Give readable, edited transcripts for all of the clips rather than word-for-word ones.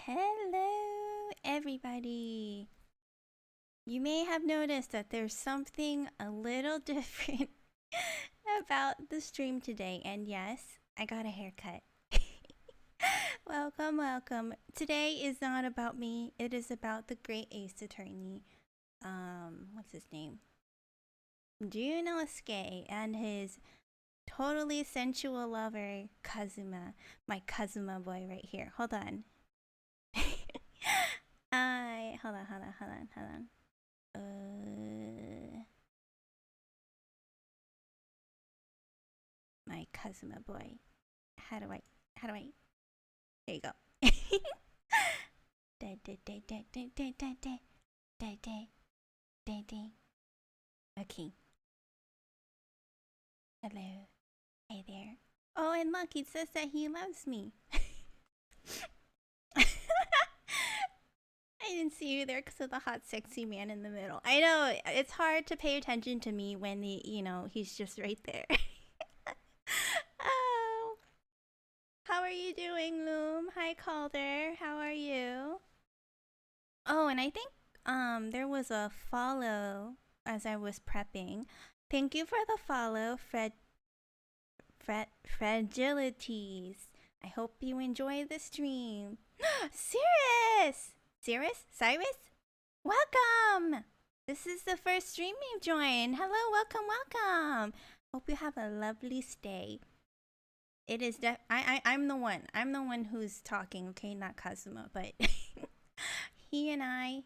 Hello, everybody. You may have noticed that there's something a little different about the stream today, and yes, I got a haircut. Welcome, welcome. Today is not about me, it is about the great ace attorney. What's his name? Junnosuke and his totally sensual lover, Kazuma. My Kazuma boy right here. Hold on. Hold on. My Kazuma boy. How do I? There you go. Okay. Hello. Hey there. Oh, and look, he says that he loves me. I didn't see you there because of the hot, sexy man in the middle. I know, it's hard to pay attention to me when he's just right there. Oh. How are you doing, Loom? Hi, Calder. How are you? Oh, and I think there was a follow as I was prepping. Thank you for the follow, Fragilities. I hope you enjoy the stream. Cyrus! Cyrus? Welcome! This is the first stream you've joined. Hello, welcome. Hope you have a lovely stay. It is I'm the one. I'm the one who's talking, okay? Not Kazuma, but he and I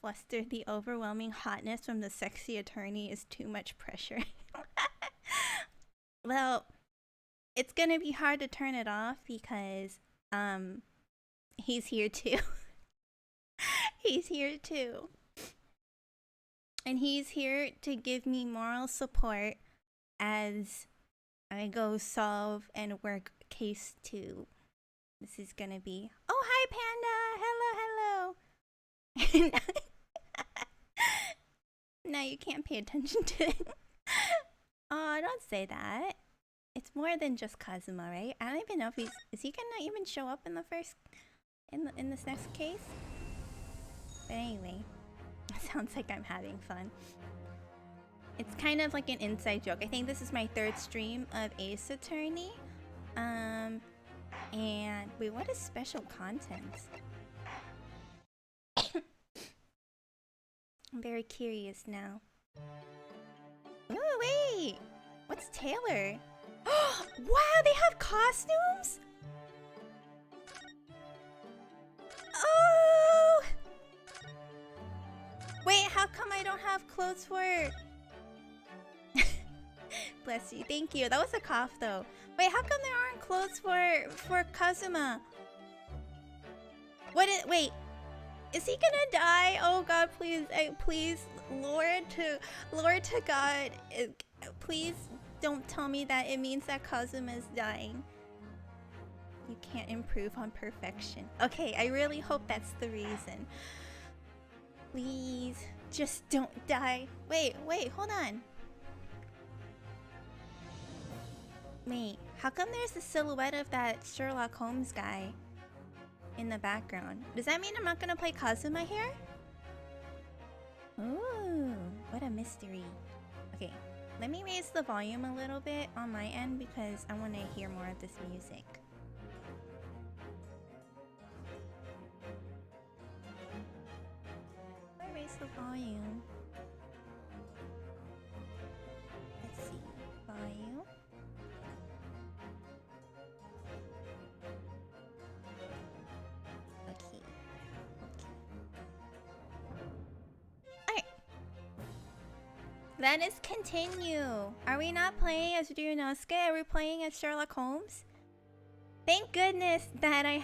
flustered. The overwhelming hotness from the sexy attorney is too much pressure. Well, it's gonna be hard to turn it off because he's here too. He's here too. And he's here to give me moral support as I go solve and work case 2. This is gonna be... Oh, hi, Panda! Hello! Now you can't pay attention to it. Oh, don't say that. It's more than just Kazuma, right? I don't even know if he's... Is he gonna even show up in the first... In this next case? But anyway, it sounds like I'm having fun. It's kind of like an inside joke. I think this is my 3rd stream of Ace Attorney. And wait, what is special content? I'm very curious now. Oh, wait! What's Taylor? Wow, they have costumes? Oh! Wait, how come I don't have clothes for... Bless you, thank you. That was a cough though. Wait, how come there aren't clothes for Kazuma? Wait, is he gonna die? Oh God, please, please, Lord to God, please don't tell me that it means that Kazuma is dying. You can't improve on perfection. Okay, I really hope that's the reason. Please, just don't die. Wait, hold on. Wait, how come there's the silhouette of that Sherlock Holmes guy in the background? Does that mean I'm not gonna play Kazuma here? Ooh, what a mystery. Okay, let me raise the volume a little bit on my end because I want to hear more of this music. I raise the volume. Let's see, volume. Okay. Alright. Let us continue. Are we not playing as Ryunosuke? Are we playing as Sherlock Holmes? Thank goodness that I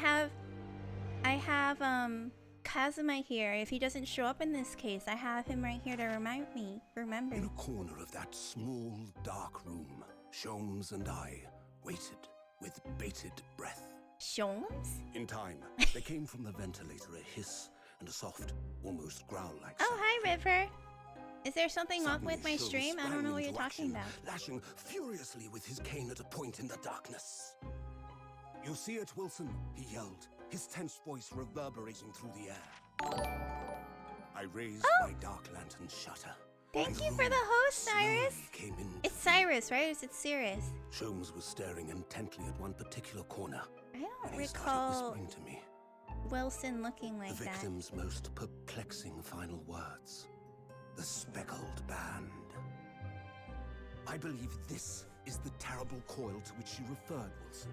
have Kazuma here. If he doesn't show up in this case, I have him right here to remind me. Remember. In a corner of that small, dark room, Sholmes and I waited with bated breath. Sholmes? In time, there came from the ventilator a hiss and a soft, almost growl-like Oh, sound. hi, River. Is there something wrong Suddenly, with my Sholmes stream? I don't sprang know what you're into talking action, about. lashing furiously with his cane at a point in the darkness. You see it, Wilson? He yelled, his tense voice reverberating through the air. I raised my dark lantern shutter. Thank and you the for the room host, Cyrus. slowly came into It's view. Cyrus, right? Or is it Cirrus? Sholmes was staring intently at one particular corner. I And don't he started recall whispering to me Wilson looking like the that. victim's most perplexing final words. The speckled band. I believe this is the terrible coil to which you referred, Wilson.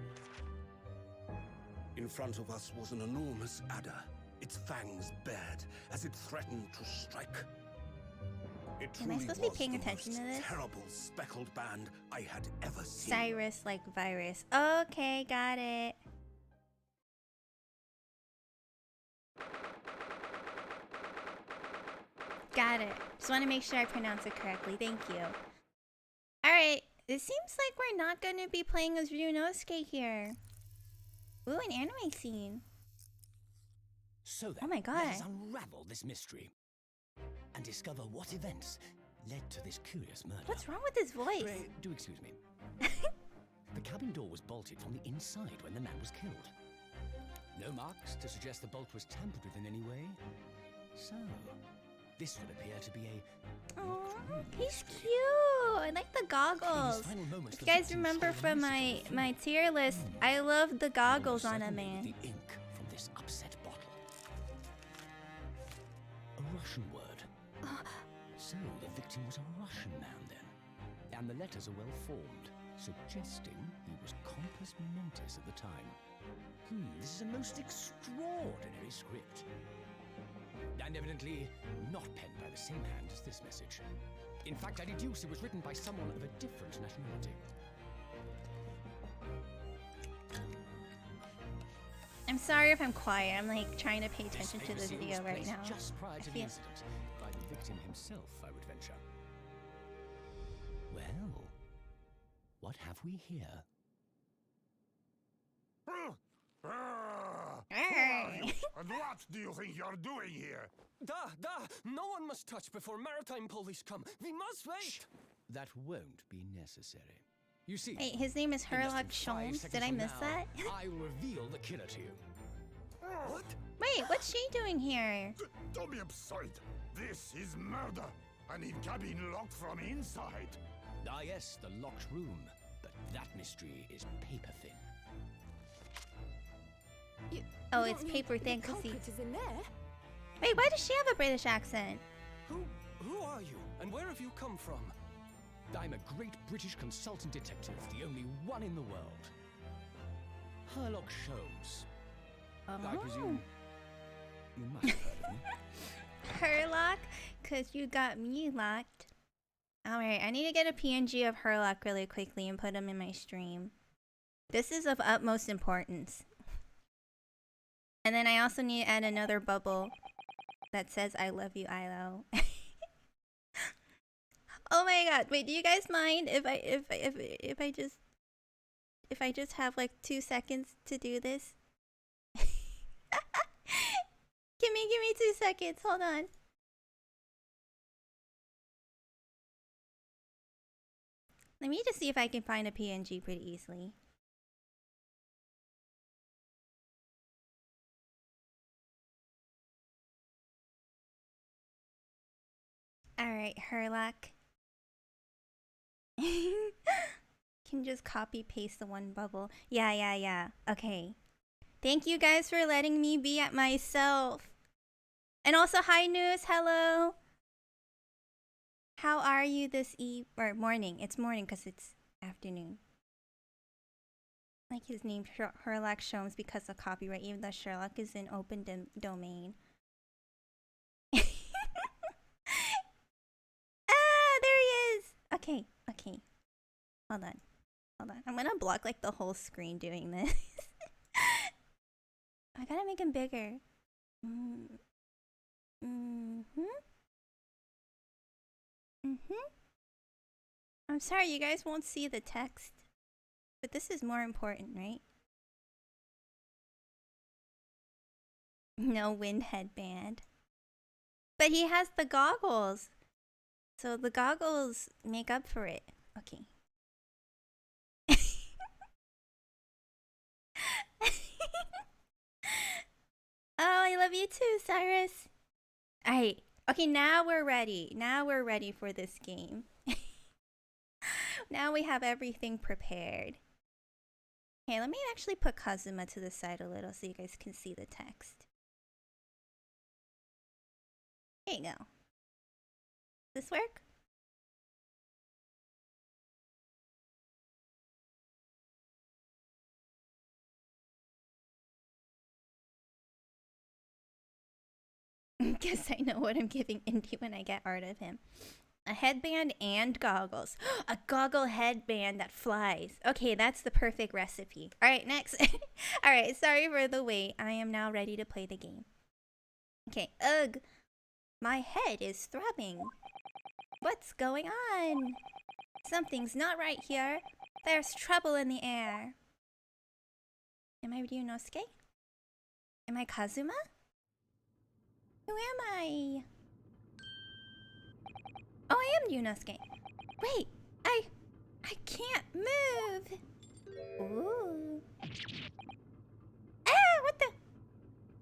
In front of us was an enormous adder, its fangs bared as it threatened to strike. It Am I truly supposed to be was paying the attention most to this? terrible speckled band I had ever seen. Cyrus like virus. Okay, got it. Got it. Just want to make sure I pronounce it correctly. Thank you. Alright, it seems like we're not going to be playing as Ryunosuke here. Ooh, an anime scene. So then, Oh my god. let us unravel this mystery and discover what events led to this curious murder. What's wrong with his voice? Pray, do excuse me. The cabin door was bolted from the inside when the man was killed. No marks to suggest the bolt was tampered with in any way. So, this would appear to be a Aw, locked room he's mystery. cute. I like the In his goggles. final moments, If you the guys victim remember showed from a my message on the my floor. tier list, I love the goggles on a Certainly man. The ink from this upset bottle. A Russian word. So the victim was a Russian man then. And the letters are well formed, suggesting he was compos mentis at the time. This is a most extraordinary script. And evidently not penned by the same hand as this message. In fact, I deduce it was written by someone of a different nationality. I'm sorry if I'm quiet. I'm like trying to pay attention to This the famous video seal was right placed now. just prior to the feel- incident, by the victim himself, I would venture. Well, what have we here? And what do you think you're doing here? No one must touch before maritime police come. We must wait. That won't be necessary. You see, Wait, his name is in less than Herlock 5 Sholmes. seconds Did I from miss now, that? I will reveal the killer to you. What? Wait, what's she doing here? Don't be absurd. This is murder. An cabin locked from inside. Ah yes, the locked room. But that mystery is paper thin. Oh, it's paper thin because he... is in there. Wait, why does she have a British accent? Who are you? And where have you come from? I'm a great British consultant detective, the only one in the world. Herlock Sholmes. I presume you must have heard of me. Herlock? Because you got me locked. Alright, I need to get a PNG of Herlock really quickly and put him in my stream. This is of utmost importance. And then I also need to add another bubble that says I love you, Ilo. Oh my god, wait, do you guys mind if I just have like 2 seconds to do this? give me 2 seconds, hold on. Let me just see if I can find a PNG pretty easily. Alright, Herlock. Can just copy paste the one bubble. Yeah. Okay. Thank you guys for letting me be at myself. And also, hi News, hello. How are you this or morning? It's morning because it's afternoon. Like his name, Herlock Sholmes, because of copyright, even though Sherlock is in open domain. There he is. Okay. Hold on. I'm gonna block like the whole screen doing this. I gotta make him bigger. I'm sorry, you guys won't see the text. But this is more important, right? No wind headband. But he has the goggles. So the goggles make up for it. Okay. love you too, Cyrus. Alright. Okay, now we're ready. Now we're ready for this game. Now we have everything prepared. Okay, let me actually put Kazuma to the side a little so you guys can see the text. There you go. Does this work? Guess I know what I'm giving Indy when I get art of him. A headband and goggles. A goggle headband that flies. Okay, that's the perfect recipe. Alright, next. Alright, sorry for the wait. I am now ready to play the game. Okay, ugh. My head is throbbing. What's going on? Something's not right here. There's trouble in the air. Am I Ryunosuke? Am I Kazuma? Who am I? Oh, I am Ryunosuke. Wait, I can't move. Ooh. Ah, what the?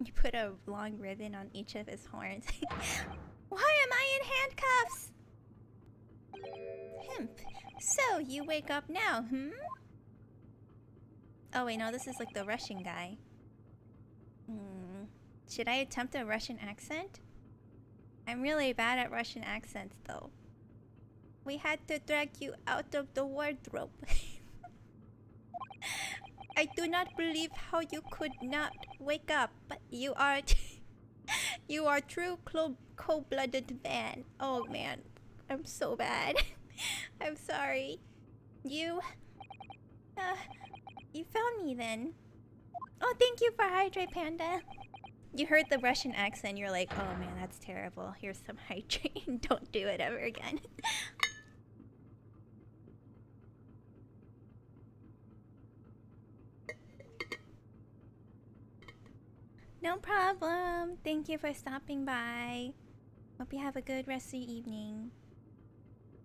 You put a long ribbon on each of his horns. Why am I in handcuffs? Himp. So, you wake up now, hmm? Oh wait, no, this is like the Russian guy. Should I attempt a Russian accent? I'm really bad at Russian accents though. We had to drag you out of the wardrobe. I do not believe how you could not wake up, but you are you are true cold-blooded man. Oh man, I'm so bad. I'm sorry. You found me then. Oh, thank you for Hydrate Panda. You heard the Russian accent, you're like, oh man, that's terrible. Here's some Hydrate. Don't do it ever again. No problem. Thank you for stopping by. Hope you have a good rest of your evening.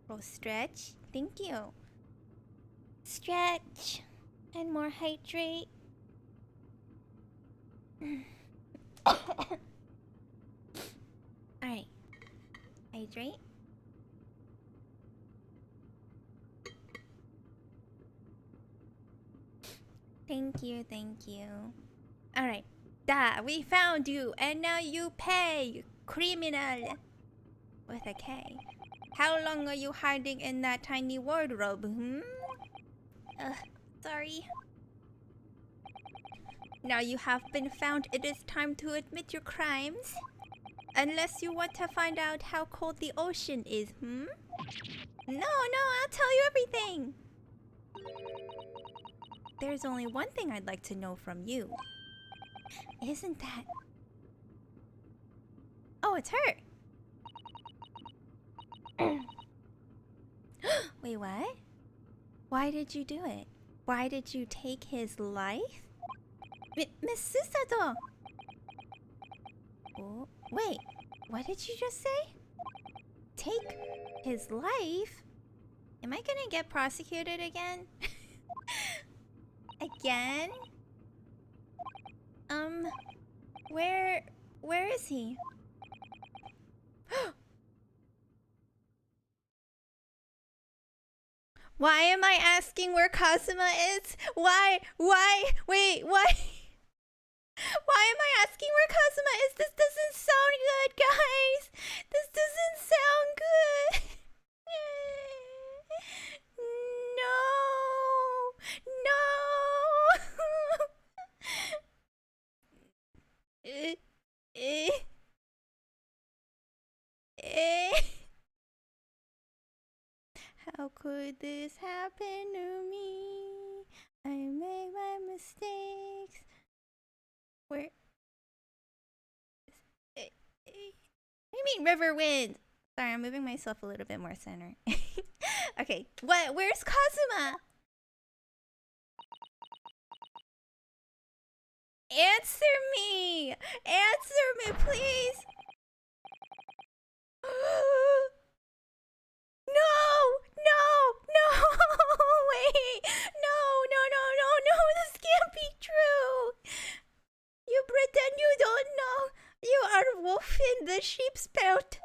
Oh, stretch. Thank you. Stretch. And more hydrate. Alright. Hydrate. Thank you, thank you. Alright. Da, we found you, and now you pay, you criminal. With a K. How long are you hiding in that tiny wardrobe, hmm? Sorry. Now you have been found, it is time to admit your crimes. Unless you want to find out how cold the ocean is, hmm? No, I'll tell you everything. There's only one thing I'd like to know from you. Isn't that... Oh, it's her. Wait, what? Why did you do it? Why did you take his life? Miss Susato! Oh, wait, what did you just say? Take his life? Am I gonna get prosecuted again? Again? Where is he? Why am I asking where Kazuma is? Why? Wait, why? Why am I asking where Kazuma is? This doesn't sound good, guys. This doesn't sound good. How could this happen to me? I make my mistakes. Where? I mean river wind. Sorry, I'm moving myself a little bit more center. Okay, what? Where's Kazuma? Answer me! Answer me, please! No! Wait! No! This can't be true! You pretend you don't know! wolf in the sheep's belt.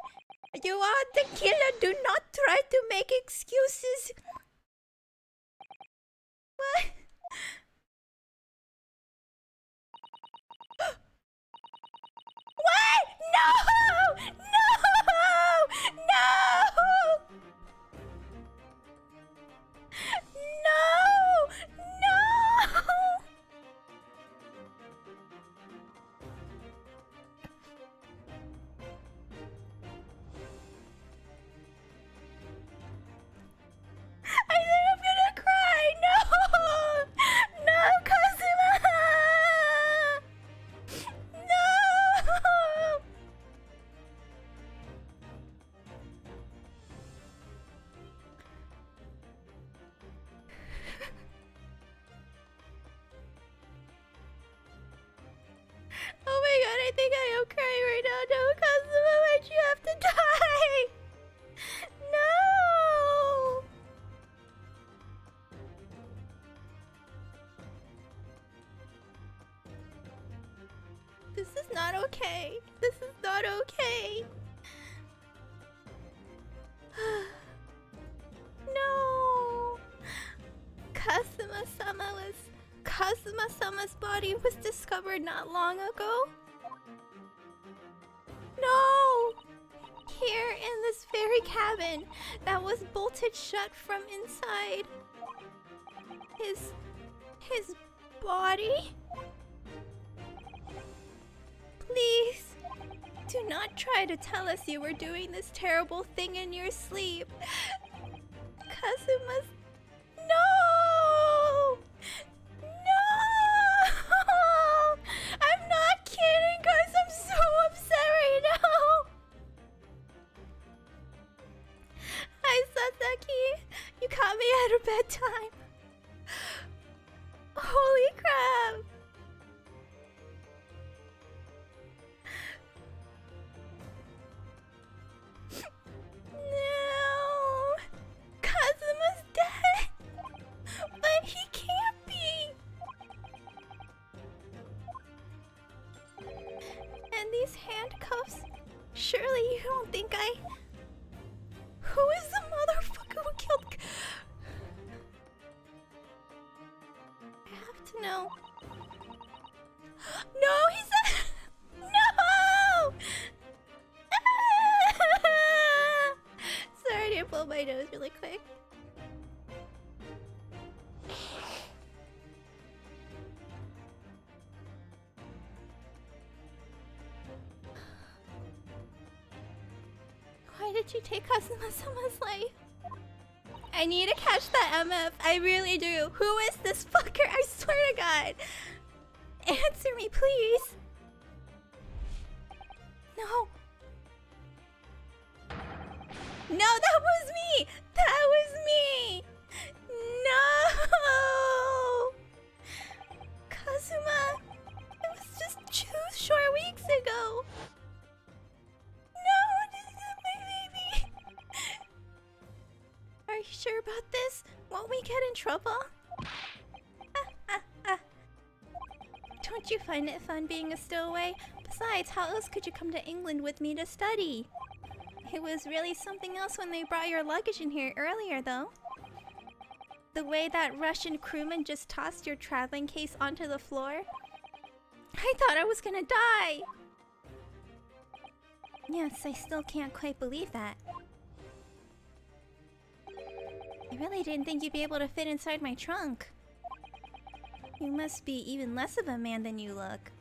You are the killer. Do not try to make excuses. What? What? No! No! No! No! No! I think I'm gonna cry! No! No, Kazuma! No! Oh my god, I think I am crying right now. No, Kazuma, why'd you have to die? No! This is not okay. This is not okay. No! Kazuma-sama's body was discovered not long ago. No! Here in this very cabin that was bolted shut from inside. His body? Please, do not try to tell us you were doing this terrible thing in your sleep. Kazuma's... No! No! I'm not kidding, guys. I'm so upset right now. Hi, Sasaki. You caught me at a bedtime. Holy crap. No! Kazuma's dead! But he can't be! And these handcuffs? Surely you don't think I... Who is the motherfucker who killed... I have to know. No, he's a... No! Sorry to blow my nose really quick. Why did you take Kazuma-sama's life? I need to catch that MF. I really do. Who is this fucker? I swear to God. Answer me, please. No. No, that was me! That was me! No! Kazuma, it was just 2 short weeks ago. No, this is my baby. Are you sure about this? Won't we get in trouble? Don't you find it fun being a stowaway? Besides, how else could you come to England with me to study? It was really something else when they brought your luggage in here earlier, though. The way that Russian crewman just tossed your traveling case onto the floor. I thought I was gonna die! Yes, I still can't quite believe that. I really didn't think you'd be able to fit inside my trunk. You must be even less of a man than you look.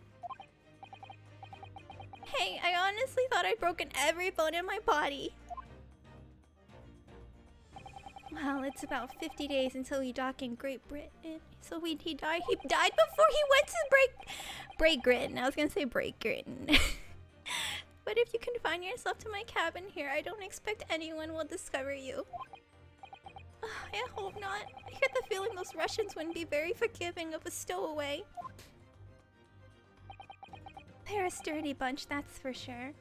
Hey, I honestly thought I'd broken every bone in my body. Well, it's about 50 days until we dock in Great Britain. So he died before he went to Great Britain. I was gonna say Great Britain. But if you confine yourself to my cabin here, I don't expect anyone will discover you. I hope not. I get the feeling those Russians wouldn't be very forgiving of a stowaway. They're a sturdy bunch, that's for sure.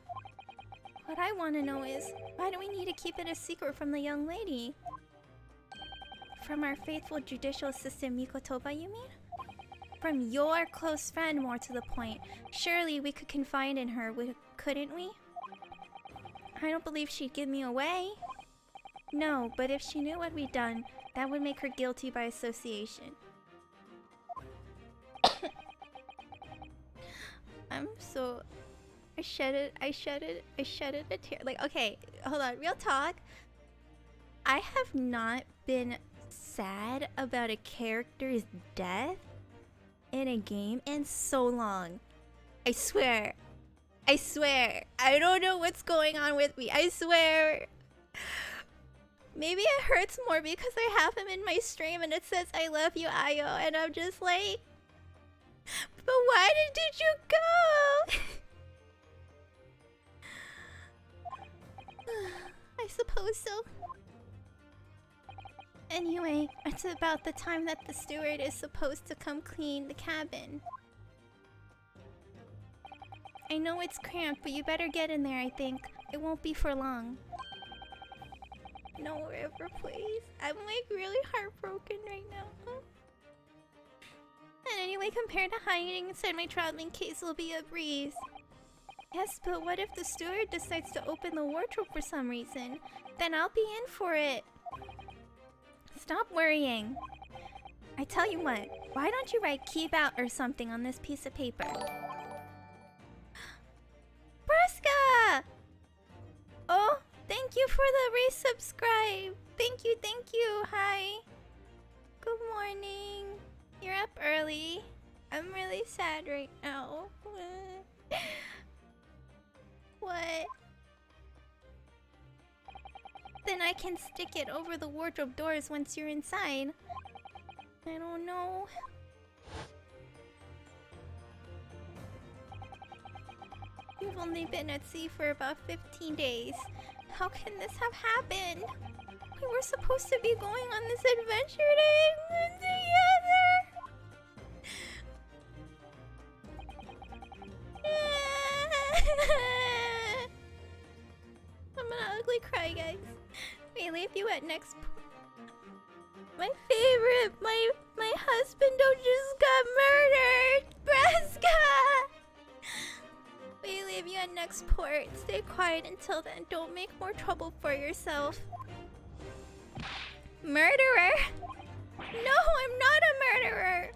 What I want to know is, why do we need to keep it a secret from the young lady? From our faithful judicial assistant Mikotoba, you mean? From your close friend, more to the point. Surely we could confide in her, couldn't we? I don't believe she'd give me away. No, but if she knew what we'd done, that would make her guilty by association. I'm so... I shedded a tear. Like, okay, hold on, real talk. I have not been sad about a character's death in a game in so long. I swear. I swear. I don't know what's going on with me. I swear. Maybe it hurts more because I have him in my stream and it says I love you, Ayo, and I'm just like, but why did you go? I suppose so. Anyway, it's about the time that the steward is supposed to come clean the cabin. I know it's cramped, but you better get in there, I think. It won't be for long. No river, please. I'm like really heartbroken right now. And anyway, compared to hiding inside my traveling case, will be a breeze. Yes, but what if the steward decides to open the wardrobe for some reason? Then I'll be in for it. Stop worrying. I tell you what, why don't you write keep out or something on this piece of paper? Braska! Oh, thank you for the resubscribe. Thank you, thank you. Hi. Good morning. You're up early. I'm really sad right now. What? Then I can stick it over the wardrobe doors once you're inside. I don't know. We've only been at sea for about 15 days. How can this have happened? We were supposed to be going on this adventure together. I'm gonna ugly cry, guys. We leave you at next. My favorite, my husband don't just got murdered, Braska. We leave you at next port. Stay quiet until then. Don't make more trouble for yourself. Murderer? No, I'm not a murderer.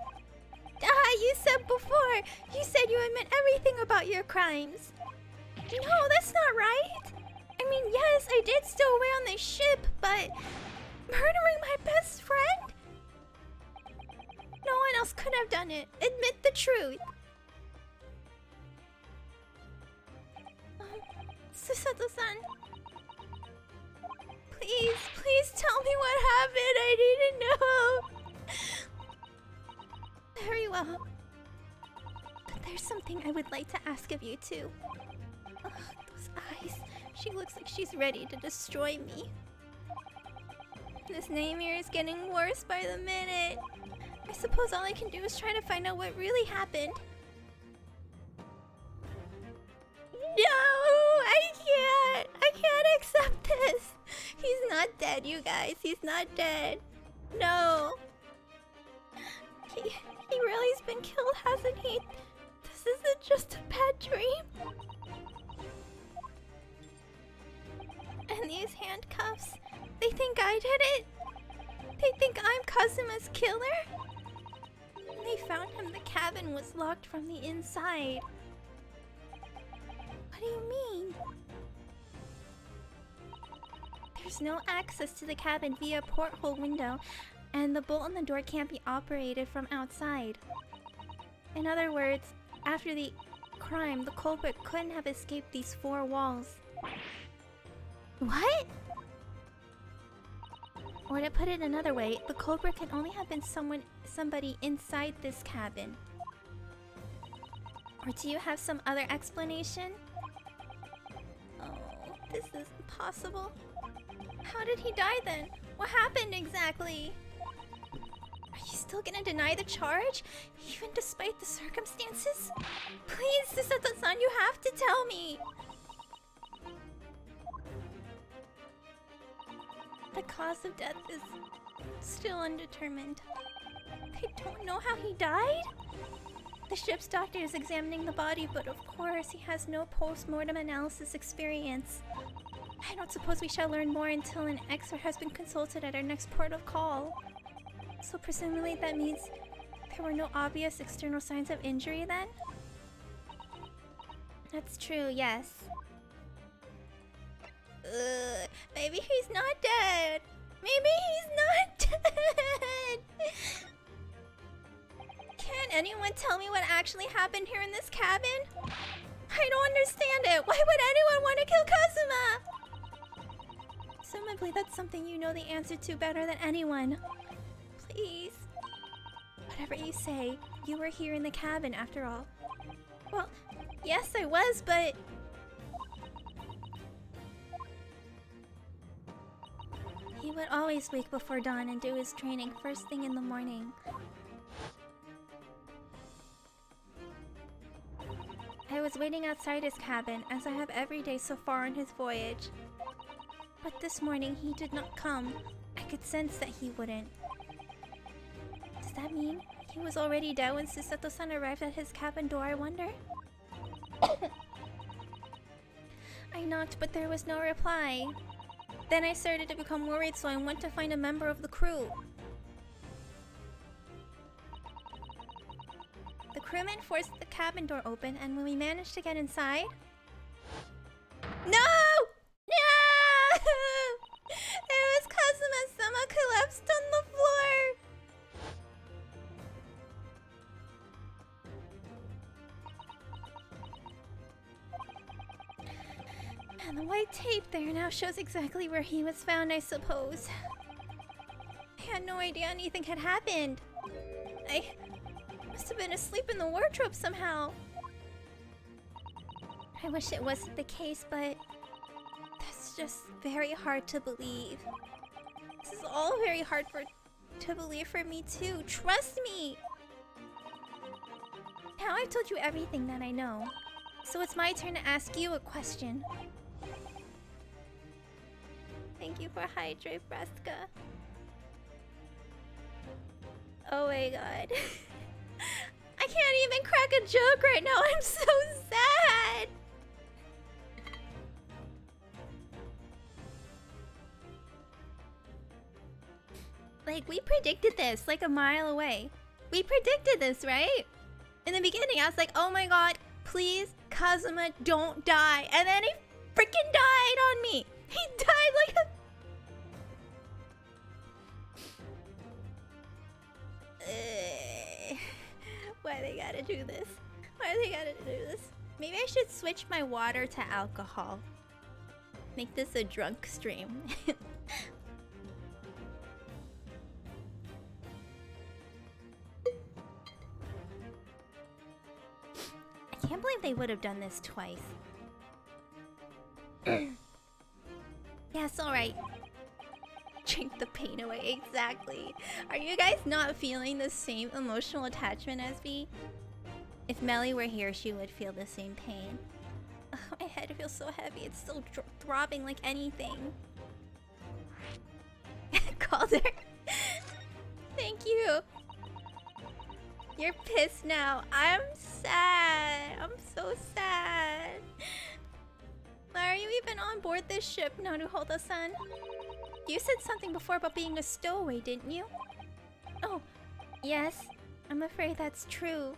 You said before. You said you admit everything about your crimes. No, that's not right. I mean, yes, I did stow away on the ship, but murdering my best friend? No one else could have done it. Admit the truth. Susato-san. Please, please tell me what happened. I need to know. Very well. But there's something I would like to ask of you too. Ugh, those eyes. She looks like she's ready to destroy me. This nightmare is getting worse by the minute. I suppose all I can do is try to find out what really happened. No, I can't accept this. He's not dead, you guys. He's not dead. No. He really's been killed, hasn't he? This isn't just a bad dream. And these handcuffs, they think I did it? They think I'm Kazuma's killer? When they found him, the cabin was locked from the inside. What do you mean? There's no access to the cabin via a porthole window, and the bolt on the door can't be operated from outside. In other words, after the crime, the culprit couldn't have escaped these four walls. What? Or to put it another way, the culprit can only have been somebody inside this cabin. Or do you have some other explanation? Oh, this is impossible. How did he die then? What happened exactly? Are you still gonna deny the charge? Even despite the circumstances? Please, Susato-san, you have to tell me! The cause of death is still undetermined. I don't know how he died? The ship's doctor is examining the body, but of course he has no post-mortem analysis experience. I don't suppose we shall learn more until an expert has been consulted at our next port of call. So presumably that means there were no obvious external signs of injury then? That's true, yes. Maybe he's not dead. Maybe he's not dead. Can anyone tell me what actually happened here in this cabin? I don't understand it. Why would anyone want to kill Kazuma? Presumably that's something you know the answer to better than anyone. Please. Whatever you say, you were here in the cabin after all. Well, yes I was, but... He would always wake before dawn and do his training first thing in the morning. I was waiting outside his cabin, as I have every day so far on his voyage. But this morning he did not come. I could sense that he wouldn't. Does that mean he was already dead when Susato-san arrived at his cabin door, I wonder? I knocked, but there was no reply. Then I started to become worried, so I went to find a member of the crew. The crewman forced the cabin door open, and when we managed to get inside... No! No! It was Kazuma-sama collapsed on the floor! And the white tape there now shows exactly where he was found, I suppose. I had no idea anything had happened. I must have been asleep in the wardrobe somehow. I wish it wasn't the case, but that's just very hard to believe. This is all very hard to believe for me too. Trust me! Now I've told you everything that I know. So it's my turn to ask you a question. Thank you for hydrate, Braska. Oh my god. I can't even crack a joke right now. I'm so sad. Like, we predicted this like a mile away. We predicted this, right? In the beginning, I was like, oh my god, please, Kazuma, don't die. And then he freaking died on me. He died like a... Why they gotta do this? Why they gotta do this? Maybe I should switch my water to alcohol. Make this a drunk stream. I can't believe they would have done this twice. Yes, alright. Drink the pain away, exactly. Are you guys not feeling the same emotional attachment as me? If Melly were here, she would feel the same pain. Ugh, my head feels so heavy, it's still throbbing like anything. Called her. Thank you. You're pissed now. I'm sad. I'm so sad. Why are you even on board this ship, Naruhodo-san? You said something before about being a stowaway, didn't you? Oh, yes. I'm afraid that's true.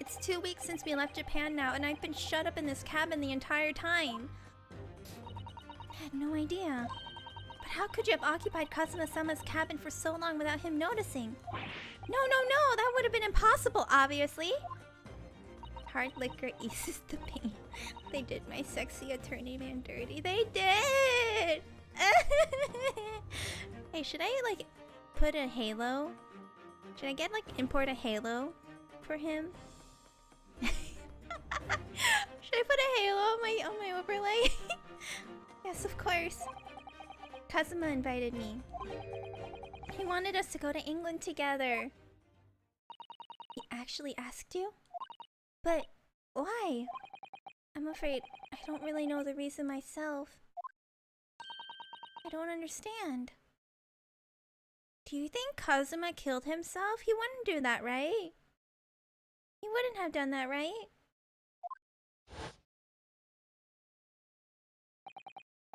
It's 2 weeks since we left Japan now, and I've been shut up in this cabin the entire time. I had no idea. But how could you have occupied Kazuma-sama's cabin for so long without him noticing? No, that would have been impossible, obviously. Hard liquor eases the pain. They did my sexy attorney man dirty. They did! Hey, should I, like, put a halo? Should I get, like, import a halo for him? Should I put a halo on my overlay? Yes, of course. Kazuma invited me. He wanted us to go to England together. He actually asked you? But why? I'm afraid I don't really know the reason myself. I don't understand. Do you think Kazuma killed himself? He wouldn't do that, right? He wouldn't have done that, right?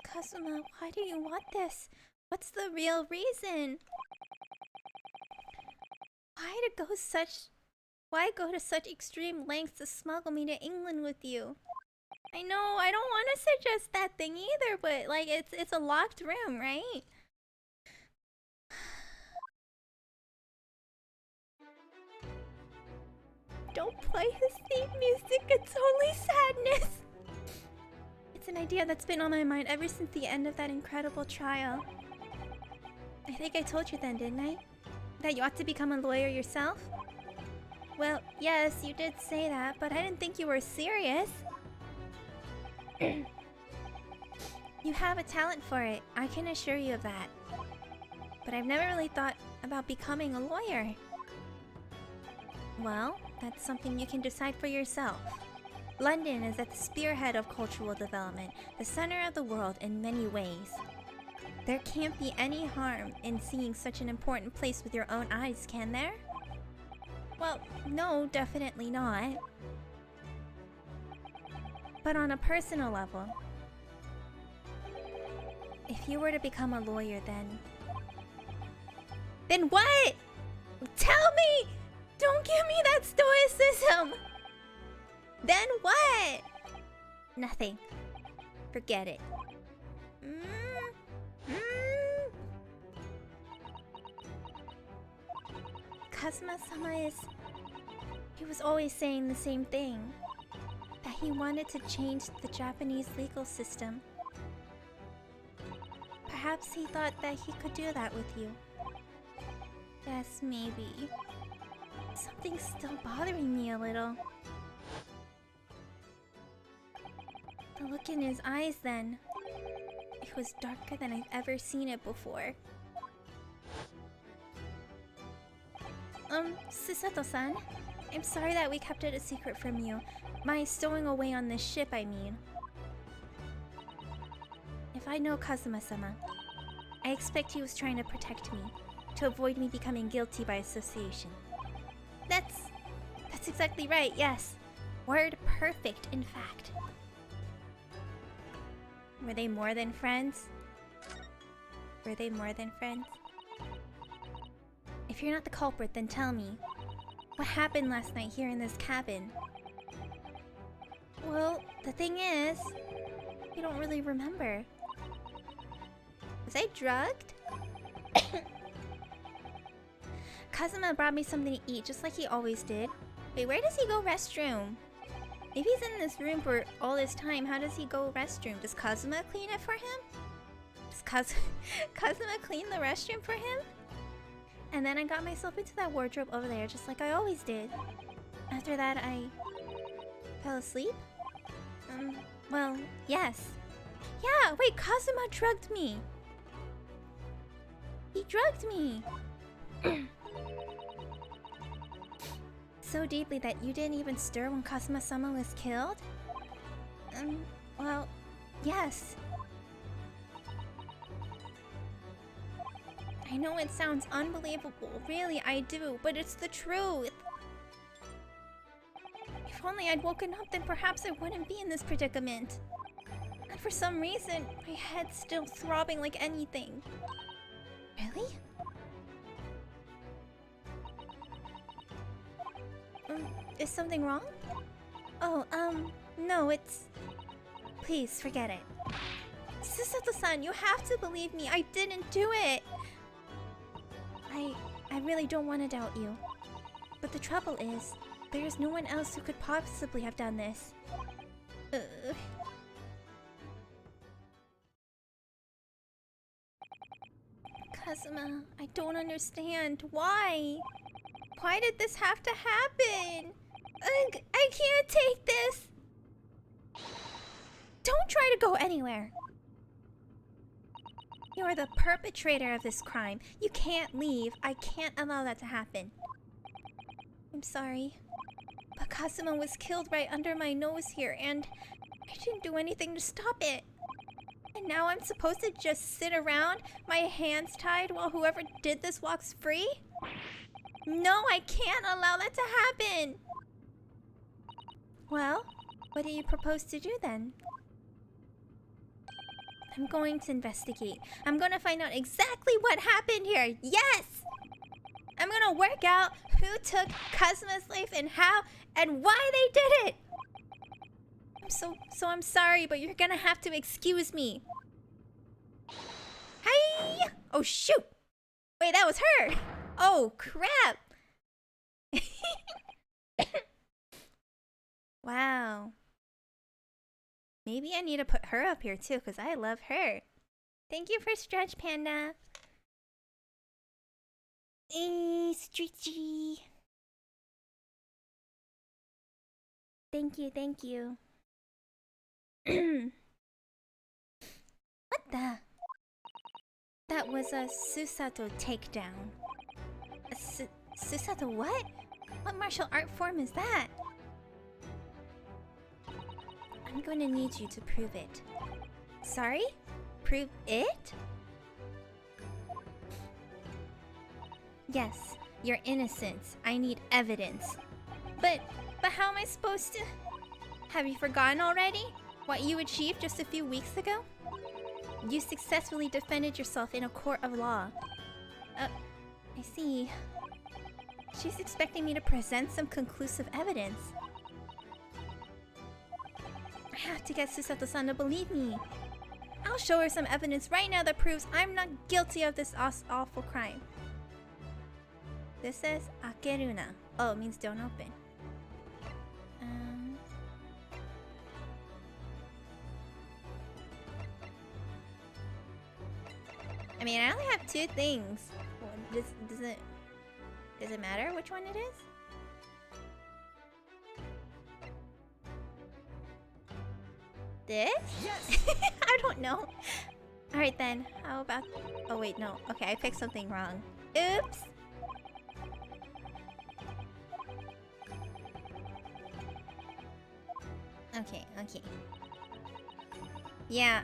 Kazuma, why do you want this? What's the real reason? Why go to such extreme lengths to smuggle me to England with you? I know, I don't want to suggest that thing either, but like it's a locked room, right? Don't play his theme music, it's only sadness. It's an idea that's been on my mind ever since the end of that incredible trial. I think I told you then, didn't I? That you ought to become a lawyer yourself? Well, yes, you did say that, but I didn't think you were serious. You have a talent for it, I can assure you of that. But I've never really thought about becoming a lawyer. Well, that's something you can decide for yourself. London is at the spearhead of cultural development, the center of the world in many ways. There can't be any harm in seeing such an important place with your own eyes, can there? Well, no, definitely not. But on a personal level, if you were to become a lawyer, then what? Tell me! Don't give me that stoicism! Then what? Nothing. Forget it. Kazuma-sama he was always saying the same thing. That he wanted to change the Japanese legal system. Perhaps he thought that he could do that with you. Yes, maybe. Something's still bothering me a little. The look in his eyes then. It was darker than I've ever seen it before. Susato-san, I'm sorry that we kept it a secret from you. My stowing away on this ship, I mean. If I know Kazuma-sama, I expect he was trying to protect me, to avoid me becoming guilty by association. That's exactly right, yes. Word perfect, in fact. Were they more than friends? Were they more than friends? If you're not the culprit, then tell me. What happened last night here in this cabin? Well, the thing is, you don't really remember. Was I drugged? Kazuma brought me something to eat, just like he always did. Wait, where does he go restroom? If he's in this room for all this time, how does he go restroom? Does Kazuma clean it for him? Does Kazuma clean the restroom for him? And then I got myself into that wardrobe over there, just like I always did. After that, I fell asleep? Well, yes. Yeah, wait, Kazuma drugged me. He drugged me. So deeply that you didn't even stir when Kazuma-sama was killed? Well, yes. I know it sounds unbelievable, really I do, but it's the truth. If only I'd woken up, then perhaps I wouldn't be in this predicament. And for some reason, my head's still throbbing like anything. Really? Is something wrong? Oh, no, it's... Please, forget it. Susato-san, you have to believe me, I didn't do it! I really don't want to doubt you. But the trouble is, there is no one else who could possibly have done this. Kazuma, I don't understand. Why? Why did this have to happen? Ugh, I can't take this! Don't try to go anywhere! You are the perpetrator of this crime. You can't leave. I can't allow that to happen. I'm sorry. But Kazuma was killed right under my nose here, and I didn't do anything to stop it. And now I'm supposed to just sit around, my hands tied, while whoever did this walks free? No, I can't allow that to happen! Well, what do you propose to do then? I'm going to investigate. I'm gonna find out exactly what happened here. Yes! I'm gonna work out who took Kazuma's life and how and why they did it! I'm sorry, but you're gonna have to excuse me. Hi! Oh shoot! Wait, that was her! Oh crap! Wow. Maybe I need to put her up here too, because I love her. Thank you for Stretch Panda. Stretchy. Thank you, thank you. What the? That was a Susato takedown. A Susato what? What martial art form is that? I'm going to need you to prove it. Sorry? Prove it? Yes, your innocence. I need evidence. But how am I supposed to... Have you forgotten already? What you achieved just a few weeks ago? You successfully defended yourself in a court of law. I see. She's expecting me to present some conclusive evidence. I have to get Susato-san to believe me. I'll show her some evidence right now that proves I'm not guilty of this awful crime. This says akeruna. Oh, it means don't open. I mean, I only have 2 things. Well, does it matter which one it is? This? Yes. I don't know. All right then. How about? Oh wait, no. Okay, I picked something wrong. Oops. Okay. Yeah.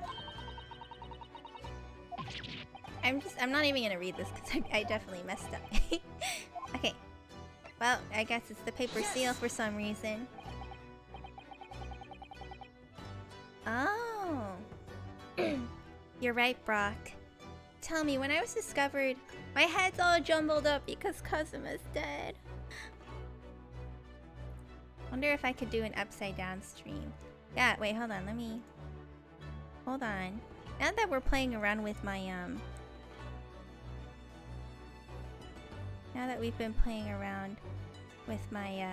I'm not even gonna read this because I definitely messed up. Okay. Well, I guess it's the paper seal for some reason. Oh. You're right, Brock. Tell me, when I was discovered, my head's all jumbled up because Kazuma's dead. Wonder if I could do an upside down stream. Yeah, wait, hold on, hold on. Now that we're playing around with my, now that we've been playing around with my,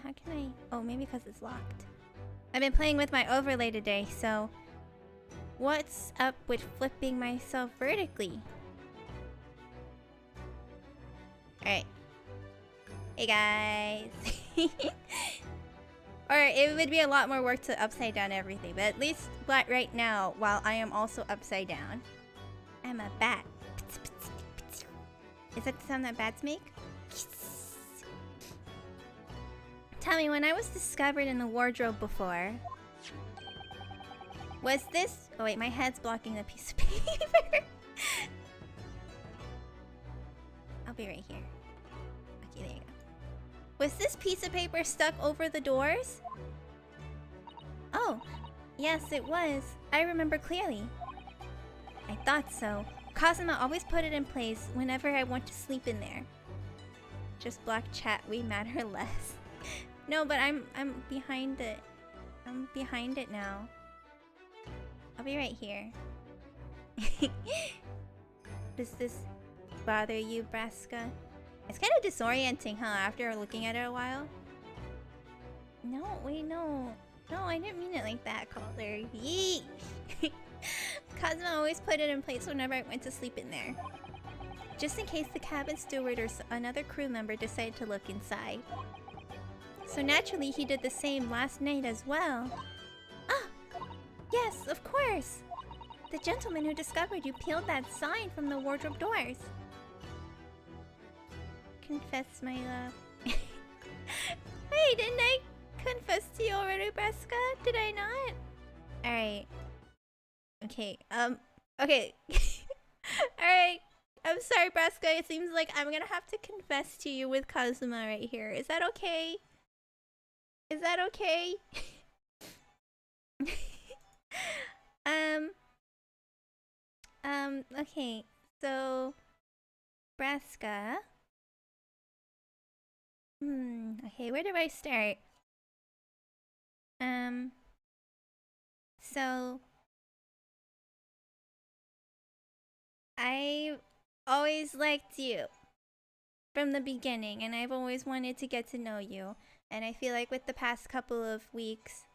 how can I, oh, maybe because it's locked. I've been playing with my overlay today, so what's up with flipping myself vertically? Alright. Hey guys. Or it would be a lot more work to upside down everything, but at least right now, while I am also upside down, I'm a bat. Is that the sound that bats make? Tell me, when I was discovered in the wardrobe before, was this... Oh wait, my head's blocking the piece of paper. I'll be right here. Okay, there you go. Was this piece of paper stuck over the doors? Oh, yes it was. I remember clearly. I thought so. Kazuma always put it in place whenever I want to sleep in there. Just block chat, we matter less. No, but I'm behind it. I'm behind it now. I'll be right here. Does this bother you, Braska? It's kind of disorienting, huh? After looking at it a while. No, wait, no. No, I didn't mean it like that, Calder. Yeesh. Kazuma always put it in place whenever I went to sleep in there. Just in case the cabin steward or another crew member decided to look inside. So naturally, he did the same last night as well. Ah! Yes, of course! The gentleman who discovered you peeled that sign from the wardrobe doors. Confess, my love. Wait, didn't I confess to you already, Breska? Did I not? Alright. Okay, okay. Alright. I'm sorry, Breska. It seems like I'm gonna have to confess to you with Kazuma right here. Is that okay? Is that okay? Okay. So, Breska. Okay, where do I start? So I always liked you from the beginning, and I've always wanted to get to know you. And I feel like with the past couple of weeks,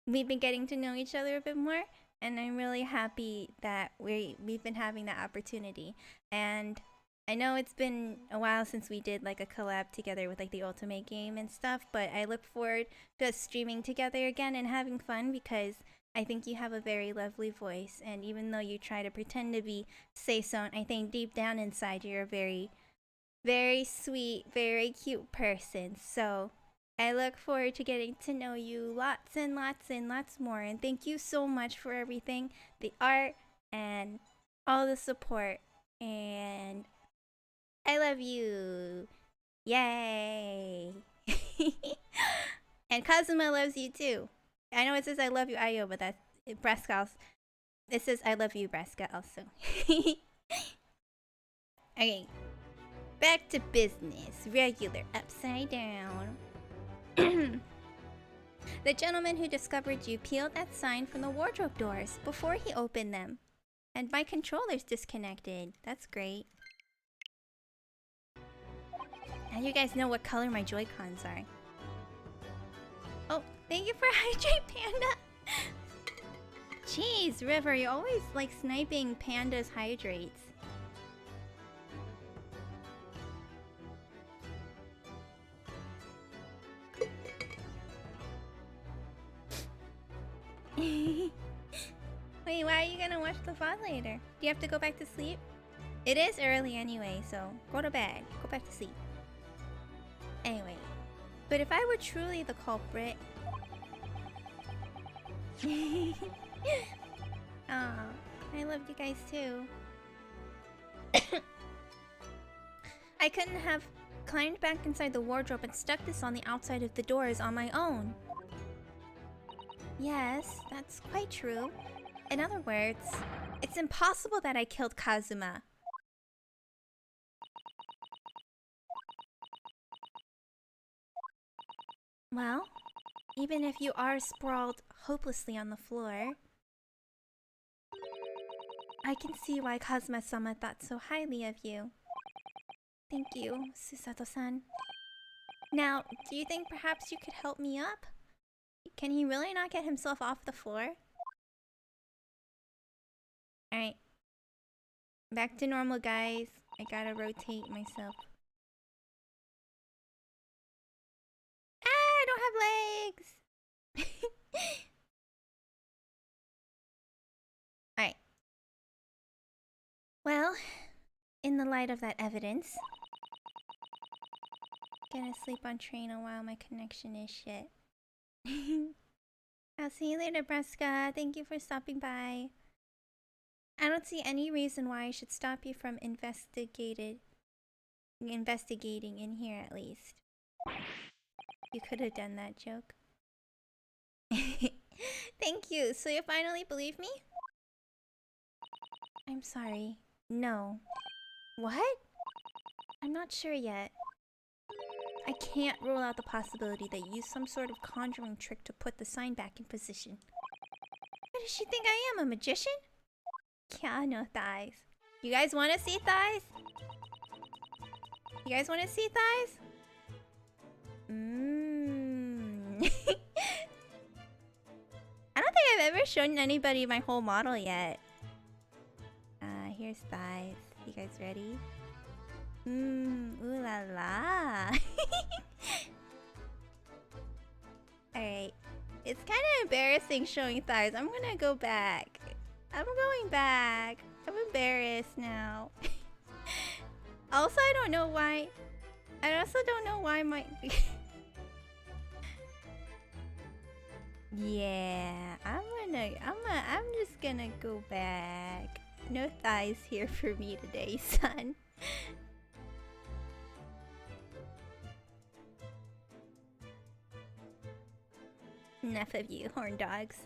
we've been getting to know each other a bit more, and I'm really happy that we've been having that opportunity. And I know it's been a while since we did like a collab together with like the Ultimate game and stuff, but I look forward to us streaming together again and having fun because I think you have a very lovely voice, and even though you try to pretend to be Saison, I think deep down inside you're a very, very sweet, very cute person. So I look forward to getting to know you lots and lots and lots more. And thank you so much for everything, the art and all the support. And I love you. Yay. And Kazuma loves you too. I know it says I love you, Ayo, but that's Breska. It says I love you, Breska also. Okay. Back to business. Regular upside down. The gentleman who discovered you peeled that sign from the wardrobe doors before he opened them. And my controller's disconnected. That's great. Now you guys know what color my Joy-Cons are. Oh, thank you for Hydrate Panda! Jeez, River, you're always like sniping Panda's hydrates. Wait, why are you gonna watch the VOD later? Do you have to go back to sleep? It is early anyway, so go to bed. Go back to sleep. Anyway, but if I were truly the culprit... Aw, I love you guys too. I couldn't have climbed back inside the wardrobe and stuck this on the outside of the doors on my own. Yes, that's quite true. In other words, it's impossible that I killed Kazuma. Well, even if you are sprawled hopelessly on the floor, I can see why Kazuma-sama thought so highly of you. Thank you, Susato-san. Now, do you think perhaps you could help me up? Can he really not get himself off the floor? Alright. Back to normal, guys. I gotta rotate myself. Ah, I don't have legs! Alright. Well, in the light of that evidence, gonna sleep on train a while my connection is shit. I'll see you later, Breska. Thank you for stopping by. I don't see any reason why I should stop you from investigating in here at least. You could have done that joke. Thank you. So you finally believe me? I'm sorry. No. What? I'm not sure yet. I can't rule out the possibility that you used some sort of conjuring trick to put the sign back in position. What does she think I am, a magician? Yeah, no thighs. You guys want to see thighs? You guys want to see thighs? I don't think I've ever shown anybody my whole model yet. Here's thighs. You guys ready? Ooh la la. Alright. It's kind of embarrassing showing thighs. I'm gonna go back. I'm going back. I'm embarrassed now. Also, I don't know why. I also don't know why my... Yeah, I'm just gonna go back. No thighs here for me today, son. Enough of you, horn dogs.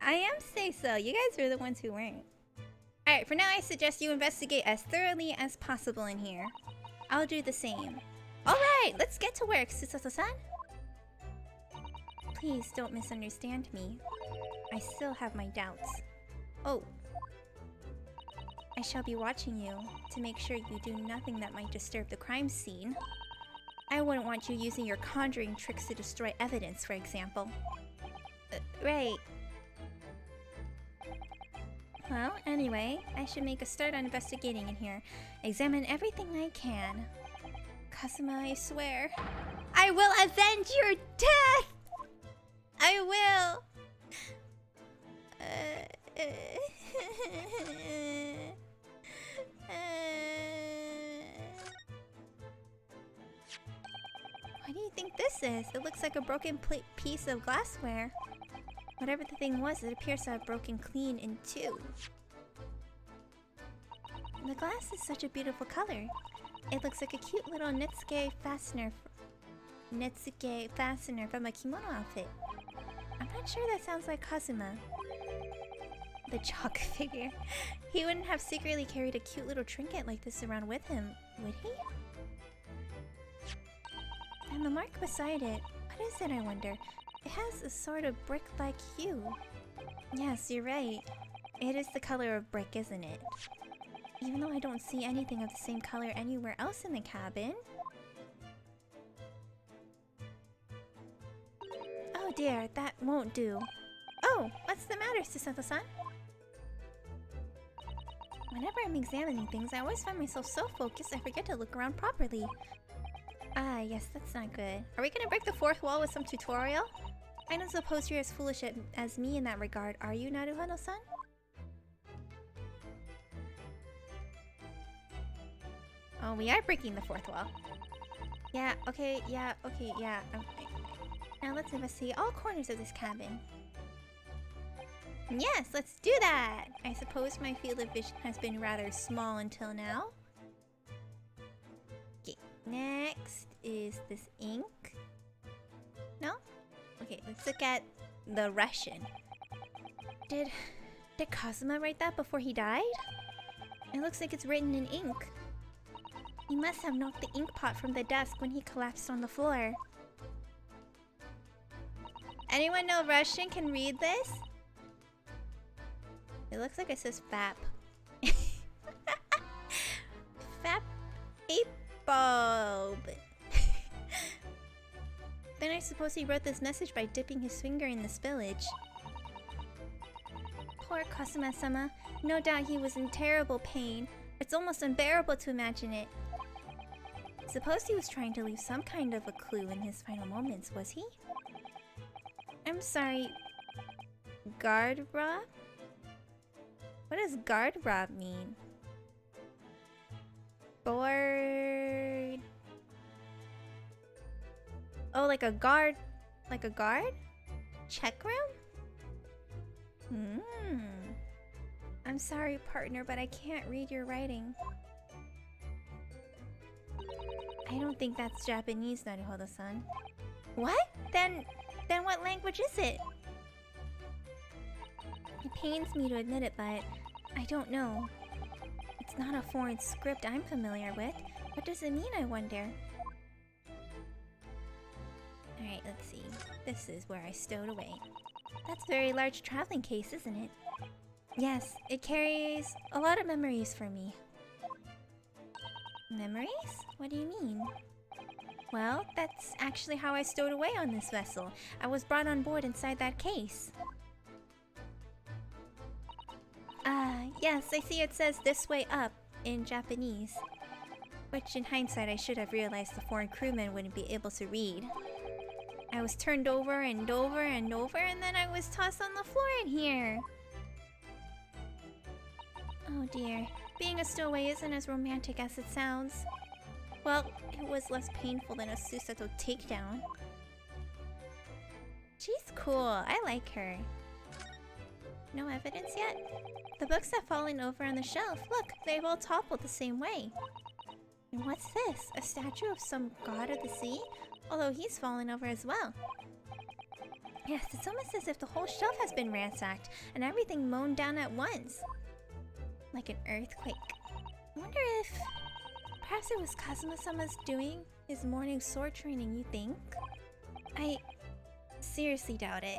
I am say so. You guys are the ones who weren't. Alright, for now I suggest you investigate as thoroughly as possible in here. I'll do the same. Alright, let's get to work, Susato-san. Please don't misunderstand me. I still have my doubts. Oh. I shall be watching you to make sure you do nothing that might disturb the crime scene. I wouldn't want you using your conjuring tricks to destroy evidence, for example. Right. Well, anyway, I should make a start on investigating in here. Examine everything I can. Kazuma, I swear. I will avenge your death! I will! What do you think this is? It looks like a broken piece of glassware. Whatever the thing was, it appears to have broken clean in two. The glass is such a beautiful color. It looks like a cute little Netsuke fastener from a kimono outfit. I'm not sure that sounds like Kazuma. The chalk figure. He wouldn't have secretly carried a cute little trinket like this around with him, would he? And the mark beside it, what is it, I wonder? It has a sort of brick-like hue. Yes, you're right. It is the color of brick, isn't it? Even though I don't see anything of the same color anywhere else in the cabin. Oh dear, that won't do. Oh, what's the matter, Susato-san? Whenever I'm examining things, I always find myself so focused I forget to look around properly. Ah, yes, that's not good. Are we gonna break the fourth wall with some tutorial? I don't suppose you're as foolish as me in that regard, are you, Naruhodo-san? Oh, we are breaking the fourth wall. Yeah, okay. Now let's investigate all corners of this cabin. Yes, let's do that! I suppose my field of vision has been rather small until now. Okay, next is this ink. No? Okay, let's look at the Russian. Did Kazuma write that before he died? It looks like it's written in ink. He must have knocked the ink pot from the desk when he collapsed on the floor. Anyone know Russian can read this? It looks like it says FAP. FAP ape bulb. Then I suppose he wrote this message by dipping his finger in the spillage. Poor Kazuma-sama. No doubt he was in terrible pain. It's almost unbearable to imagine it. Suppose he was trying to leave some kind of a clue in his final moments, was he? I'm sorry. Guard rob? What does guard rob mean? Board... Oh, like a guard? Like a guard? Check room? I'm sorry, partner, but I can't read your writing. I don't think that's Japanese, Naruhodo-san. What? Then what language is it? It pains me to admit it, but I don't know. It's not a foreign script I'm familiar with. What does it mean, I wonder? Alright, let's see. This is where I stowed away. That's a very large traveling case, isn't it? Yes, it carries a lot of memories for me. Memories? What do you mean? Well, that's actually how I stowed away on this vessel. I was brought on board inside that case. Yes, I see it says "this way up" in Japanese. Which, in hindsight, I should have realized the foreign crewmen wouldn't be able to read. I was turned over and over and over, and then I was tossed on the floor in here. Oh dear, being a stowaway isn't as romantic as it sounds. Well, it was less painful than a Susato takedown. She's cool. I like her. No evidence yet? The books have fallen over on the shelf. Look, they've all toppled the same way. And what's this? A statue of some god of the sea? Although he's fallen over as well. Yes, it's almost as if the whole shelf has been ransacked and everything mown down at once. Like an earthquake. I wonder if... perhaps it was Kazuma-sama's doing his morning sword training, you think? I seriously doubt it.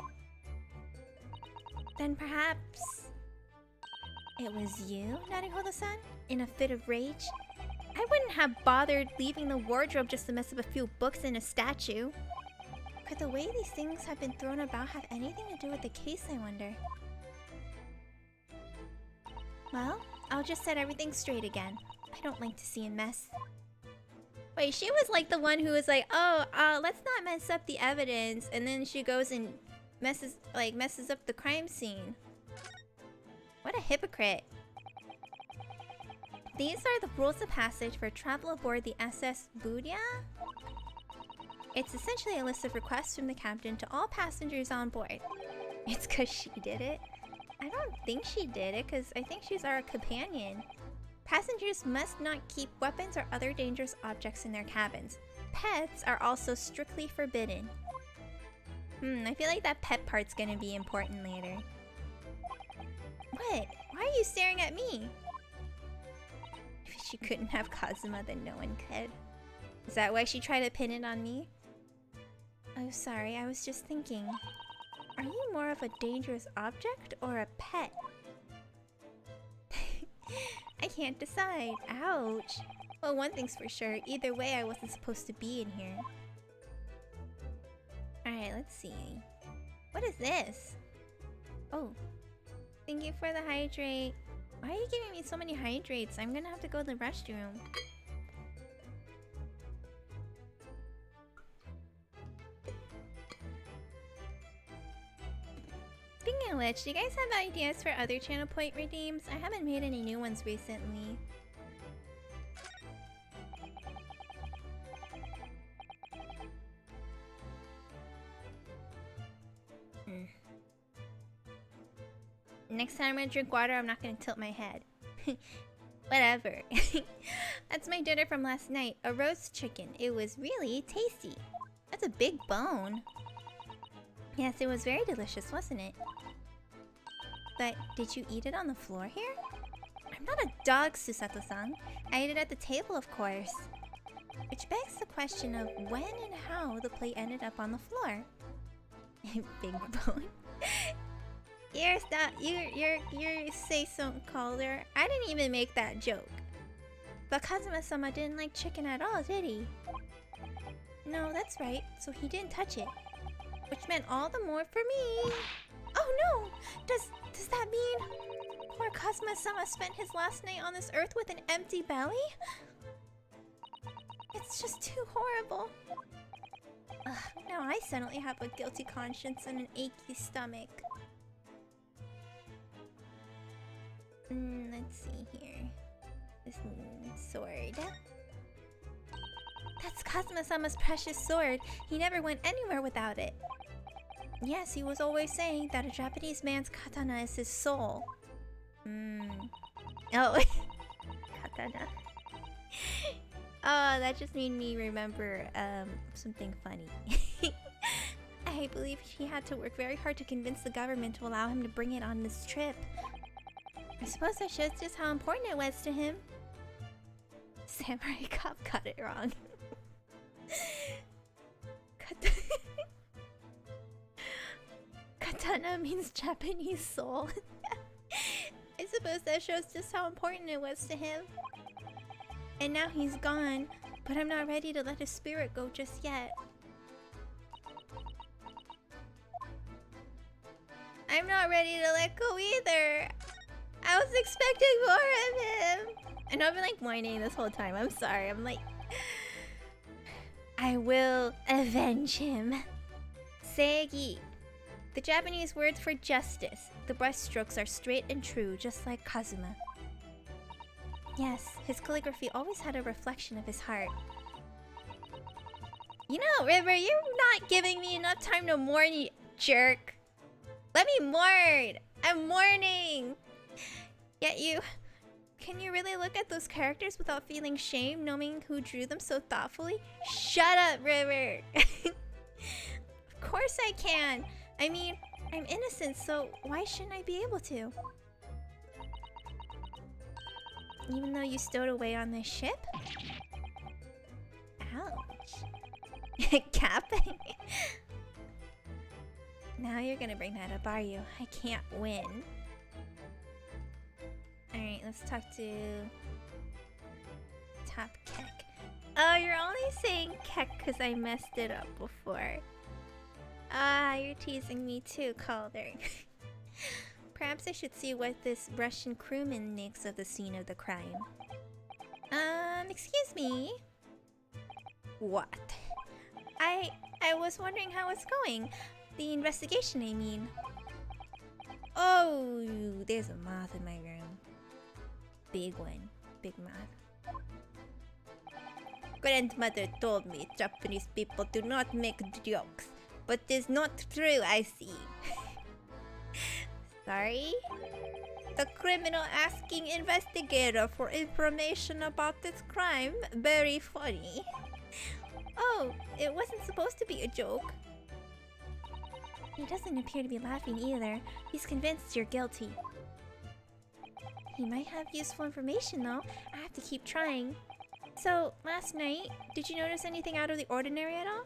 Then perhaps... it was you, Naruhodo-san? In a fit of rage? I wouldn't have bothered leaving the wardrobe just to mess up a few books and a statue. Could the way these things have been thrown about have anything to do with the case, I wonder? Well, I'll just set everything straight again. I don't like to see a mess. Wait, she was like the one who was like, oh, let's not mess up the evidence, and then she goes and messes up the crime scene. What a hypocrite. These are the rules of passage for travel aboard the SS Budya? It's essentially a list of requests from the captain to all passengers on board. It's cause she did it? I don't think she did it, cause I think she's our companion. Passengers must not keep weapons or other dangerous objects in their cabins. Pets are also strictly forbidden. I feel like that pet part's gonna be important later. What? Why are you staring at me? If she couldn't have Kazuma, then no one could. Is that why she tried to pin it on me? Oh, sorry, I was just thinking. Are you more of a dangerous object or a pet? I can't decide. Ouch. Well, one thing's for sure. Either way, I wasn't supposed to be in here. Alright, let's see. What is this? Oh. Thank you for the hydrate. Why are you giving me so many hydrates? I'm gonna have to go to the restroom. Speaking of which, do you guys have ideas for other channel point redeems? I haven't made any new ones recently. Next time I'm gonna drink water, I'm not gonna tilt my head. Whatever. That's my dinner from last night. A roast chicken. It was really tasty. That's a big bone. Yes, it was very delicious, wasn't it? But did you eat it on the floor here? I'm not a dog, Susato-san. I ate it at the table, of course. Which begs the question of when and how the plate ended up on the floor. Big bone. You're say something caller. I didn't even make that joke. But Kazuma-sama didn't like chicken at all, did he? No, that's right. So he didn't touch it. Which meant all the more for me. Oh no! Does that mean poor Kazuma-sama spent his last night on this earth with an empty belly? It's just too horrible. Ugh, now I suddenly have a guilty conscience and an achy stomach. Let's see here. This sword. That's Kazuma-sama's precious sword. He never went anywhere without it. Yes, he was always saying that a Japanese man's katana is his soul. Oh, katana. Oh, that just made me remember something funny. I believe he had to work very hard to convince the government to allow him to bring it on this trip. I suppose that shows just how important it was to him. Samurai Cop got it wrong. Katana means Japanese soul. I suppose that shows just how important it was to him. And now he's gone, but I'm not ready to let his spirit go just yet. I'm not ready to let go either. I was expecting more of him. I know I've been like whining this whole time. I'm sorry. I'm like... I will avenge him. Seigi. The Japanese words for justice. The brushstrokes are straight and true, just like Kazuma. Yes, his calligraphy always had a reflection of his heart. You know, River, you're not giving me enough time to mourn jerk. Let me mourn. I'm mourning. Yet you... Can you really look at those characters without feeling shame, knowing who drew them so thoughtfully? Shut up, River. Of course I can. I mean, I'm innocent, so why shouldn't I be able to? Even though you stowed away on this ship? Ouch. Capping? Now you're gonna bring that up, are you? I can't win. Alright, let's talk to... Top Keck. Oh, you're only saying Keck because I messed it up before. Ah, you're teasing me too, Calder. Perhaps I should see what this Russian crewman makes of the scene of the crime. Excuse me? What? I was wondering how it's going. The investigation, I mean. Oh, there's a moth in my room. Big one. Big moth. Grandmother told me Japanese people do not make jokes. But it's not true, I see. Sorry? The criminal asking investigator for information about this crime. Very funny. Oh, it wasn't supposed to be a joke. He doesn't appear to be laughing either. He's convinced you're guilty. He might have useful information though. I have to keep trying. So, last night, did you notice anything out of the ordinary at all?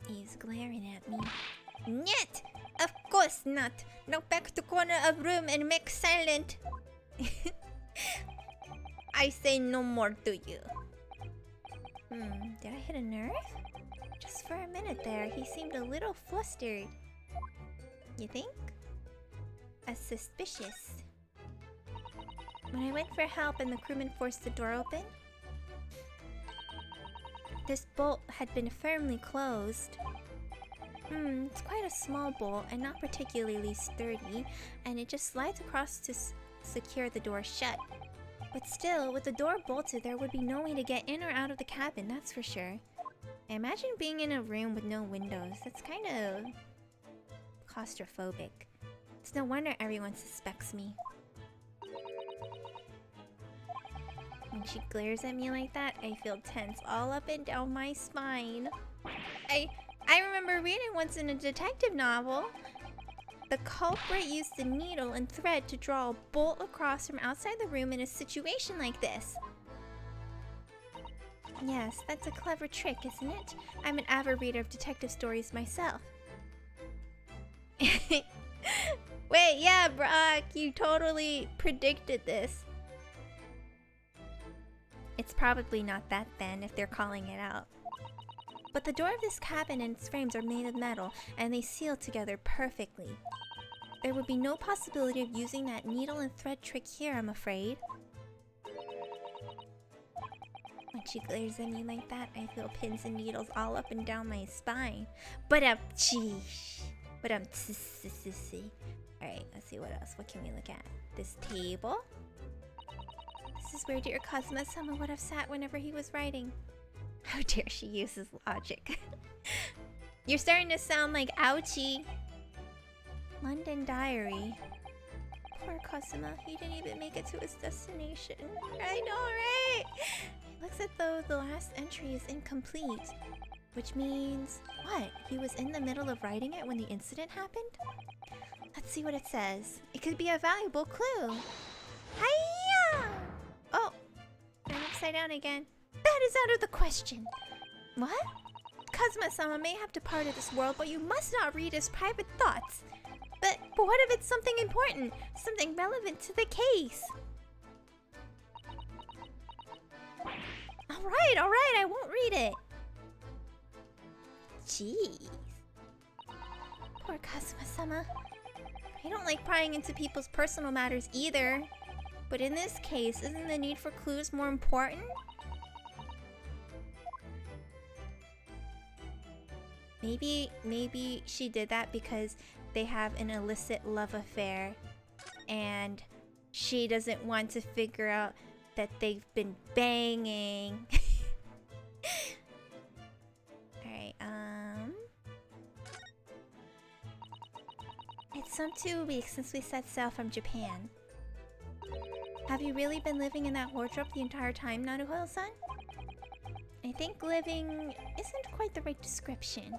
He's glaring at me. Nyet! Of course not! Now back to corner of room and make silent! I say no more to you. Did I hit a nerve? Just for a minute there, he seemed a little flustered. You think? Suspicious. When I went for help and the crewman forced the door open, this bolt had been firmly closed. It's quite a small bolt and not particularly sturdy, and it just slides across to secure the door shut. But still, with the door bolted, there would be no way to get in or out of the cabin, that's for sure. Imagine being in a room with no windows. That's kind of claustrophobic. It's no wonder everyone suspects me. When she glares at me like that, I feel tense all up and down my spine. I remember reading once in a detective novel. The culprit used the needle and thread to draw a bolt across from outside the room in a situation like this. Yes, that's a clever trick, isn't it? I'm an avid reader of detective stories myself. Wait, yeah, Brock, you totally predicted this. It's probably not that then, if they're calling it out. But the door of this cabin and its frames are made of metal, and they seal together perfectly. There would be no possibility of using that needle and thread trick here, I'm afraid. When she glares at me like that, I feel pins and needles all up and down my spine. But sheesh. But Alright, let's see what else. What can we look at? This table. This is where dear Kazuma-sama would have sat whenever he was writing. How dare she use his logic. You're starting to sound like Ouchie. London Diary. Poor Kazuma, he didn't even make it to his destination. I know, right? It looks as though the last entry is incomplete. Which means... what? He was in the middle of writing it when the incident happened? Let's see what it says. It could be a valuable clue. Hiya! Oh, I'm upside down again. That is out of the question. What? Kazuma-sama may have departed this world, but you must not read his private thoughts. But what if it's something important? Something relevant to the case? Alright, I won't read it. Jeez. Poor Kazuma-sama. I don't like prying into people's personal matters either. But in this case, isn't the need for clues more important? Maybe she did that because they have an illicit love affair and she doesn't want to figure out that they've been banging. Alright, some 2 weeks since we set sail from Japan. Have you really been living in that wardrobe the entire time, Naruhodo-san? I think living isn't quite the right description.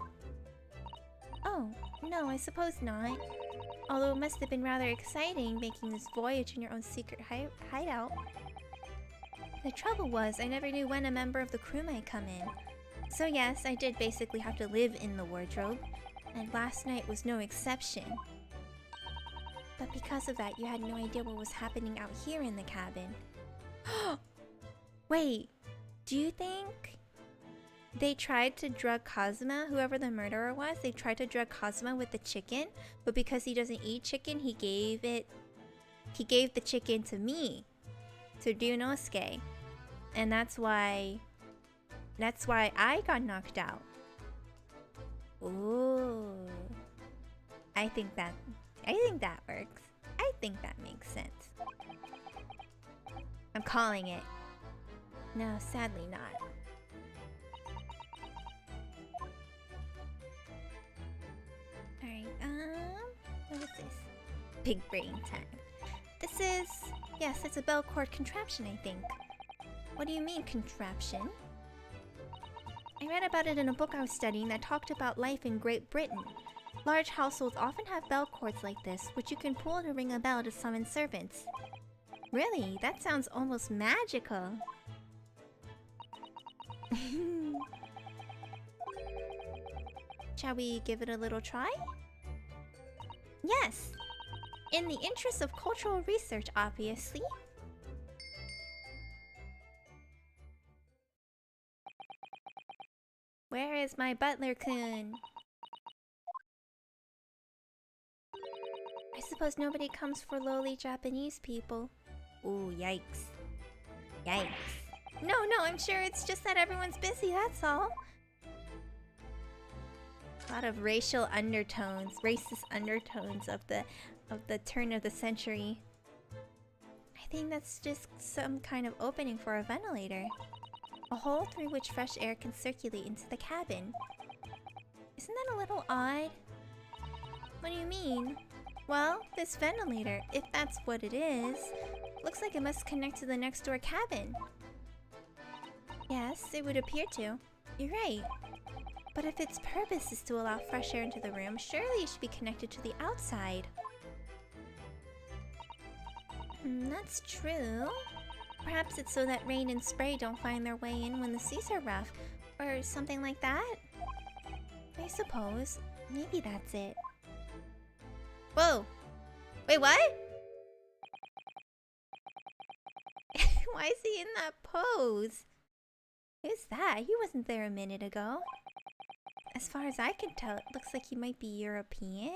Oh, no, I suppose not. Although it must have been rather exciting making this voyage in your own secret hideout. The trouble was, I never knew when a member of the crew might come in. So yes, I did basically have to live in the wardrobe, and last night was no exception. But because of that, you had no idea what was happening out here in the cabin. Wait, do you think they tried to drug Kazuma, whoever the murderer was? They tried to drug Kazuma with the chicken, but because he doesn't eat chicken, he gave the chicken to me, to Ryunosuke. And that's why I got knocked out. Ooh. I think that works. I think that makes sense. I'm calling it. No, sadly not. Alright, what is this? Big brain time. This is... yes, it's a bell cord contraption, I think. What do you mean, contraption? I read about it in a book I was studying that talked about life in Great Britain. Large households often have bell cords like this, which you can pull to ring a bell to summon servants. Really? That sounds almost magical. Shall we give it a little try? Yes! In the interest of cultural research, obviously. Where is my butler-kun? I suppose nobody comes for lowly Japanese people. Ooh, yikes. Yikes. No, I'm sure it's just that everyone's busy, that's all. A lot of racial undertones, racist undertones of the turn of the century. I think that's just some kind of opening for a ventilator. A hole through which fresh air can circulate into the cabin. Isn't that a little odd? What do you mean? Well, this ventilator, if that's what it is, looks like it must connect to the next door cabin. Yes, it would appear to. You're right. But if its purpose is to allow fresh air into the room, surely it should be connected to the outside. That's true. Perhaps it's so that rain and spray don't find their way in when the seas are rough, or something like that? I suppose. Maybe that's it. Whoa! Wait, what? Why is he in that pose? Who's that? He wasn't there a minute ago. As far as I can tell, it looks like he might be European?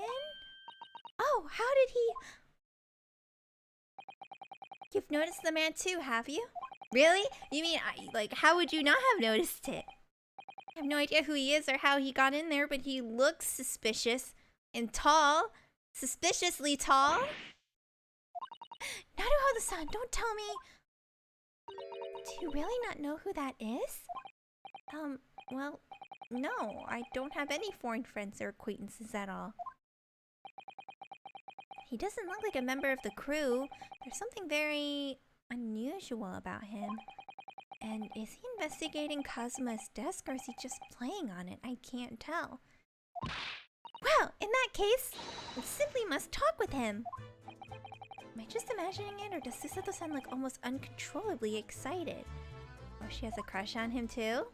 Oh, how did he... You've noticed the man too, have you? Really? You mean, how would you not have noticed it? I have no idea who he is or how he got in there, but he looks suspicious and tall. Suspiciously tall? Naruhodo-san, don't tell me... Do you really not know who that is? Well, no, I don't have any foreign friends or acquaintances at all. He doesn't look like a member of the crew. There's something very unusual about him. And is he investigating Kazuma's desk or is he just playing on it? I can't tell. Well, in that case, we simply must talk with him. Am I just imagining it, or does Susato-san look almost uncontrollably excited? Oh, she has a crush on him too?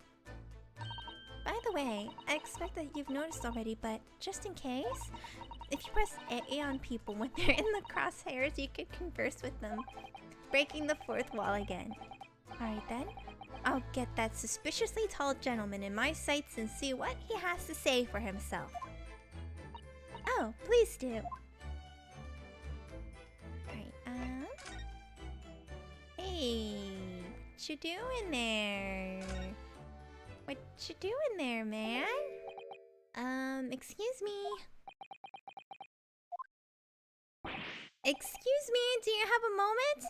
By the way, I expect that you've noticed already, but just in case, if you press A on people when they're in the crosshairs, you can converse with them, breaking the fourth wall again. Alright then, I'll get that suspiciously tall gentleman in my sights and see what he has to say for himself. Oh, please do. Alright, hey, what you doing there? What you doing there, man? Excuse me. Excuse me, do you have a moment?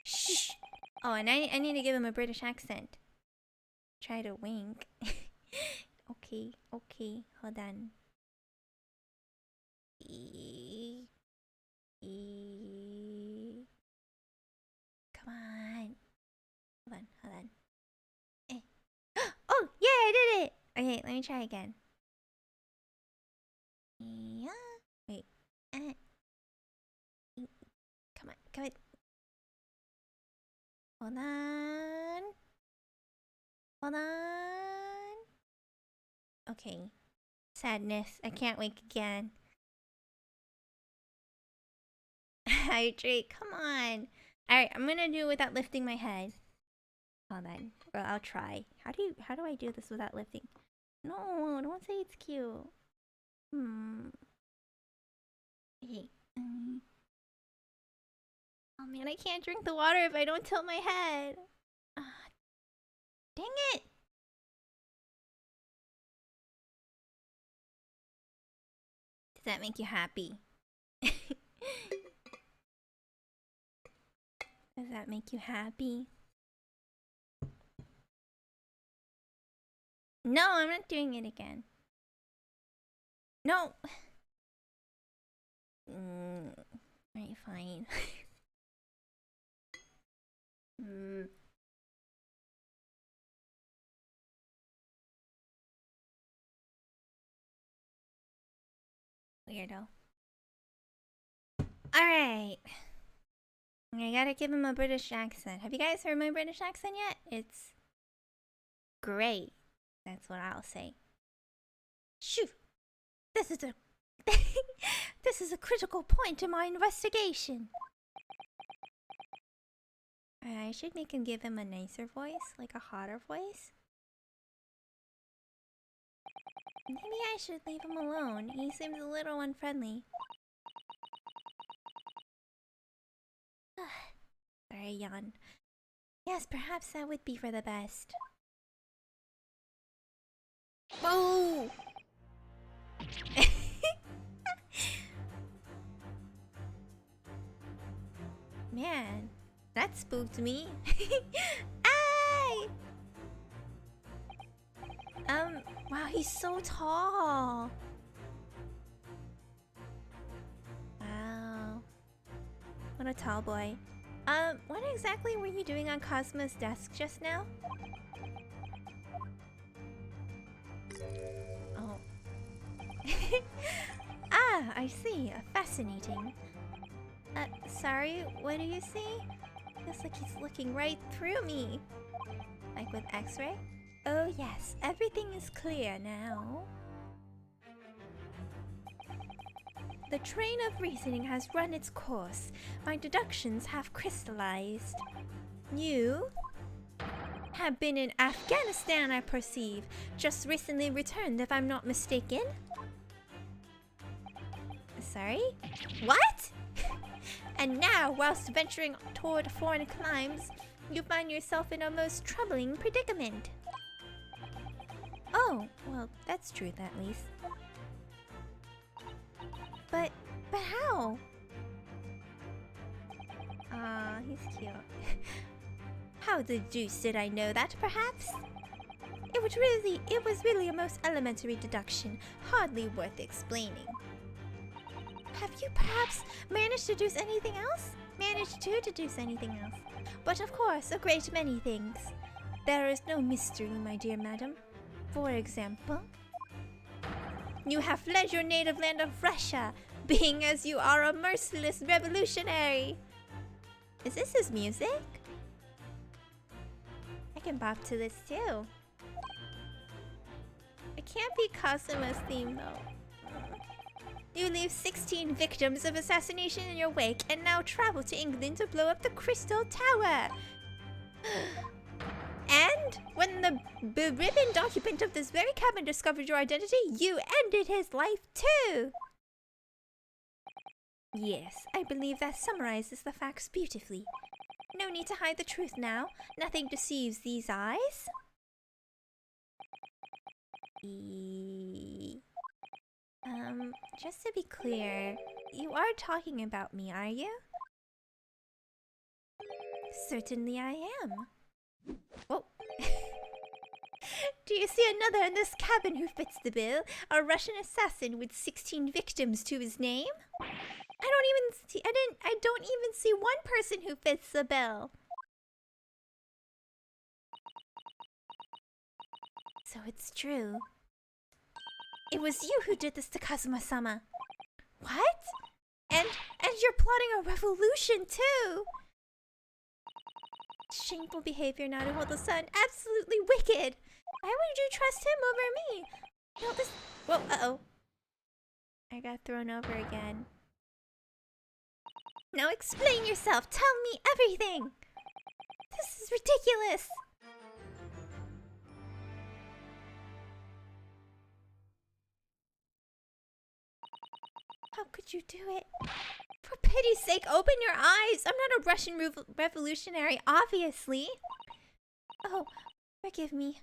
Shh. Oh, and I need to give him a British accent. Try to wink. Okay, hold on. Come on. Hold on. Oh, yeah, I did it! Okay, let me try again. Yeah. Wait. Come on. Hold on. Okay. Sadness. I can't wake again. Hydrate. Come on. Alright, I'm gonna do it without lifting my head. Hold on. Or I'll try. How do I do this without lifting? No, don't say it's cute. Okay. Oh man, I can't drink the water if I don't tilt my head. Dang it! Does that make you happy? Does that make you happy? No, I'm not doing it again. No! Alright, fine. Weirdo. Alright. I gotta give him a British accent. Have you guys heard my British accent yet? It's great. That's what I'll say. Shoo! This is a this is a critical point in my investigation. I should make him give him a nicer voice, like a hotter voice. Maybe I should leave him alone. He seems a little unfriendly. Sorry, yawn. Yes, perhaps that would be for the best. Whoa! Man, that spooked me. Ay! Wow, he's so tall. Wow. What a tall boy. What exactly were you doing on Kazuma's desk just now? Oh. Ah, I see. Fascinating. Sorry, what do you see? Feels like he's looking right through me. Like with X-ray? Oh yes, everything is clear now. The train of reasoning has run its course. My deductions have crystallized. You have been in Afghanistan, I perceive. Just recently returned, if I'm not mistaken. Sorry? What? And now, whilst venturing toward foreign climes, you find yourself in a most troubling predicament. Oh, well, that's truth at least. But how? Aw, he's cute. How the deuce did I know that, perhaps? It was really a most elementary deduction, hardly worth explaining. Have you perhaps managed to deduce anything else? But of course, a great many things. There is no mystery, my dear madam. For example, you have fled your native land of Russia, being as you are a merciless revolutionary. Is this his music? I can bop to this too. It can't be Kazuma's theme though. You leave 16 victims of assassination in your wake and now travel to England to blow up the Crystal Tower. And when the beribboned occupant of this very cabin discovered your identity, you ended his life too. Yes, I believe that summarizes the facts beautifully. No need to hide the truth now. Nothing deceives these eyes. Just to be clear, you are talking about me, are you? Certainly I am. Whoa. Do you see another in this cabin who fits the bill? A Russian assassin with 16 victims to his name? I don't even see one person who fits the bill. So it's true. It was you who did this to Kazuma-sama. What? And you're plotting a revolution too. Shameful behavior, Naruhodo-san. Absolutely wicked. Why would you trust him over me? No, this. Whoa, uh-oh. I got thrown over again. Now explain yourself. Tell me everything. This is ridiculous. How could you do it? For pity's sake, open your eyes. I'm not a Russian revolutionary, obviously. Oh, forgive me.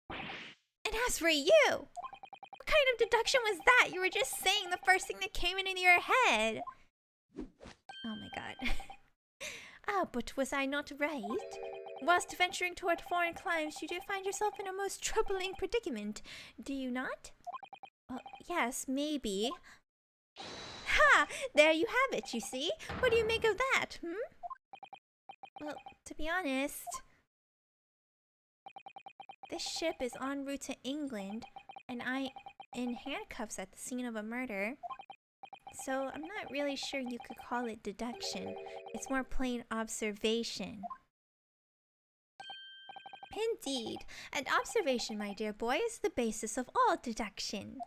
And as for you, what kind of deduction was that? You were just saying the first thing that came into your head. Oh my god. Ah, but was I not right? Whilst venturing toward foreign climes, you do find yourself in a most troubling predicament, do you not? Well, yes, maybe. Ha! There you have it, you see? What do you make of that, Well, to be honest, this ship is en route to England, and I'm in handcuffs at the scene of a murder. So I'm not really sure you could call it deduction. It's more plain observation. Indeed. And observation, my dear boy, is the basis of all deduction.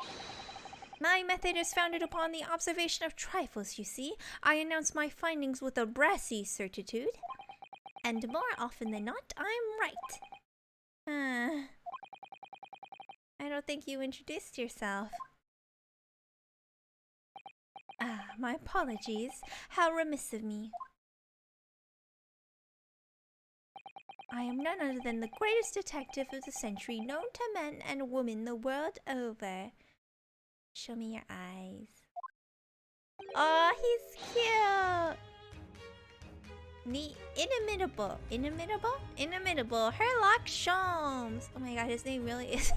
My method is founded upon the observation of trifles, you see. I announce my findings with a brassy certitude. And more often than not, I'm right. I don't think you introduced yourself. Ah, my apologies. How remiss of me. I am none other than the greatest detective of the century, known to men and women the world over. Show me your eyes. Oh, he's cute! The inimitable Herlock Sholmes. Oh my god, his name really is...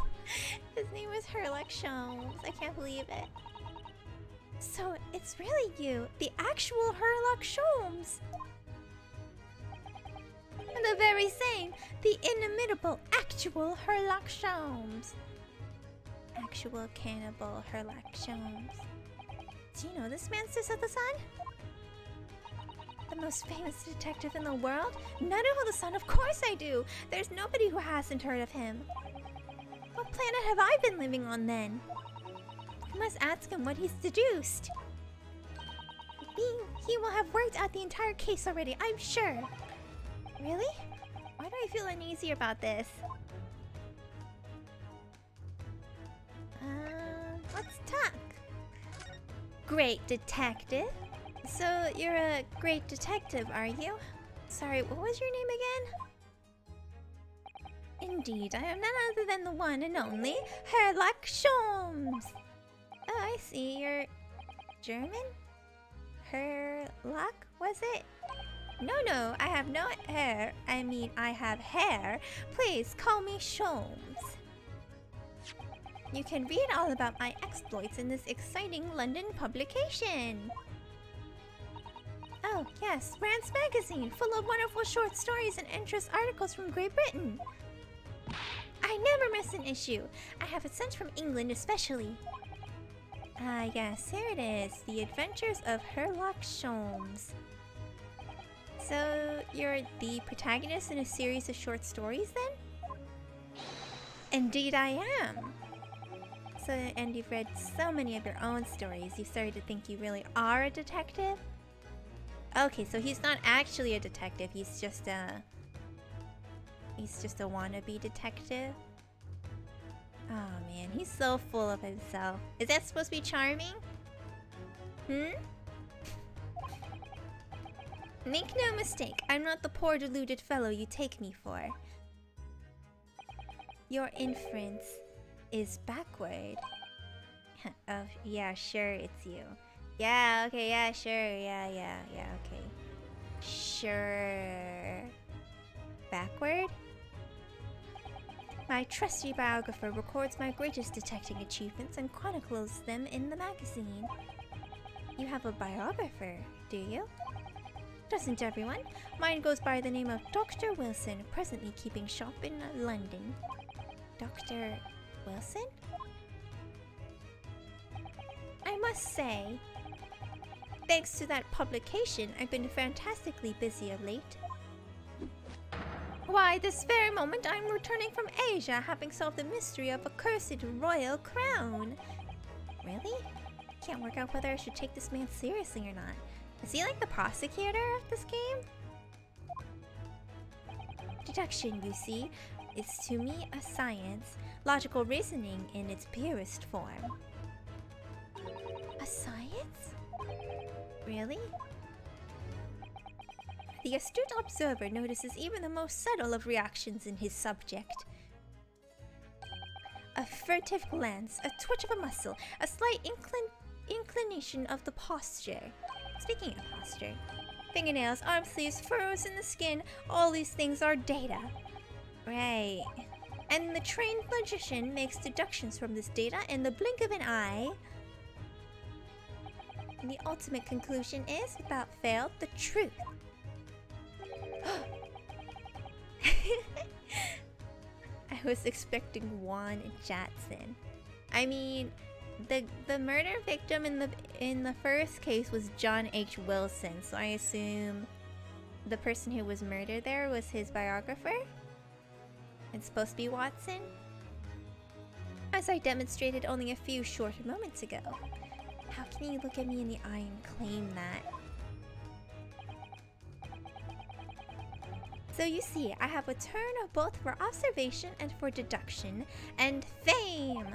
his name is Herlock Sholmes. I can't believe it. So, it's really you, the actual Herlock Sholmes. The very same, the inimitable, actual Herlock Sholmes. Actual cannibal Herlock Sholmes. Do you know this man, Sis of the Sun? The most famous detective in the world? Naruhodo-san, of course I do! There's nobody who hasn't heard of him. What planet have I been living on then? I must ask him what he's deduced. He will have worked out the entire case already, I'm sure. Really? Why do I feel uneasy about this? Let's talk. Great detective? So, you're a great detective, are you? Sorry, what was your name again? Indeed, I am none other than the one and only Herlock Sholmes. Oh, I see. You're German? Herlock, was it? No, I have no hair. I mean, I have hair. Please call me Sholmes. You can read all about my exploits in this exciting London publication. Oh, yes, Rand's magazine, full of wonderful short stories and interest articles from Great Britain. I never miss an issue. I have it sent from England especially. Ah, yes, here it is. The Adventures of Herlock Sholmes. So, you're the protagonist in a series of short stories then? Indeed I am. So, and you've read so many of your own stories, you started to think you really are a detective? Okay, so he's not actually a detective, he's just a wannabe detective? Oh man, he's so full of himself. Is that supposed to be charming? Make no mistake, I'm not the poor deluded fellow you take me for. Your inference is backward. Oh, yeah, sure, it's you. Yeah, okay, yeah, sure, yeah, okay. Sure. Backward? My trusty biographer records my greatest detecting achievements and chronicles them in the magazine. You have a biographer, do you? Doesn't everyone? Mine goes by the name of Dr. Wilson, presently keeping shop in London. Dr. Wilson? I must say, thanks to that publication, I've been fantastically busy of late. Why, this very moment I'm returning from Asia, having solved the mystery of a cursed royal crown. Really? Can't work out whether I should take this man seriously or not. Is he like the prosecutor of this game? Deduction, you see, is to me a science, logical reasoning in its purest form. A science? Really? The astute observer notices even the most subtle of reactions in his subject. A furtive glance, a twitch of a muscle, a slight inclination of the posture. Speaking of posture, fingernails, arm sleeves, furrows in the skin, all these things are data. Right. And the trained logician makes deductions from this data in the blink of an eye. And the ultimate conclusion is, without fail, the truth. I was expecting Juan Jackson. I mean, the murder victim in the first case was John H. Wilson, so I assume the person who was murdered there was his biographer. It's supposed to be Watson, as I demonstrated only a few short moments ago. How can you look at me in the eye and claim that? So you see, I have a turn of both for observation and for deduction, and fame!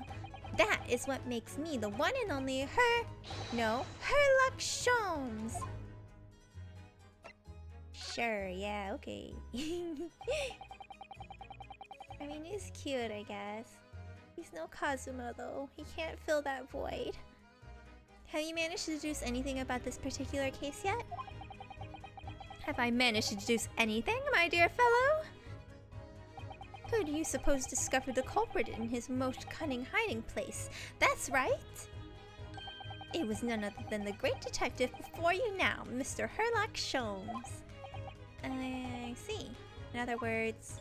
That is what makes me the one and only Herlock Sholmes! Sure, yeah, okay. I mean, he's cute, I guess. He's no Kazuma, though. He can't fill that void. Have you managed to deduce anything about this particular case yet? Have I managed to deduce anything, my dear fellow? Who do you suppose discovered the culprit in his most cunning hiding place? That's right! It was none other than the great detective before you now, Mr. Herlock Sholmes. I see. In other words,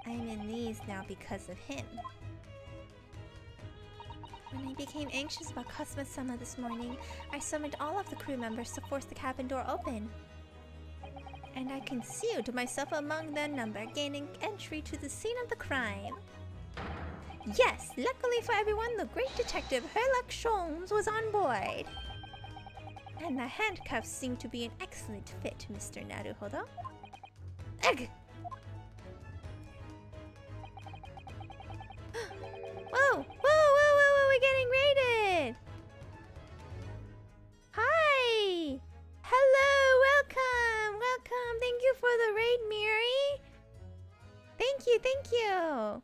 I'm in these now because of him. When I became anxious about Kazuma-sama this morning, I summoned all of the crew members to force the cabin door open. And I concealed myself among their number, gaining entry to the scene of the crime. Yes, luckily for everyone, the great detective Herlock Sholmes was on board. And the handcuffs seem to be an excellent fit, Mr. Naruhodo. Ugh! Whoa! Whoa! We're getting raided! Hi! Hello! Welcome! Thank you for the raid, Miri! Thank you!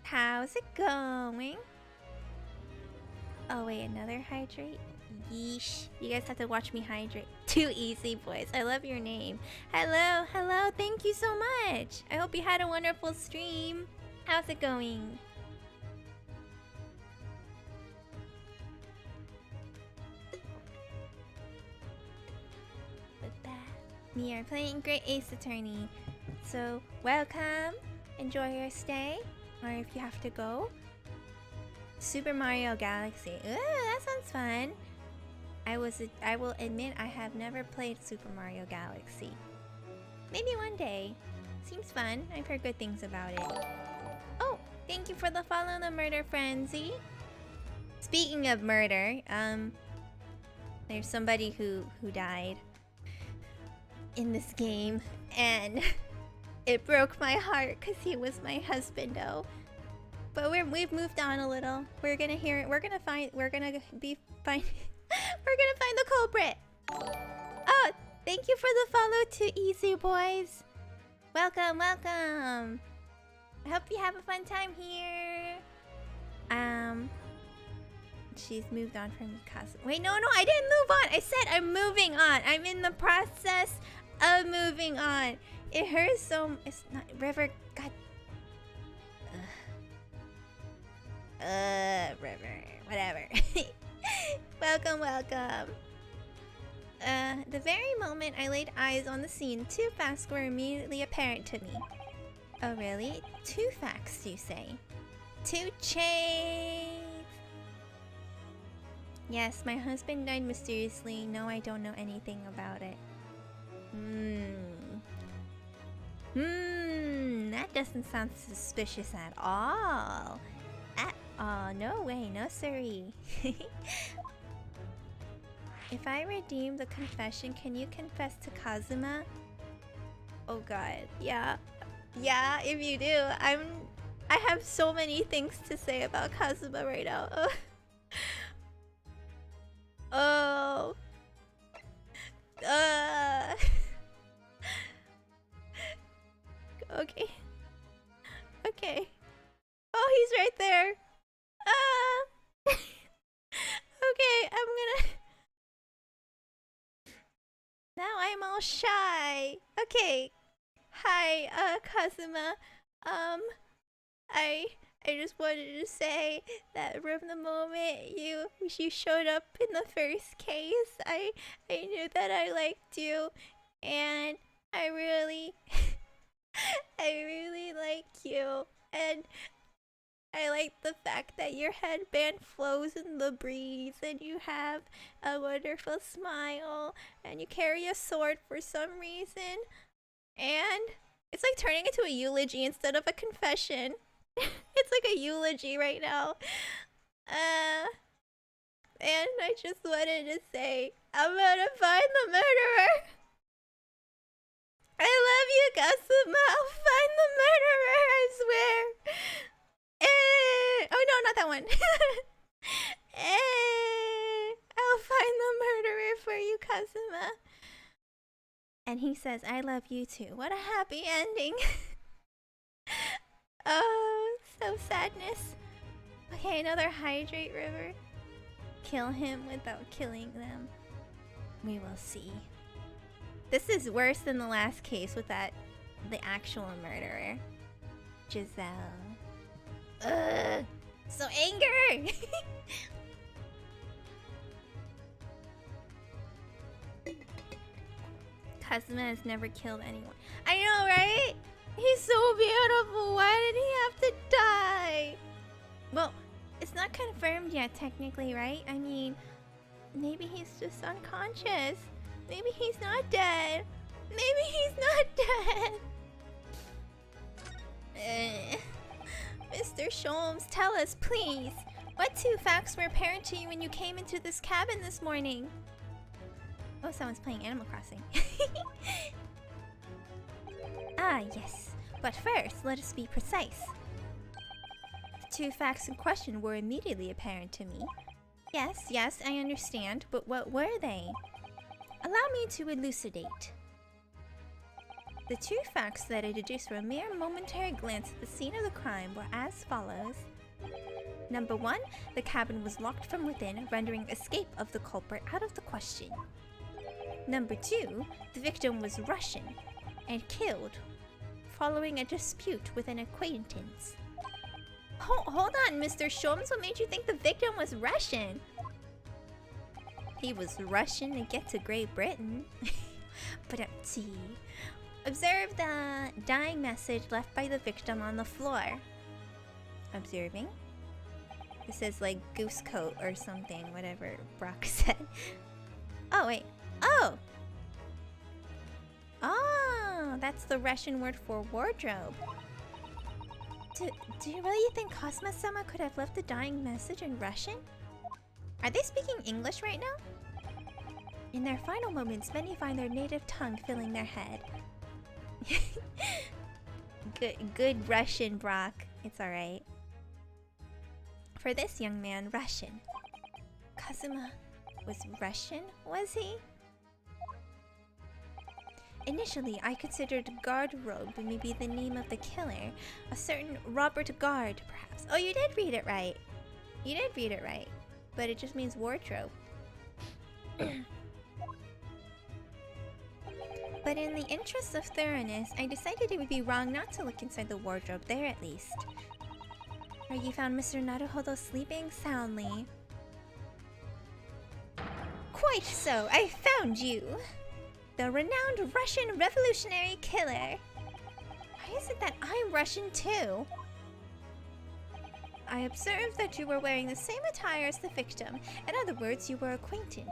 How's it going? Oh wait, another hydrate? Yeesh. You guys have to watch me hydrate. Too easy, boys. I love your name. Hello, thank you so much! I hope you had a wonderful stream. How's it going? We are playing Great Ace Attorney. So, welcome. Enjoy your stay. Or if you have to go. Super Mario Galaxy. Ooh, that sounds fun. I will admit I have never played Super Mario Galaxy. Maybe one day. Seems fun. I've heard good things about it. Oh, thank you for the follow, the Murder Frenzy. Speaking of murder, there's somebody who died in this game, and it broke my heart because he was my husbando. But we've moved on a little. We're gonna hear it. We're gonna find the culprit. Oh, thank you for the follow to Easy Boys. Welcome. I hope you have a fun time here. She's moved on from Casa. Wait, no, I didn't move on. I said I'm moving on. I'm in the process of moving on. It hurts so. It's not River. God. River. Whatever. Welcome, welcome. The very moment I laid eyes on the scene, two facts were immediately apparent to me. Oh, really? Two facts, you say? Two chains! Yes, my husband died mysteriously. No, I don't know anything about it. That doesn't sound suspicious at all. At all. No way, no siree. If I redeem the confession, can you confess to Kazuma? Oh god, yeah. Yeah, if you do, I have so many things to say about Kazuma right now. Oh. Okay. Okay. Oh, he's right there. Okay, I'm gonna... Now I'm all shy. Okay. Hi, Kazuma. I just wanted to say that from the moment you showed up in the first case, I knew that I liked you, and I really I really like you, and I like the fact that your headband flows in the breeze, and you have a wonderful smile, and you carry a sword for some reason, and it's like turning into a eulogy instead of a confession. It's like a eulogy right now. And I just wanted to say, I'm gonna find the murderer. I love you, Kazuma. I'll find the murderer, I swear. Oh no, not that one. I'll find the murderer for you, Kazuma. And he says, I love you too. What a happy ending. Oh, so sadness. Okay, another hydrate river. Kill him without killing them. We will see. This is worse than the last case with the actual murderer. Giselle. Ugh, so anger! Kazuma has never killed anyone. I know, right? He's so beautiful. Why did he have to die? Well, it's not confirmed yet, technically, right? I mean, maybe he's just unconscious. Maybe he's not dead. Maybe he's not dead. Mr. Sholmes, tell us, please. What two facts were apparent to you when you came into this cabin this morning? Oh, someone's playing Animal Crossing. Ah, yes. But first, let us be precise. The two facts in question were immediately apparent to me. Yes, I understand, but what were they? Allow me to elucidate. The two facts that I deduced from a mere momentary glance at the scene of the crime were as follows. Number 1, the cabin was locked from within, rendering escape of the culprit out of the question. Number 2, the victim was Russian and killed following a dispute with an acquaintance. Hold on, Mr. Sholmes, what made you think the victim was Russian? He was Russian to get to Great Britain. But observe the dying message left by the victim on the floor. Observing. It says like goose coat or something, whatever Brock said. Oh, wait. Oh! Oh, that's the Russian word for wardrobe. Do you really think Kazuma-sama could have left the dying message in Russian? Are they speaking English right now? In their final moments, many find their native tongue filling their head. Good Russian, Brock. It's alright. For this young man, Russian. Kazuma was Russian, was he? Initially, I considered Guard-robe maybe the name of the killer. A certain Robert Guard, perhaps. Oh, you did read it right. You did read it right. But it just means wardrobe. But in the interest of thoroughness, I decided it would be wrong not to look inside the wardrobe there at least. Where you found Mr. Naruhodo sleeping soundly. Quite so, I found you. The renowned Russian revolutionary killer. Why is it that I'm Russian too? I observed that you were wearing the same attire as the victim. In other words, you were acquainted.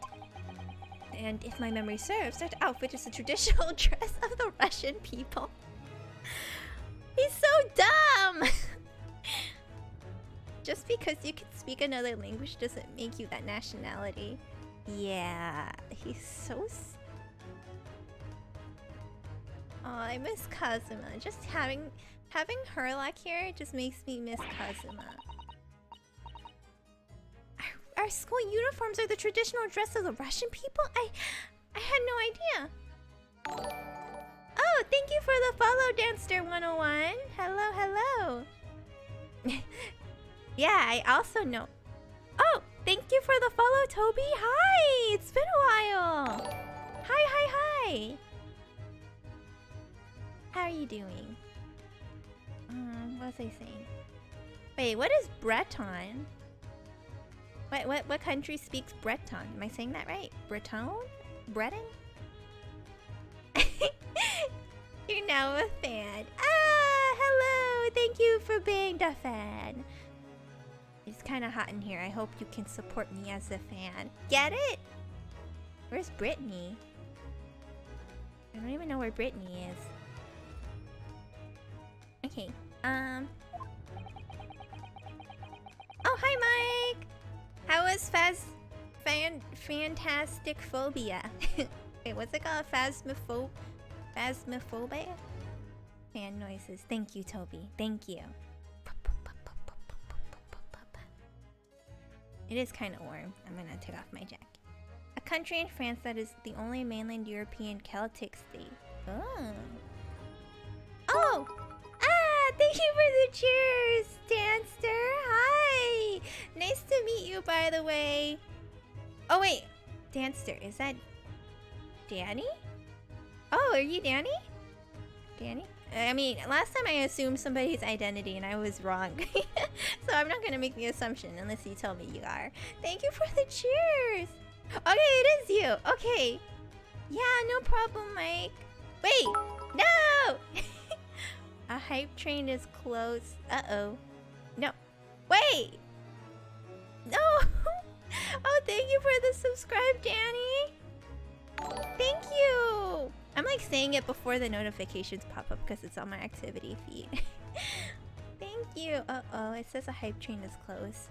And if my memory serves, that outfit is the traditional dress of the Russian people. He's so dumb! Just because you can speak another language doesn't make you that nationality. Yeah, he's so... Oh, I miss Kazuma. Just having Herlock here just makes me miss Kazuma. Our school uniforms are the traditional dress of the Russian people? I had no idea. Oh, thank you for the follow, Danster 101. Hello, hello. Yeah, I also know. Oh, thank you for the follow, Toby. Hi, it's been a while. Hi. How are you doing? What was I saying? Wait, what is Breton? What country speaks Breton? Am I saying that right? Breton? Breton? You're now a fan. Ah, hello. Thank you for being the fan. It's kind of hot in here. I hope you can support me as a fan. Get it? Where's Brittany? I don't even know where Brittany is. Okay. Oh, hi, Mike. How was Fantastic Phobia? Wait, what's it called? Phasmophobia? Fan noises. Thank you, Toby. Thank you. It is kind of warm. I'm gonna take off my jacket. A country in France that is the only mainland European Celtic state. Oh. Oh! Ah! Thank you for the cheers, Danster! Hi! Nice to meet you, by the way. Oh, wait. Danster, is that... Danny? Oh, are you Danny? Danny? I mean, last time I assumed somebody's identity and I was wrong. So I'm not gonna make the assumption unless you tell me you are. Thank you for the cheers! Okay, it is you! Okay. Yeah, no problem, Mike. Wait! No! A hype train is close. Uh-oh. No. Wait! No! Oh, thank you for the subscribe, Danny! Thank you! I'm like saying it before the notifications pop up because it's on my activity feed. Thank you! Uh-oh, it says a hype train is close.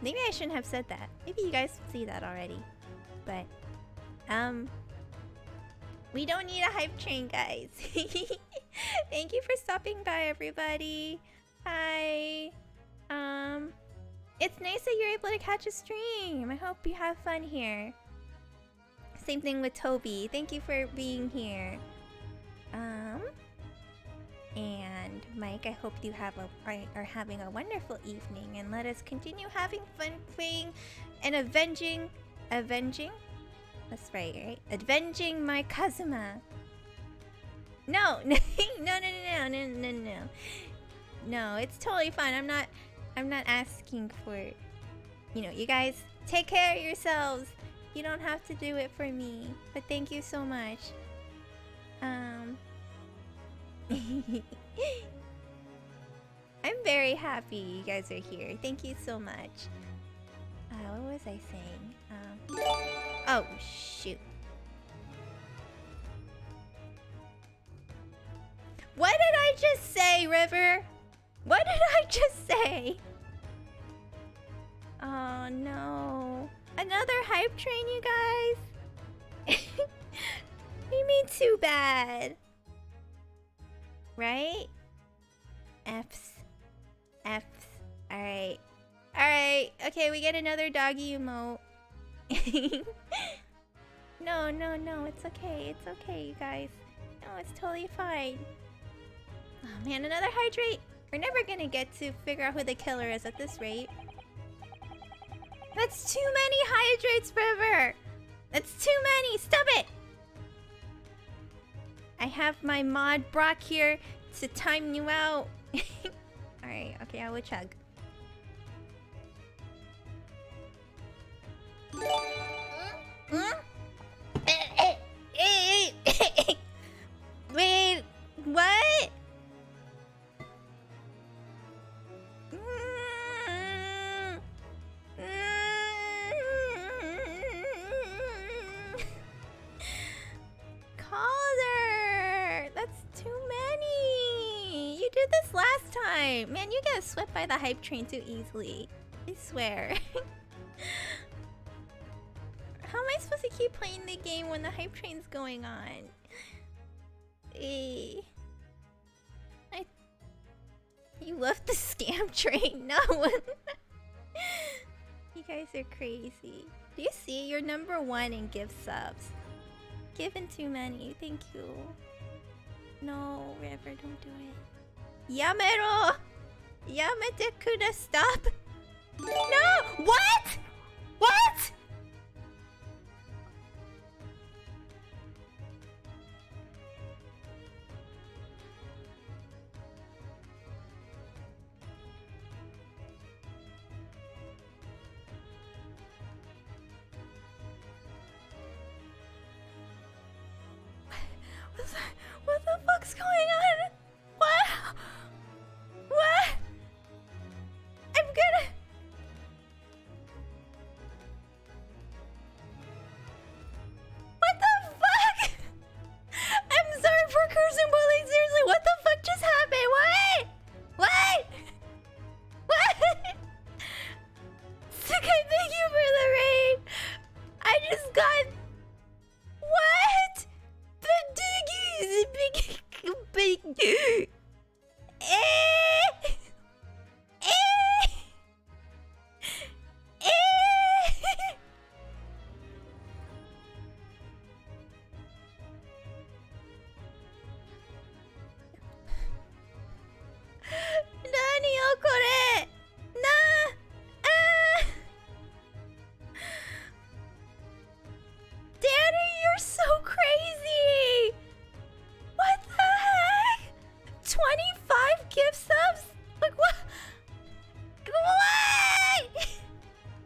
Maybe I shouldn't have said that. Maybe you guys see that already. But, we don't need a hype train, guys. Thank you for stopping by, everybody. Hi. It's nice that you're able to catch a stream. I hope you have fun here. Same thing with Toby. Thank you for being here. And Mike, I hope you are having a wonderful evening, and let us continue having fun playing and avenging. That's right? Avenging my Kazuma. No, no, it's totally fine. I'm not asking for, you guys take care of yourselves. You don't have to do it for me, but thank you so much. I'm very happy you guys are here. Thank you so much. What was I saying? Oh, shoot. What did I just say, River? What did I just say? Oh, no. Another hype train, you guys? You mean too bad. Right? F's. Alright. Okay, we get another doggy emote. No, it's okay. It's okay, you guys. No, it's totally fine. Oh man, another hydrate. We're never gonna get to figure out who the killer is at this rate. That's too many hydrates, River! That's too many! Stop it! I have my mod Brock here to time you out. Alright, okay, I will chug. last time. Man, you get swept by the hype train too easily. I swear. How am I supposed to keep playing the game when the hype train's going on? You left the scam train. No. You guys are crazy. Do you see? You're #1 in gift subs. Given too many. Thank you. No, River, don't do it. Yamero! Yamete kuda, stop! No! What? What? What the fuck's going on? What? What? I'm gonna... What the fuck? I'm sorry for cursing, but like seriously, what the fuck just happened? What? What? What? Sakai, thank you for the raid. I just got... What? The diggies! Big... Nani yo kore? Danny, you're so crazy! What the heck? 25 gift subs? Like what? What?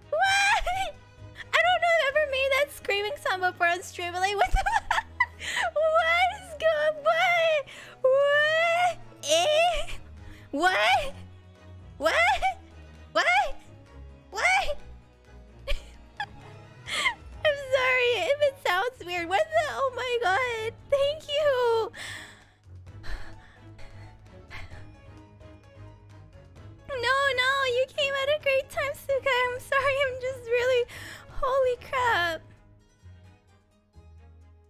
What? I don't know if I've ever made that screaming sound before on stream, but like what the what is going what? What? What? What? What? What? I'm sorry if it sounds weird. What the? Oh my god. Thank you. No, you came at a great time, Suka. I'm sorry. I'm just really... Holy crap.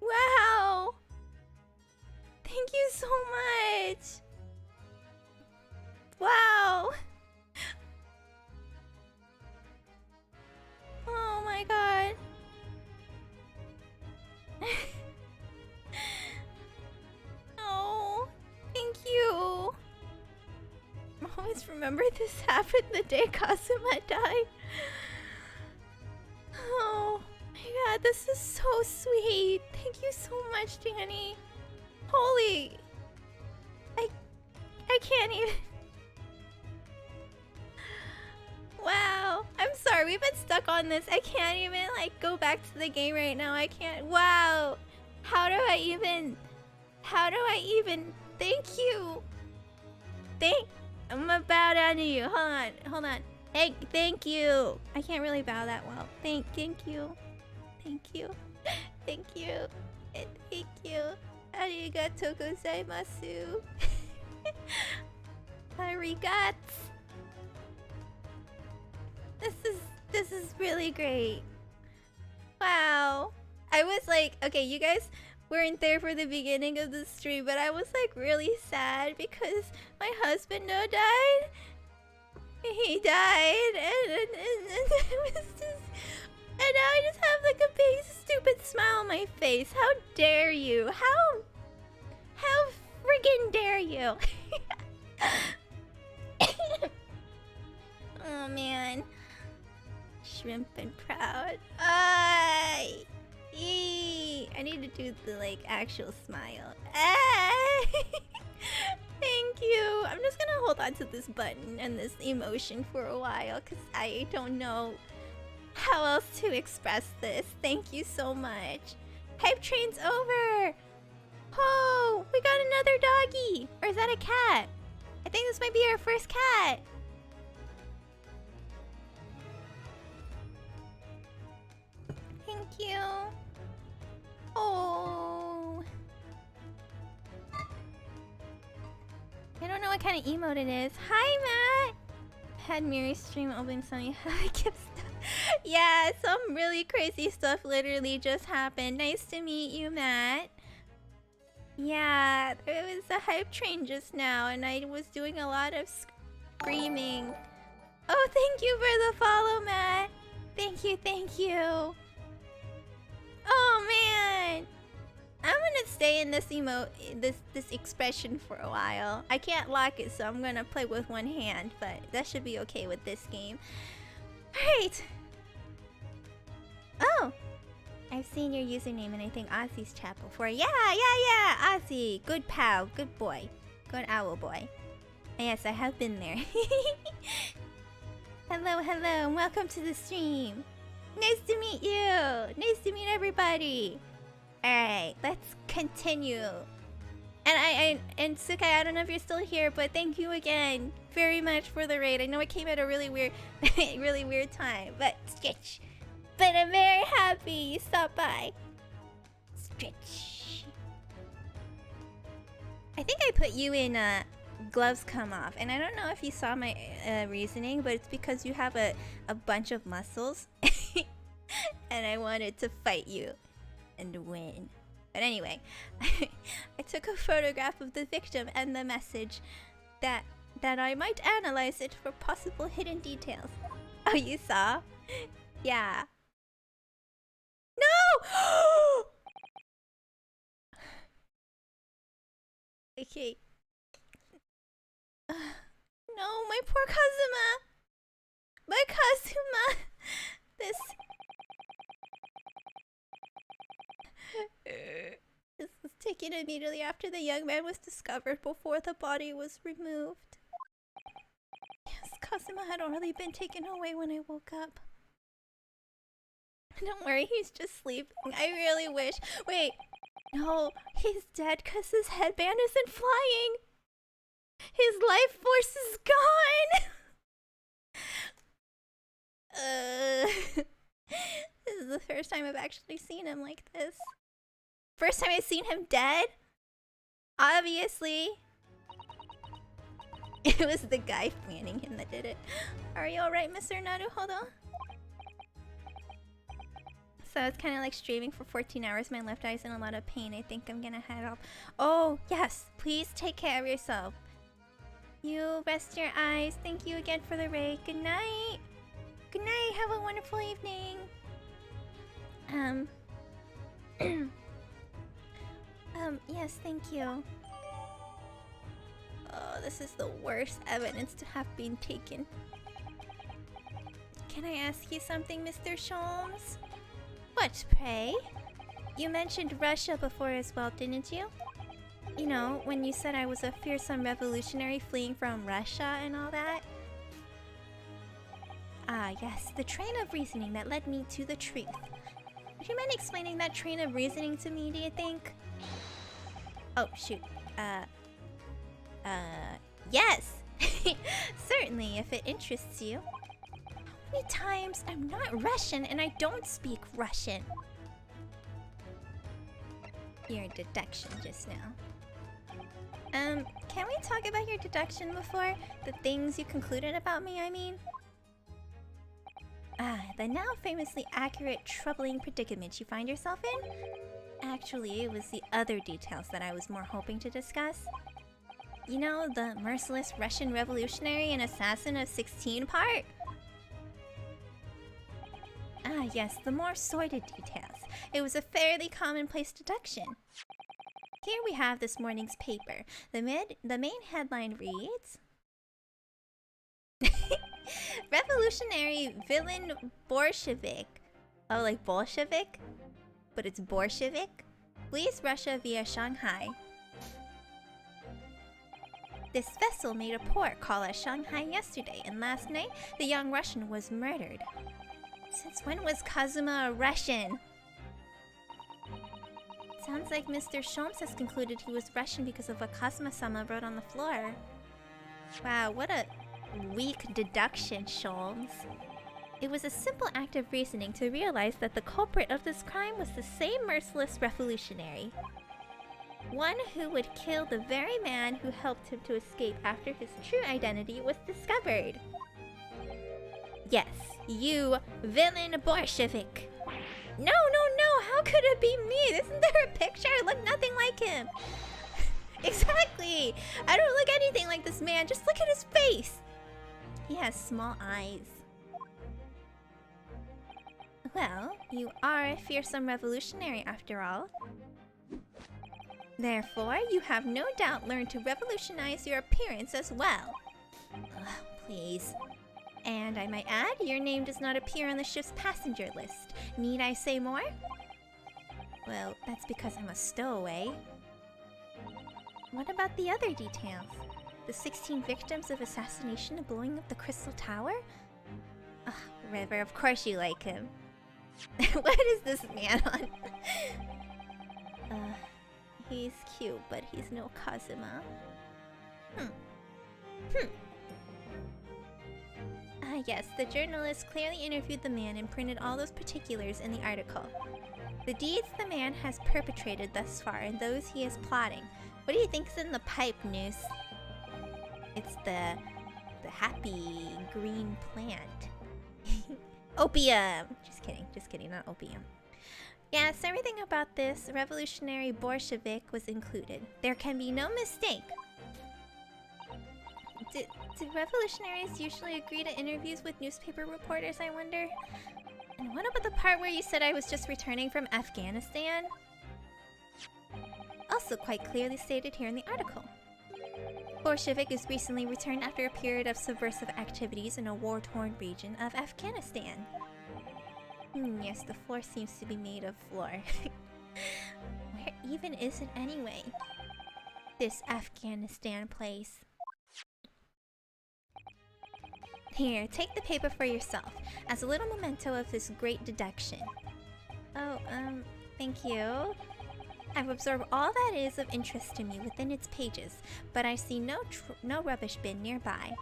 Wow. Thank you so much. Wow. Oh my god. Oh, thank you. Always remember this happened the day Kazuma died. Oh my god, this is so sweet. Thank you so much, Danny. Holy... I can't even... Wow. I'm sorry, we've been stuck on this. I can't even, like, go back to the game right now. I can't... Wow. How do I even... Thank you. I'm gonna bow down to you. Hold on. Hey, thank you. I can't really bow that well. Thank you. Thank you. Thank you. Thank you. Arigatou gozaimasu. Arigats. This is really great. Wow. I was like, okay, you guys weren't there for the beginning of the stream, but I was like really sad because my husband died. He died, and it was just, and now I just have like a big stupid smile on my face. How dare you? How friggin' dare you? Oh man. Shrimp and proud. I need to do the like actual smile. Thank you. I'm just gonna hold on to this button and this emotion for a while because I don't know how else to express this. Thank you so much. Hype train's over. Oh, we got another doggy. Or is that a cat? I think this might be our first cat. Thank you. Oh. I don't know what kind of emote it is. Hi, Matt! Had Miri stream opening something. Yeah, some really crazy stuff literally just happened. Nice to meet you, Matt. Yeah, there was a hype train just now, and I was doing a lot of screaming. Oh, thank you for the follow, Matt. Thank you, thank you. Oh man, I'm gonna stay in this emote, this expression for a while. I can't lock it, so I'm gonna play with one hand, but that should be okay with this game. Alright. Oh, I've seen your username in I think Ozzy's chat before. Yeah, Ozzy, good pal, good boy, good owl boy. Yes, I have been there. Hello, and welcome to the stream. Nice to meet you. Nice to meet everybody. Alright, let's continue. And Sukai, I don't know if you're still here, but thank you again very much for the raid. I know it came at a really weird really weird time, but Stitch. But I'm very happy you stopped by. Stitch. I think I put you in gloves come off, and I don't know if you saw my reasoning, but it's because you have a bunch of muscles and I wanted to fight you and win. But anyway, I took a photograph of the victim and the message that I might analyze it for possible hidden details. Oh, you saw? Yeah. No! Okay. No, my poor Kazuma! My Kazuma! This was taken immediately after the young man was discovered before the body was removed. Yes, Kazuma had already been taken away when I woke up. Don't worry, he's just sleeping. I really wish. Wait, no, he's dead because his headband isn't flying. His life force is gone. This is the first time I've actually seen him like this. First time I've seen him dead? Obviously. It was the guy fanning him that did it. Are you alright, Mr. Naruhodo? So it's kind of like streaming for 14 hours. My left eye's in a lot of pain. I think I'm gonna head off. Oh, yes. Please take care of yourself. You rest your eyes. Thank you again for the raid. Good night. Good night. Have a wonderful evening. Yes, thank you. Oh, this is the worst evidence to have been taken. Can I ask you something, Mr. Sholmes? What, pray? You mentioned Russia before as well, didn't you? You know, when you said I was a fearsome revolutionary fleeing from Russia and all that? Ah, yes, the train of reasoning that led me to the truth. Would you mind explaining that train of reasoning to me, do you think? Oh, shoot. Yes! Certainly, if it interests you. How many times? I'm not Russian and I don't speak Russian. Your deduction just now. Can we talk about your deduction before? The things you concluded about me, I mean? Ah, the now famously accurate, troubling predicament you find yourself in? Actually, it was the other details that I was more hoping to discuss. You know, the merciless Russian revolutionary and assassin of 16 part? Ah, yes, the more sordid details. It was a fairly commonplace deduction. Here we have this morning's paper. The main headline reads... Revolutionary villain Bolshevik. Oh, like Bolshevik? But it's Bolshevik? Flees Russia via Shanghai. This vessel made a port call at Shanghai yesterday, and last night, the young Russian was murdered. Since when was Kazuma a Russian? Sounds like Mr. Sholmes has concluded he was Russian because of what Kazuma-sama wrote on the floor. Wow, what a weak deduction, Sholmes. It was a simple act of reasoning to realize that the culprit of this crime was the same merciless revolutionary. One who would kill the very man who helped him to escape after his true identity was discovered. Yes, you villain Bolshevik. No, how could it be me? Isn't there a picture? I look nothing like him. Exactly! I don't look anything like this man, just look at his face! He has small eyes. Well, you are a fearsome revolutionary after all. Therefore, you have no doubt learned to revolutionize your appearance as well. Ugh, please. And I might add, your name does not appear on the ship's passenger list. Need I say more? Well, that's because I'm a stowaway. What about the other details? The 16 victims of assassination and blowing up the Crystal Tower? Ugh, River, of course you like him. What is this man on? He's cute, but he's no Kazuma. Yes, the journalist clearly interviewed the man and printed all those particulars in the article. The deeds the man has perpetrated thus far and those he is plotting. What do you think's in the pipe, Noose? It's the happy green plant. Opium! Just kidding, not opium. Yes, everything about this revolutionary Bolshevik was included. There can be no mistake. Do revolutionaries usually agree to interviews with newspaper reporters, I wonder? And what about the part where you said I was just returning from Afghanistan? Also quite clearly stated here in the article. Bolshevik is recently returned after a period of subversive activities in a war-torn region of Afghanistan. Yes, the floor seems to be made of floor. Where even is it anyway? This Afghanistan place. Here, take the paper for yourself, as a little memento of this great deduction. Oh, thank you. I've absorbed all that is of interest to me within its pages, but I see no rubbish bin nearby.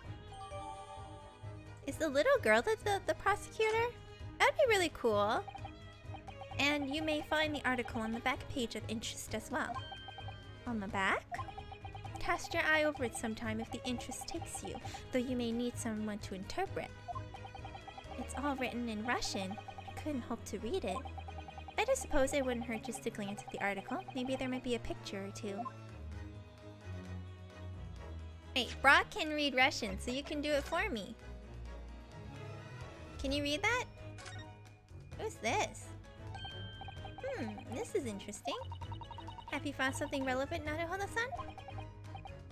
Is the little girl the prosecutor? That'd be really cool. And you may find the article on the back page of interest as well. On the back? Cast your eye over it sometime if the interest takes you, though you may need someone to interpret. It's all written in Russian. I couldn't hope to read it. I just suppose it wouldn't hurt just to glance at the article. Maybe there might be a picture or two. Wait, Brock can read Russian, so you can do it for me. Can you read that? Who's this? This is interesting. Have you found something relevant, Naruhodo-san?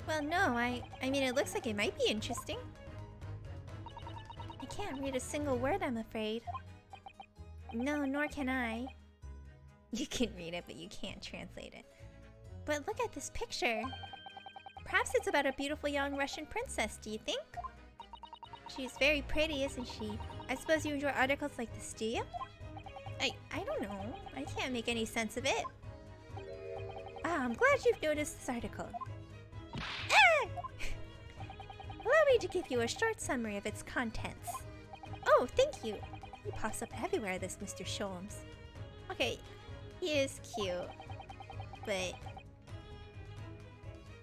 Well, no, I mean, it looks like it might be interesting. I can't read a single word, I'm afraid. No, nor can I. You can read it, but you can't translate it. But look at this picture. Perhaps it's about a beautiful young Russian princess, do you think? She's very pretty, isn't she? I suppose you enjoy articles like this, do you? I don't know. I can't make any sense of it. I'm glad you've noticed this article. Allow me to give you a short summary of its contents. Oh, thank you. He pops up everywhere, this Mr. Sholmes. Okay, he is cute, but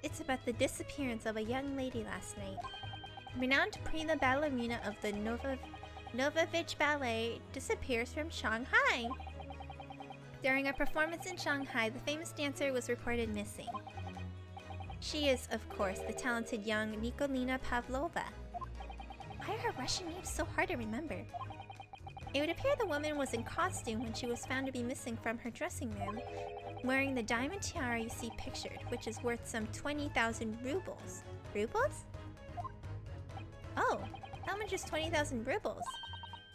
it's about the disappearance of a young lady last night. Renowned prima ballerina of the Novovich Ballet disappears from Shanghai. During a performance in Shanghai, the famous dancer was reported missing. She is, of course, the talented young Nikolina Pavlova. Why are her Russian names so hard to remember? It would appear the woman was in costume when she was found to be missing from her dressing room, wearing the diamond tiara you see pictured, which is worth some 20,000 rubles. Rubles? Oh, how much is 20,000 rubles?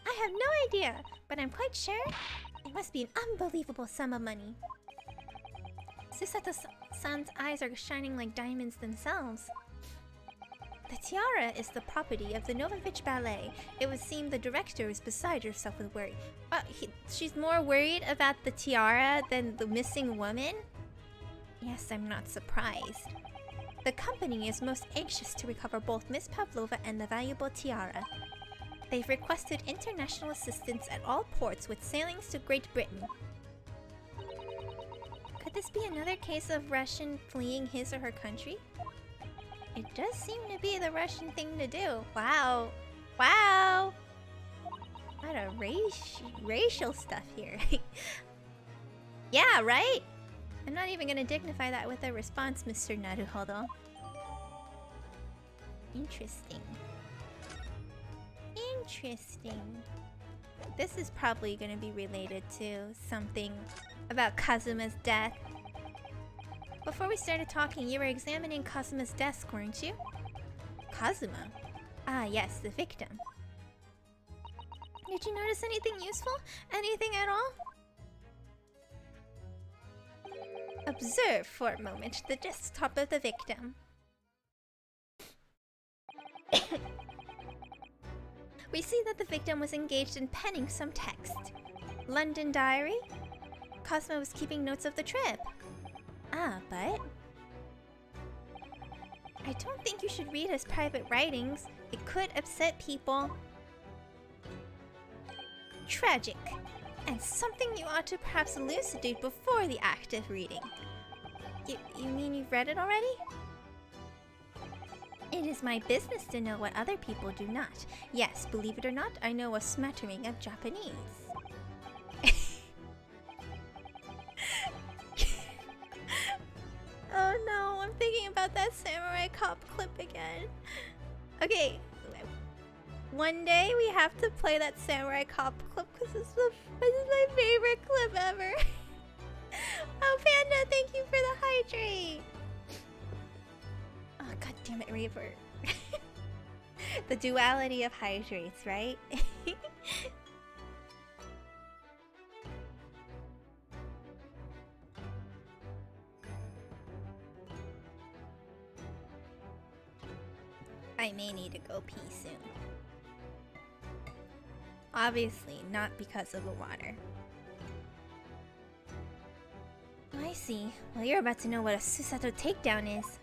I have no idea, but I'm quite sure it must be an unbelievable sum of money. Susato-san's eyes are shining like diamonds themselves. The tiara is the property of the Novovich Ballet. It would seem the director is beside herself with worry. She's more worried about the tiara than the missing woman? Yes, I'm not surprised. The company is most anxious to recover both Miss Pavlova and the valuable tiara. They've requested international assistance at all ports with sailings to Great Britain. Could this be another case of Russian fleeing his or her country? It does seem to be the Russian thing to do. Wow. Wow! A lot of racial stuff here. Yeah, right? I'm not even gonna dignify that with a response, Mr. Naruhodo. Interesting. Interesting. This is probably gonna be related to something about Kazuma's death. Before we started talking, you were examining Kazuma's desk, weren't you? Kazuma? Ah, yes, the victim. Did you notice anything useful? Anything at all? Observe for a moment the desktop of the victim. We see that the victim was engaged in penning some text. London diary? Cosmo was keeping notes of the trip. Ah, but... I don't think you should read his private writings. It could upset people. Tragic. And something you ought to perhaps elucidate before the act of reading. You mean you've read it already? It is my business to know what other people do not. Yes, believe it or not, I know a smattering of Japanese. Oh no, I'm thinking about that Samurai Cop clip again. Okay, one day we have to play that Samurai Cop clip because this is my favorite clip ever. Oh, Panda, thank you for the hydrate. Oh, god damn it, Raver. The duality of hydrates, right? I may need to go pee soon. Obviously, not because of the water. Oh, I see. Well, you're about to know what a Susato takedown is.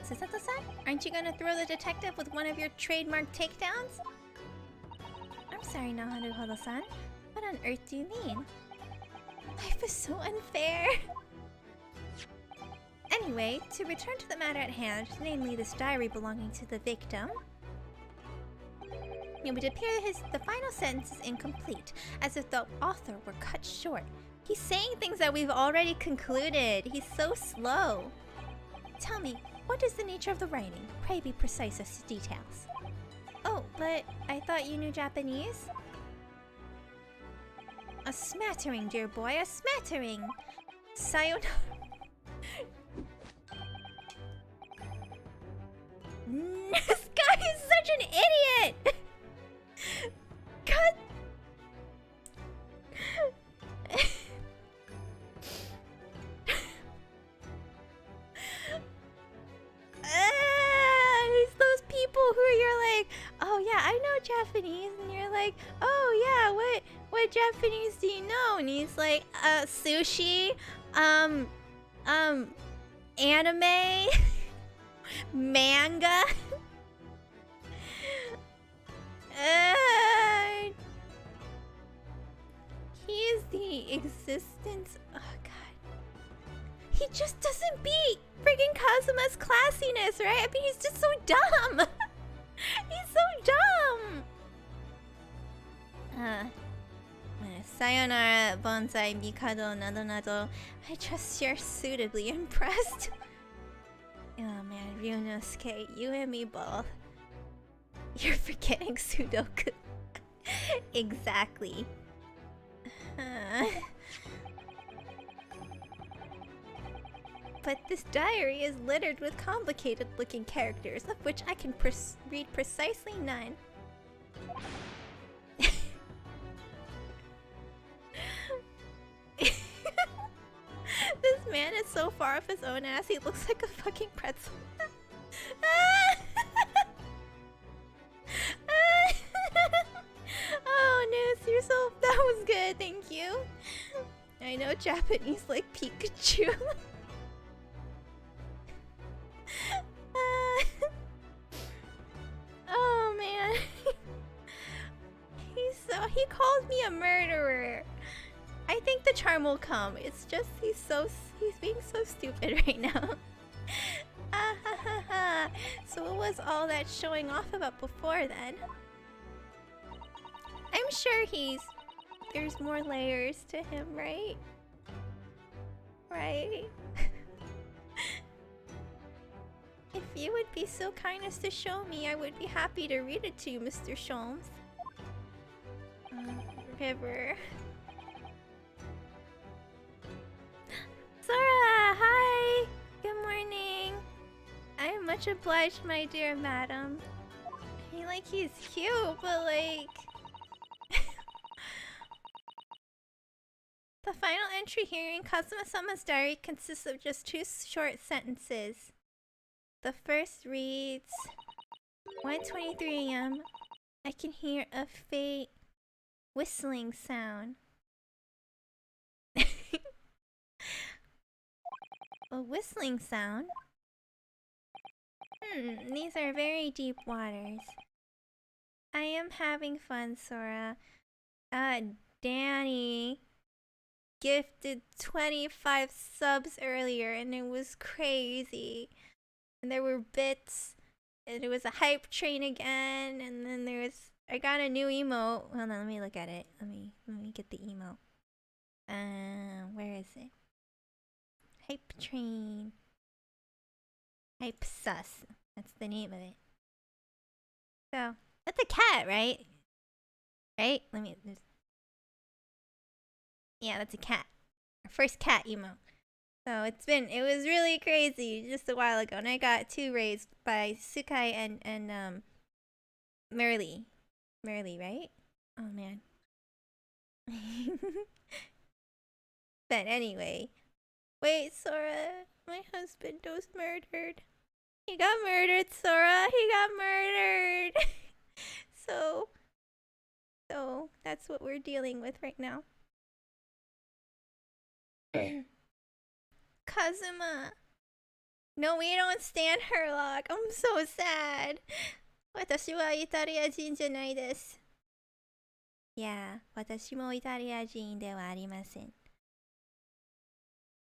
Susato-san? Aren't you gonna throw the detective with one of your trademark takedowns? I'm sorry, Naruhodo-san. What on earth do you mean? Life is so unfair. Anyway, to return to the matter at hand, namely this diary belonging to the victim, it would appear the final sentence is incomplete, as if the author were cut short. He's saying things that we've already concluded. He's so slow. Tell me, what is the nature of the writing? Pray be precise as to details. Oh, but I thought you knew Japanese? A smattering, dear boy, a smattering. Sayonara. This guy is such an idiot! God. It's those people who you're like, oh yeah, I know Japanese, and you're like, oh yeah, what Japanese do you know? And he's like, sushi, anime, manga. He is the existence. Oh god. He just doesn't beat friggin' Kazuma's classiness, right? I mean, he's just so dumb. He's so dumb. Sayonara, bonsai, mikado, nado nado. I trust you're suitably impressed. Oh man, Ryunosuke, you and me both. You're forgetting Sudoku. Exactly. But this diary is littered with complicated-looking characters, of which I can read precisely none. This man is so far off his own ass, he looks like a fucking pretzel. Oh, Noose, you're so... That was good, thank you. I know Japanese like Pikachu. Oh, man. He called me a murderer. I think the charm will come. It's just he's being so stupid right now. Ah ha ha ha. So what was all that showing off about before then? I'm sure there's more layers to him, right? Right? If you would be so kind as to show me, I would be happy to read it to you, Mr. Sholmes. River. Sora, hi! Good morning. I am much obliged, my dear madam. He's cute, but like... The final entry here in Kazuma-sama's diary consists of just 2 short sentences. The first reads, 1:23 a.m. I can hear a faint whistling sound. A whistling sound? These are very deep waters. I am having fun, Sora. Danny gifted 25 subs earlier and it was crazy. And there were bits, and it was a hype train again, and then I got a new emote. Hold on, let me look at it. Let me get the emote. Where is it? Hype train. Hype sus. That's the name of it. So, that's a cat, right? Right? Yeah, that's a cat. Our first cat emote. So it was really crazy just a while ago, and I got 2 raised by Sukai and Merly. Merly, right? Oh man. But anyway. Wait, Sora, my husband was murdered. He got murdered, Sora. He got murdered. So that's what we're dealing with right now. Kazuma. No, we don't stand Herlock. I'm so sad. 私はイタリア人じゃないです。Yeah, 私もイタリア人ではありません。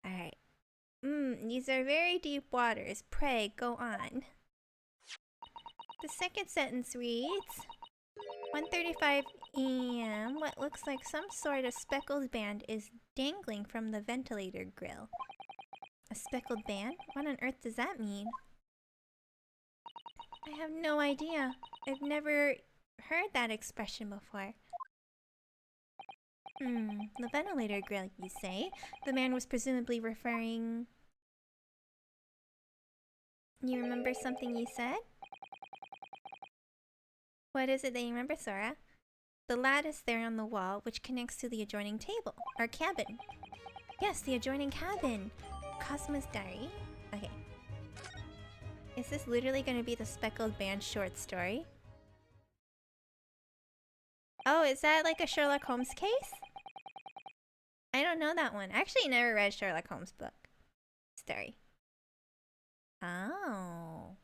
Alright. These are very deep waters. Pray, go on. The second sentence reads, 1:35 a.m. What looks like some sort of speckled band is dangling from the ventilator grill. A speckled band? What on earth does that mean? I have no idea. I've never heard that expression before. The ventilator grill, you say? The man was presumably referring... You remember something you said? What is it that you remember, Sora? The lattice there on the wall, which connects to the adjoining table. Or cabin. Yes, the adjoining cabin. Kazuma's diary. Okay. Is this literally going to be the Speckled Band short story? Oh, is that like a Sherlock Holmes case? I don't know that one. I actually never read Sherlock Holmes' book. Story. Oh.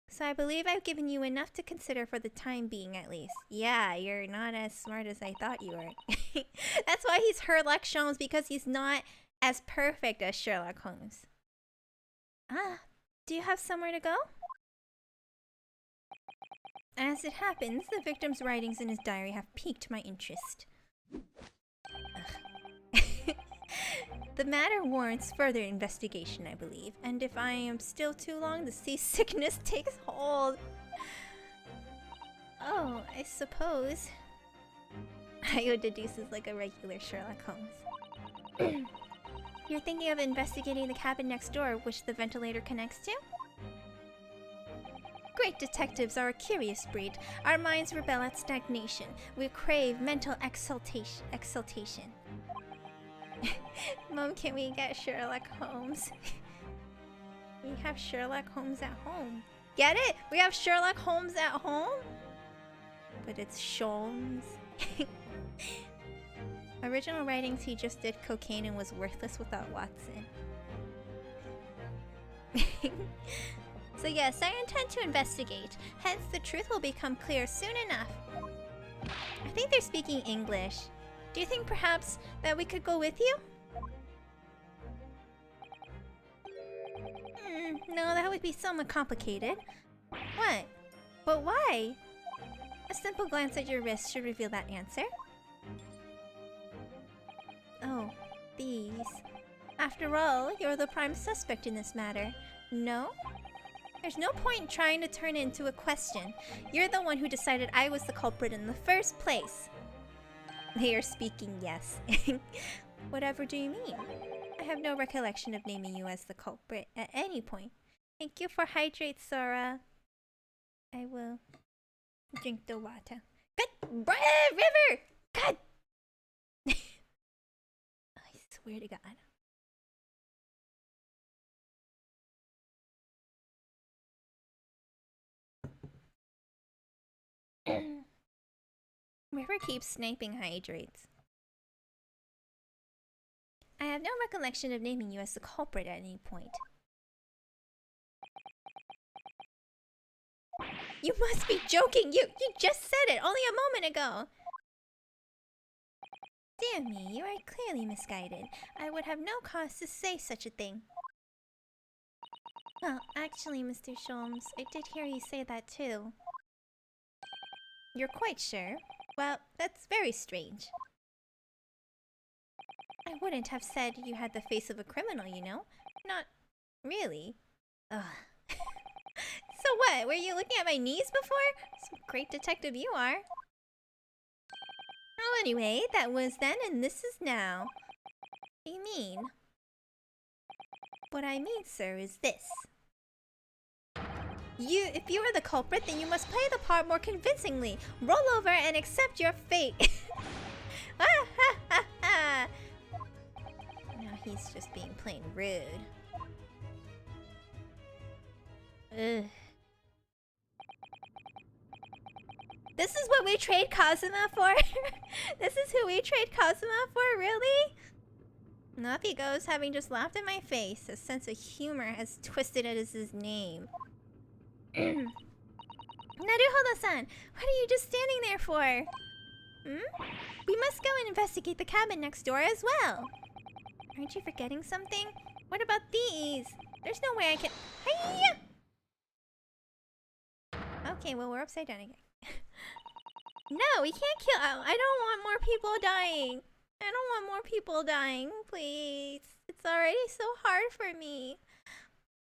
So I believe I've given you enough to consider for the time being, at least. Yeah, you're not as smart as I thought you were. That's why he's Sherlock Holmes, because he's not as perfect as Sherlock Holmes. Ah, do you have somewhere to go? As it happens, the victim's writings in his diary have piqued my interest. The matter warrants further investigation, I believe, and if I am still too long, the seasickness takes hold. Oh, I suppose. Io deduces like a regular Sherlock Holmes. You're thinking of investigating the cabin next door, which the ventilator connects to? Great detectives are a curious breed. Our minds rebel at stagnation. We crave mental exaltation. Mom, can we get Sherlock Holmes? We have Sherlock Holmes at home. Get it? We have Sherlock Holmes at home? But it's Sholmes. Original writings, he just did cocaine and was worthless without Watson. So yes, I intend to investigate. Hence, the truth will become clear soon enough. I think they're speaking English. Do you think perhaps that we could go with you? No, that would be somewhat complicated. What? But why? A simple glance at your wrist should reveal that answer. Oh, these. After all, you're the prime suspect in this matter. No? There's no point in trying to turn it into a question. You're the one who decided I was the culprit in the first place. They are speaking yes. Whatever do you mean? I have no recollection of naming you as the culprit at any point. Thank you for hydrate, Sora. I will drink the water. God, river! God! I swear to God. River keeps sniping hydrates. I have no recollection of naming you as the culprit at any point. You must be joking! You just said it only a moment ago! Dear me, you are clearly misguided. I would have no cause to say such a thing. Well, actually, Mr. Sholmes, I did hear you say that too. You're quite sure? Well, that's very strange. I wouldn't have said you had the face of a criminal, you know? Not really. Ugh. So what? Were you looking at my knees before? Some great detective you are. Well, anyway, that was then and this is now. What do you mean? What I mean, sir, is this. If you are the culprit, then you must play the part more convincingly. Roll over and accept your fate. Now he's just being plain rude. Ugh. This is what we trade Kazuma for? This is who we trade Kazuma for, really? And off he goes, having just laughed at my face. A sense of humor as twisted as his name. Naruhodo-san, what are you just standing there for? We must go and investigate the cabin next door as well. Aren't you forgetting something? What about these? There's no way I can... Hiya! Okay, well, we're upside down again. No, we can't kill... I don't want more people dying. I don't want more people dying, please. It's already so hard for me.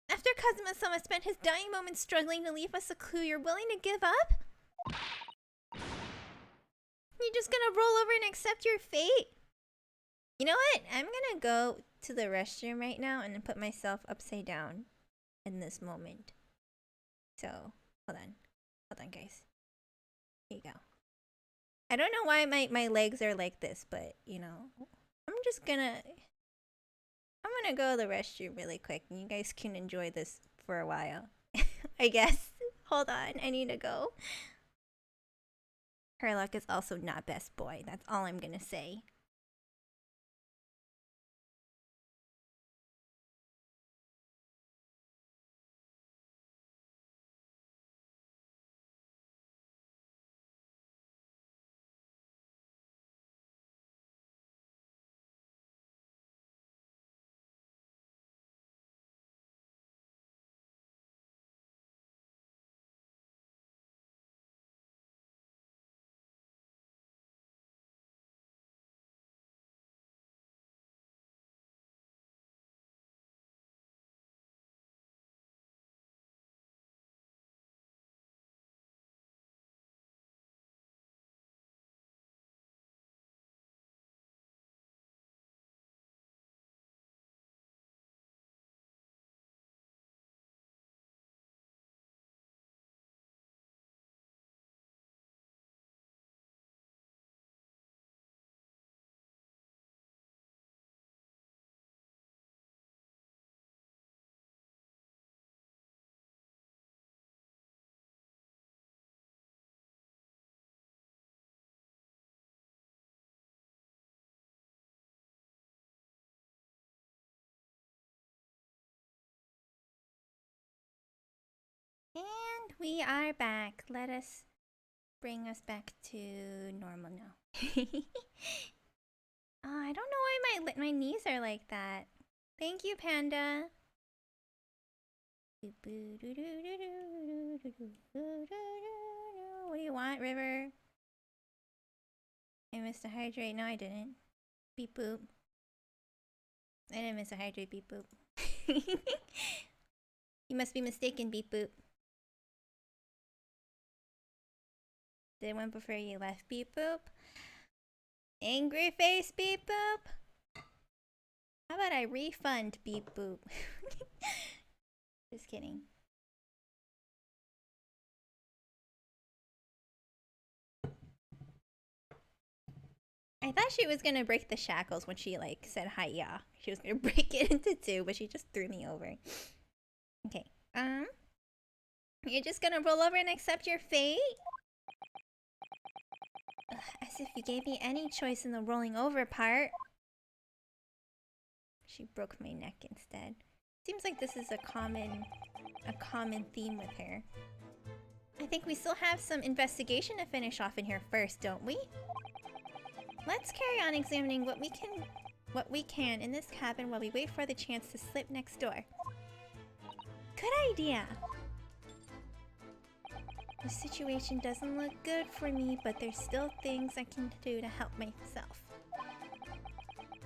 After Kazuma-sama spent his dying moments struggling to leave us a clue, you're willing to give up? You're just gonna roll over and accept your fate? You know what? I'm gonna go to the restroom right now and put myself upside down in this moment. So, hold on. Hold on, guys. Here you go. I don't know why my legs are like this, but, you know, I'm gonna go to the restroom really quick, and you guys can enjoy this for a while. I guess. Hold on, I need to go. Herlock is also not best boy. That's all I'm gonna say. And we are back. Let us bring us back to normal now. I don't know why my knees are like that. Thank you, Panda. What do you want, River? I missed a hydrate. No, I didn't. Beep boop. I didn't miss a hydrate. Beep boop. You must be mistaken, beep boop. Did one prefer you left, beep boop? Angry face, beep boop? How about I refund, beep boop? Just kidding. I thought she was gonna break the shackles when she like said hi-ya. She was gonna break it into two, but she just threw me over. Okay. You're just gonna roll over and accept your fate? Ugh, as if you gave me any choice in the rolling over part. She broke my neck instead. Seems like this is a common theme with her. I think we still have some investigation to finish off in here first, don't we? Let's carry on examining what we can in this cabin while we wait for the chance to slip next door. Good idea! The situation doesn't look good for me, but there's still things I can do to help myself.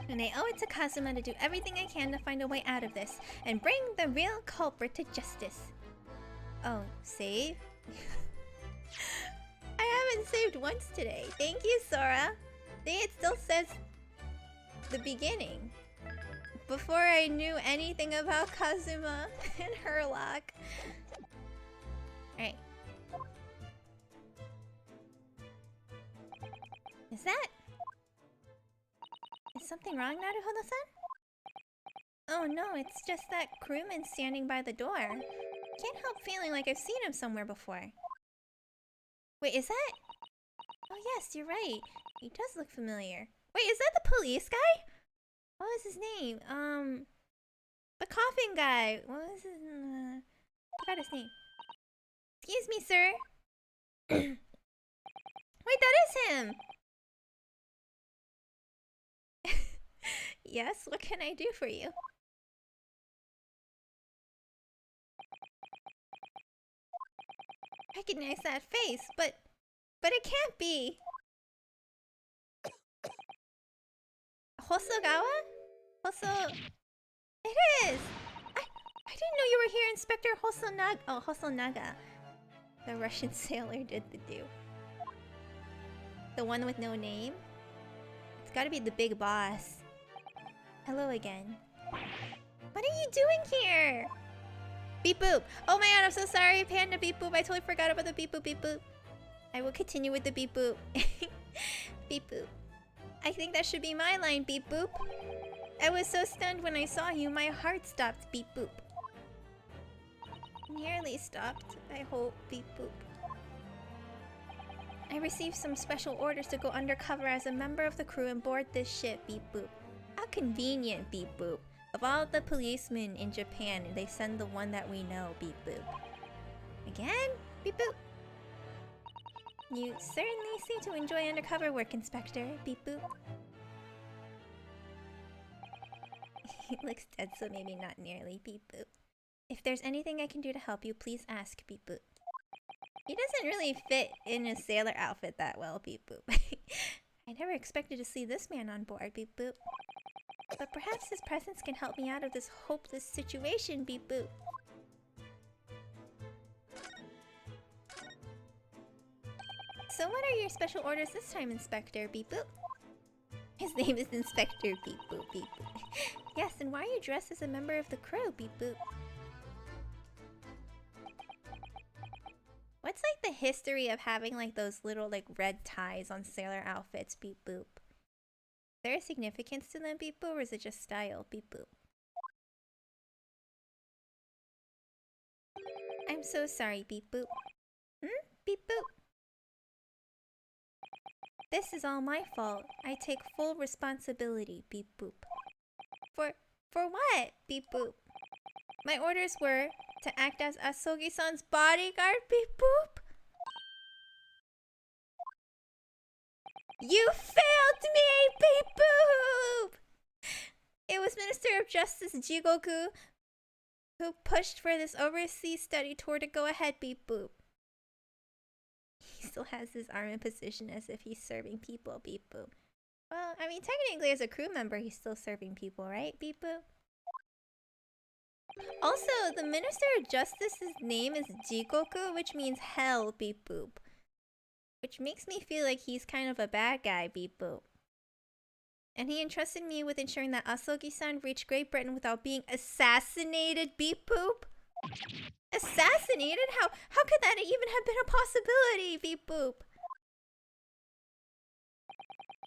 And I owe it to Kazuma to do everything I can to find a way out of this, and bring the real culprit to justice. Oh, save? I haven't saved once today. Thank you, Sora. See, it still says the beginning. Before I knew anything about Kazuma and Herlock. Alright. Is something wrong, Naruhodo-san? Oh no, it's just that crewman standing by the door. Can't help feeling like I've seen him somewhere before. Wait, is that? Oh yes, you're right. He does look familiar. Wait, is that the police guy? What was his name? The coughing guy. What was his? Forgot his name. Excuse me, sir. Wait, that is him. Yes, what can I do for you? Recognize that face, but it can't be. Hosogawa? It is! I didn't know you were here, Inspector Hosonaga. Oh, Hosonaga. The Russian sailor did the do. The one with no name? It's gotta be the big boss. Hello again. What are you doing here? Beep boop. Oh my god, I'm so sorry, Panda beep boop. I totally forgot about the beep boop beep boop. I will continue with the beep boop. Beep boop. I think that should be my line, beep boop. I was so stunned when I saw you, my heart stopped, beep boop. Nearly stopped, I hope, beep boop. I received some special orders to go undercover as a member of the crew and board this ship, beep boop. How convenient, beep boop. Of all the policemen in Japan, they send the one that we know, beep boop. Again? Beep boop. You certainly seem to enjoy undercover work, Inspector, beep boop. He looks dead, so maybe not nearly, beep boop. If there's anything I can do to help you, please ask, beep boop. He doesn't really fit in a sailor outfit that well, beep boop. I never expected to see this man on board, beep boop. But perhaps his presence can help me out of this hopeless situation, beep boop. So what are your special orders this time, Inspector, beep boop? His name is Inspector beep boop beep boop. Yes, and why are you dressed as a member of the crew, beep boop? What's like the history of having like those little like red ties on sailor outfits, beep boop? Is there a significance to them, beep boop, or is it just style, beep boop? I'm so sorry, beep boop. Beep boop. This is all my fault. I take full responsibility, beep boop. For what, beep boop? My orders were to act as Asogi-san's bodyguard, beep boop. You failed me, beep boop! It was Minister of Justice Jigoku who pushed for this overseas study tour to go ahead, beep boop. He still has his arm in position as if he's serving people, beep boop. Well, I mean, technically as a crew member, he's still serving people, right, beep boop? Also, the Minister of Justice's name is Jigoku, which means hell, beep boop. Which makes me feel like he's kind of a bad guy, beep boop. And he entrusted me with ensuring that Asogi-san reached Great Britain without being assassinated, beep boop. Assassinated? How could that even have been a possibility, beep boop?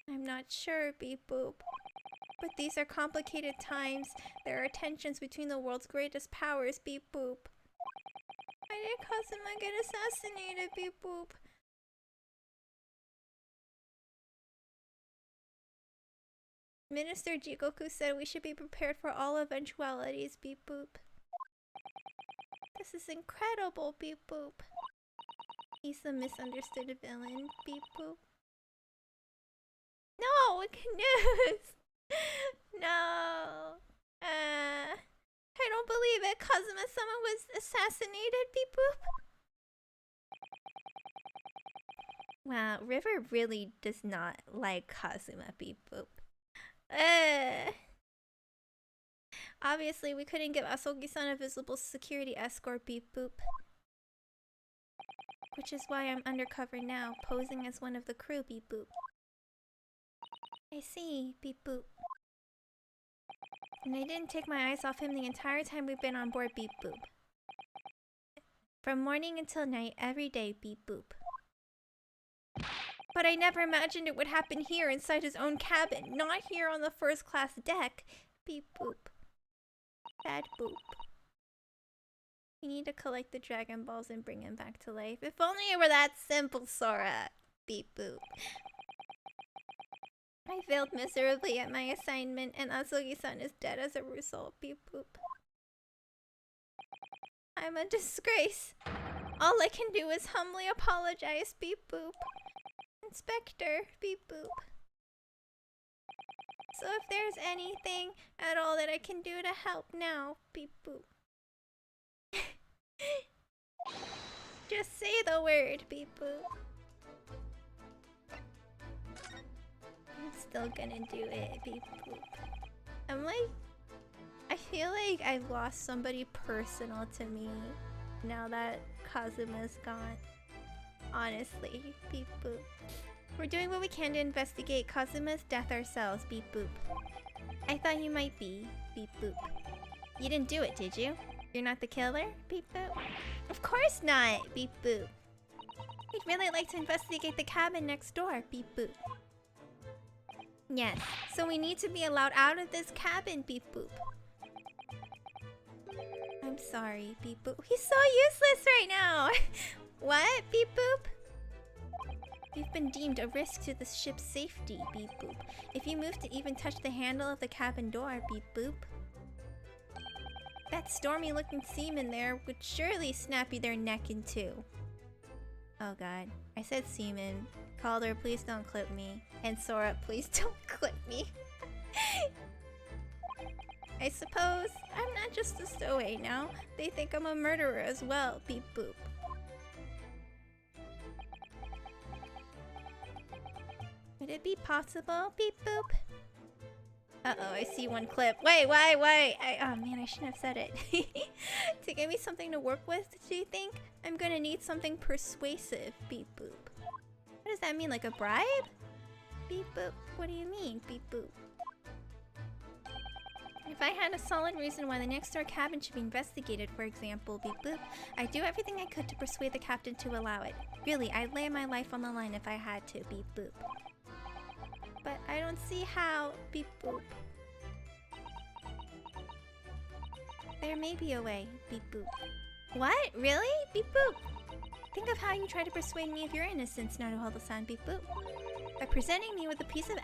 I'm not sure, beep boop. But these are complicated times. There are tensions between the world's greatest powers, beep boop. Why did Kazuma get assassinated, beep boop? Minister Jigoku said we should be prepared for all eventualities, beep boop. This is incredible, beep boop. He's the misunderstood villain, beep boop. No, news! No. I don't believe it. Kazuma-sama was assassinated, beep boop. Wow, River really does not like Kazuma, beep boop. Obviously, we couldn't give Asogi-san a visible security escort, beep boop. Which is why I'm undercover now, posing as one of the crew, beep boop. I see, beep boop. And I didn't take my eyes off him the entire time we've been on board, beep boop. From morning until night, every day, beep boop. But I never imagined it would happen here inside his own cabin, not here on the first class deck. Beep boop. Bad boop. We need to collect the Dragon Balls and bring him back to life. If only it were that simple, Sora. Beep boop. I failed miserably at my assignment, and Asogi-san is dead as a result. Beep boop. I'm a disgrace. All I can do is humbly apologize. Beep boop. Inspector, beep boop. So if there's anything at all that I can do to help now, beep boop. Just say the word, beep boop. I'm still gonna do it, beep boop. I feel like I've lost somebody personal to me now that Kazuma's gone. Honestly, beep boop. We're doing what we can to investigate Kazuma's death ourselves, beep boop. I thought you might be, beep boop. You didn't do it, did you? You're not the killer, beep boop? Of course not, beep boop. We'd really like to investigate the cabin next door, beep boop. Yes, so we need to be allowed out of this cabin, beep boop. I'm sorry, beep boop. He's so useless right now! What, beep boop? You've been deemed a risk to the ship's safety, beep boop. If you move to even touch the handle of the cabin door, beep boop. That stormy-looking seaman there would surely snap you their neck in two. Oh god. I said seaman. Calder, please don't clip me. And Sora, please don't clip me. I suppose I'm not just a stowaway now. They think I'm a murderer as well, beep boop. Would it be possible, beep boop? Uh-oh, I see one clip. Wait, why? Oh man, I shouldn't have said it. To give me something to work with, do you think? I'm gonna need something persuasive, beep boop. What does that mean, like a bribe? Beep boop, what do you mean, beep boop? If I had a solid reason why the next door cabin should be investigated, for example, beep boop, I'd do everything I could to persuade the captain to allow it. Really, I'd lay my life on the line if I had to, beep boop. But I don't see how, beep boop. There may be a way, beep boop. What? Really? Beep boop. Think of how you try to persuade me of your innocence, Naruhodo-san, beep boop. By presenting me with a piece of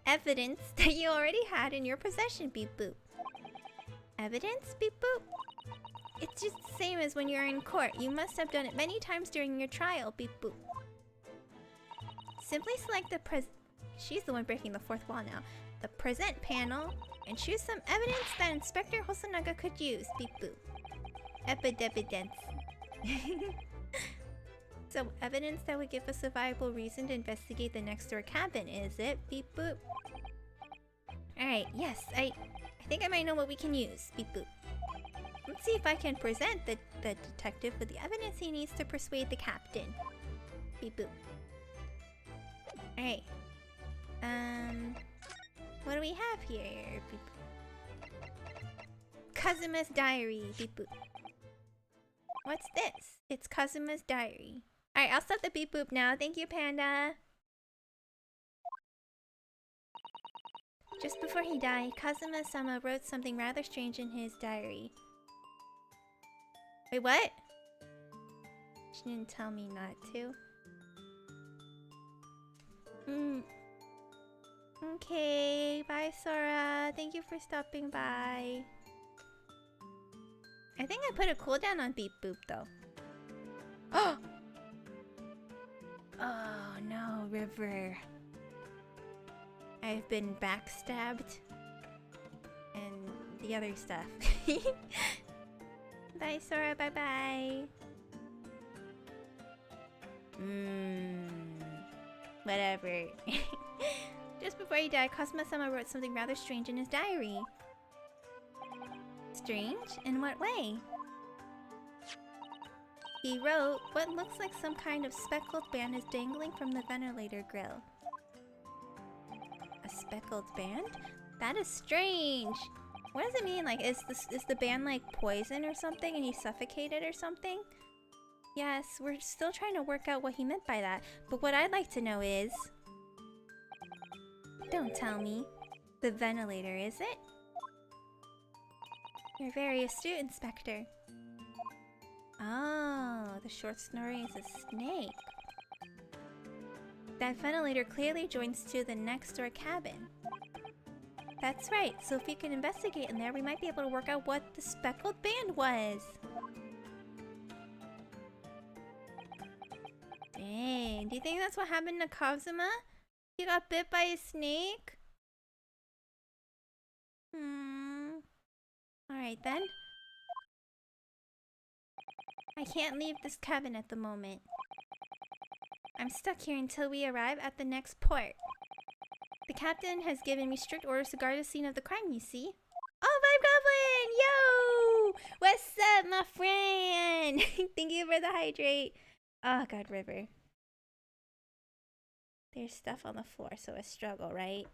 evidence that you already had in your possession, beep boop. Evidence, beep boop? It's just the same as when you're in court. You must have done it many times during your trial, beep boop. Simply select the she's the one breaking the fourth wall now. The present panel, and choose some evidence that Inspector Hosonaga could use. Beep boop. Evidence. So, evidence that would give us a viable reason to investigate the next door cabin, is it? Beep boop. Alright, yes, I think I might know what we can use. Beep boop. Let's see if I can present the detective with the evidence he needs to persuade the captain. Beep boop. Alright. What do we have here? Beep boop. Kazuma's diary. Beep boop. What's this? It's Kazuma's diary. Alright, I'll stop the beep boop now. Thank you, Panda. Just before he died, Kazuma-sama wrote something rather strange in his diary. Wait, what? She didn't tell me not to. Okay, bye Sora. Thank you for stopping by. I think I put a cooldown on beep boop though. Oh! Oh no, River. I've been backstabbed. And the other stuff. Bye Sora, bye bye. Whatever. Just before he died, Kazuma-sama wrote something rather strange in his diary. Strange? In what way? He wrote, what looks like some kind of speckled band is dangling from the ventilator grill. A speckled band? That is strange! What does it mean? Like, is the band like poison or something and he suffocated or something? Yes, we're still trying to work out what he meant by that. But what I'd like to know is... Don't tell me. The ventilator, is it? You're very astute, Inspector. Oh, the short snoring is a snake. That ventilator clearly joins to the next door cabin. That's right, so if we can investigate in there, we might be able to work out what the speckled band was. Dang, do you think that's what happened to Kazuma? He got bit by a snake? Alright then. I can't leave this cabin at the moment. I'm stuck here until we arrive at the next port. The captain has given me strict orders to guard the scene of the crime, you see. Oh, Vibe Goblin! Yo! What's up, my friend? Thank you for the hydrate. Oh, God, River. There's stuff on the floor, so a struggle, right?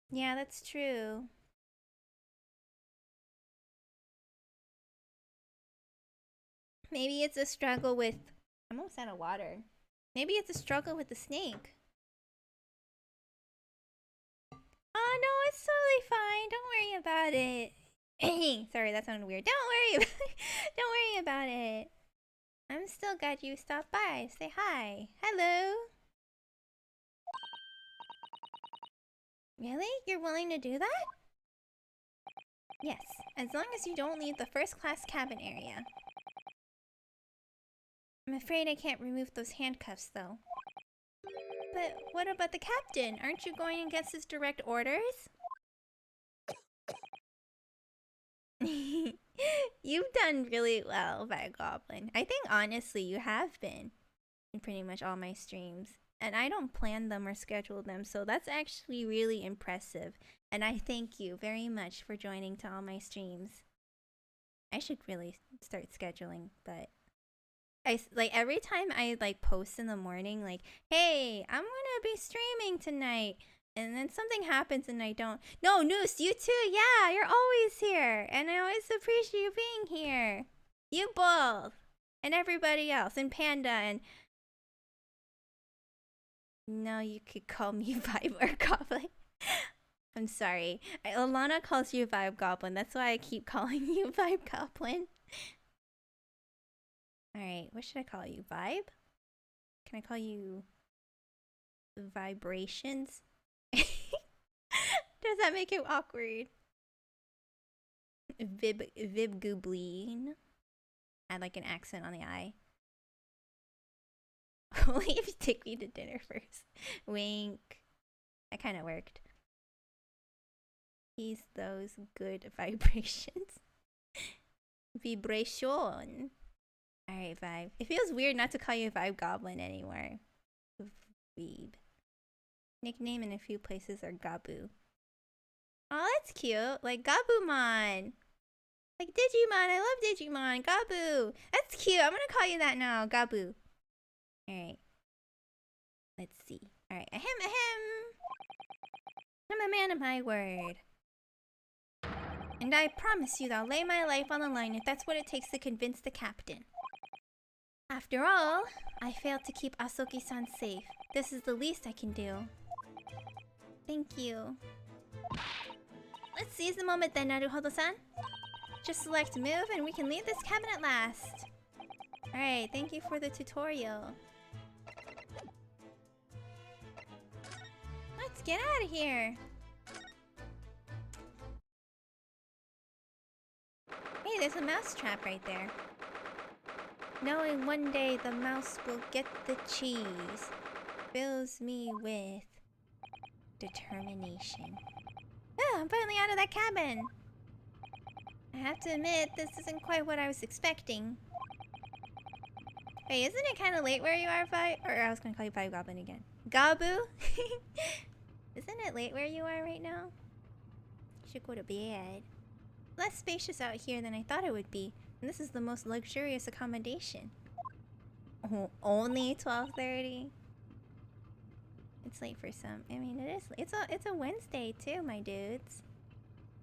Yeah, that's true. Maybe it's a struggle with... I'm almost out of water. Maybe it's a struggle with the snake. Oh, no, it's totally fine. Don't worry about it. Sorry, that sounded weird. Don't worry about it. I'm still glad you stopped by. Say hi. Hello. Really? You're willing to do that? Yes, as long as you don't leave the first class cabin area. I'm afraid I can't remove those handcuffs, though. But what about the captain? Aren't you going against his direct orders? You've done really well, Vibe Goblin. I think honestly you have been in pretty much all my streams. And I don't plan them or schedule them, so that's actually really impressive. And I thank you very much for joining to all my streams. I should really start scheduling, but... like every time I like post in the morning like, hey, I'm gonna be streaming tonight, and then something happens and I don't. No, Noose, you too. Yeah, you're always here, and I always appreciate you being here. You both, and everybody else, and Panda, and no, you could call me Vibe or Goblin. I'm sorry. Alana calls you Vibe Goblin. That's why I keep calling you Vibe Goblin. Alright, what should I call you? Vibe? Can I call you Vibrations? Does that make it awkward? Vibgoobleen. Add like an accent on the I. Only if you take me to dinner first. Wink. That kind of worked. He's those good vibrations. Vibration. Alright, Vibe. It feels weird not to call you Vibe Goblin anymore. Weeb. Nickname in a few places are Gabu. Oh, that's cute. Like Gabumon. Like Digimon. I love Digimon. Gabu. That's cute. I'm gonna call you that now. Gabu. Alright. Let's see. Alright. Ahem, ahem. I'm a man of my word. And I promise you that I'll lay my life on the line if that's what it takes to convince the captain. After all, I failed to keep Asoki-san safe. This is the least I can do. Thank you. Let's seize the moment then, Naruhodo-san. Just select move and we can leave this cabin at last. Alright, thank you for the tutorial. Let's get out of here. Hey, there's a mouse trap right there. Knowing one day the mouse will get the cheese fills me with determination. Oh, I'm finally out of that cabin. I have to admit, this isn't quite what I was expecting. Wait, isn't it kind of late where you are, Vibe? Or I was gonna call you Vibe Goblin again. Gabu? Isn't it late where you are right now? You should go to bed. Less spacious out here than I thought it would be. And this is the most luxurious accommodation. Oh, only 12:30? It's late for some. I mean, it is. It's a Wednesday too, my dudes.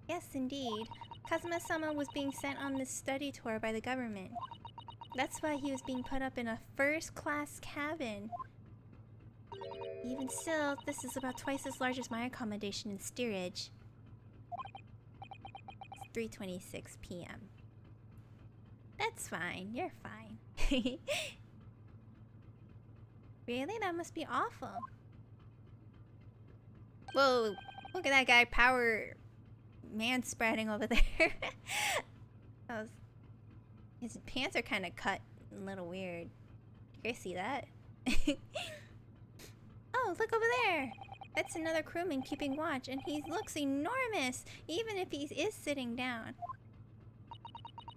Yes, indeed. Kazuma-sama was being sent on this study tour by the government. That's why he was being put up in a first-class cabin. Even still, this is about twice as large as my accommodation in steerage. It's 3:26 p.m. That's fine. You're fine. Really? That must be awful. Whoa! Look at that guy power man-spreading over there. His pants are kind of cut a little weird. You guys see that? Oh, look over there! That's another crewman keeping watch, and he looks enormous, even if he is sitting down.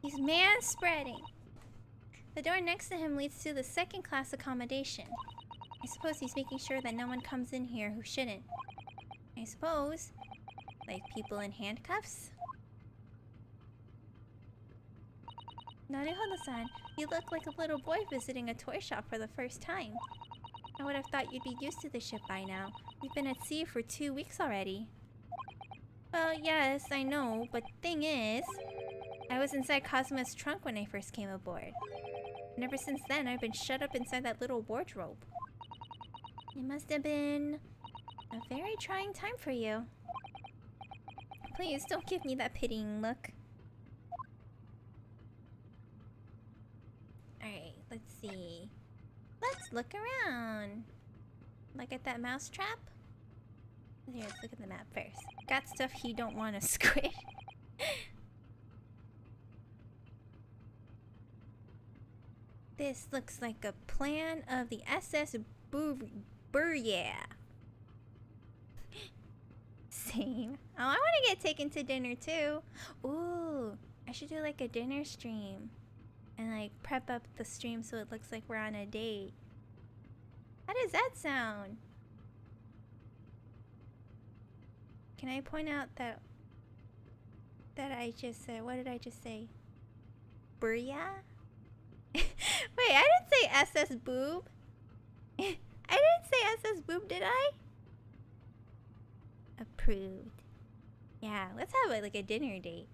He's man-spreading. The door next to him leads to the second-class accommodation. I suppose he's making sure that no one comes in here who shouldn't. I suppose. Like people in handcuffs? Naruhodo-san, you look like a little boy visiting a toy shop for the first time. I would have thought you'd be used to the ship by now. We've been at sea for 2 weeks already. Well, yes, I know, but thing is, I was inside Kazuma's trunk when I first came aboard. And ever since then, I've been shut up inside that little wardrobe. It must have been a very trying time for you. Please, don't give me that pitying look. Alright, let's see. Let's look around. Look at that mouse trap. Here, let's look at the map first. Got stuff you don't want to squish. This looks like a plan of the SS Burya. Same. Oh, I want to get taken to dinner too. Ooh, I should do like a dinner stream. And like prep up the stream so it looks like we're on a date. How does that sound? Can I point out that I just said, what did I just say? Burya? Wait, I didn't say SS boob. I didn't say SS boob, did I? Approved. Yeah, let's have like a dinner date.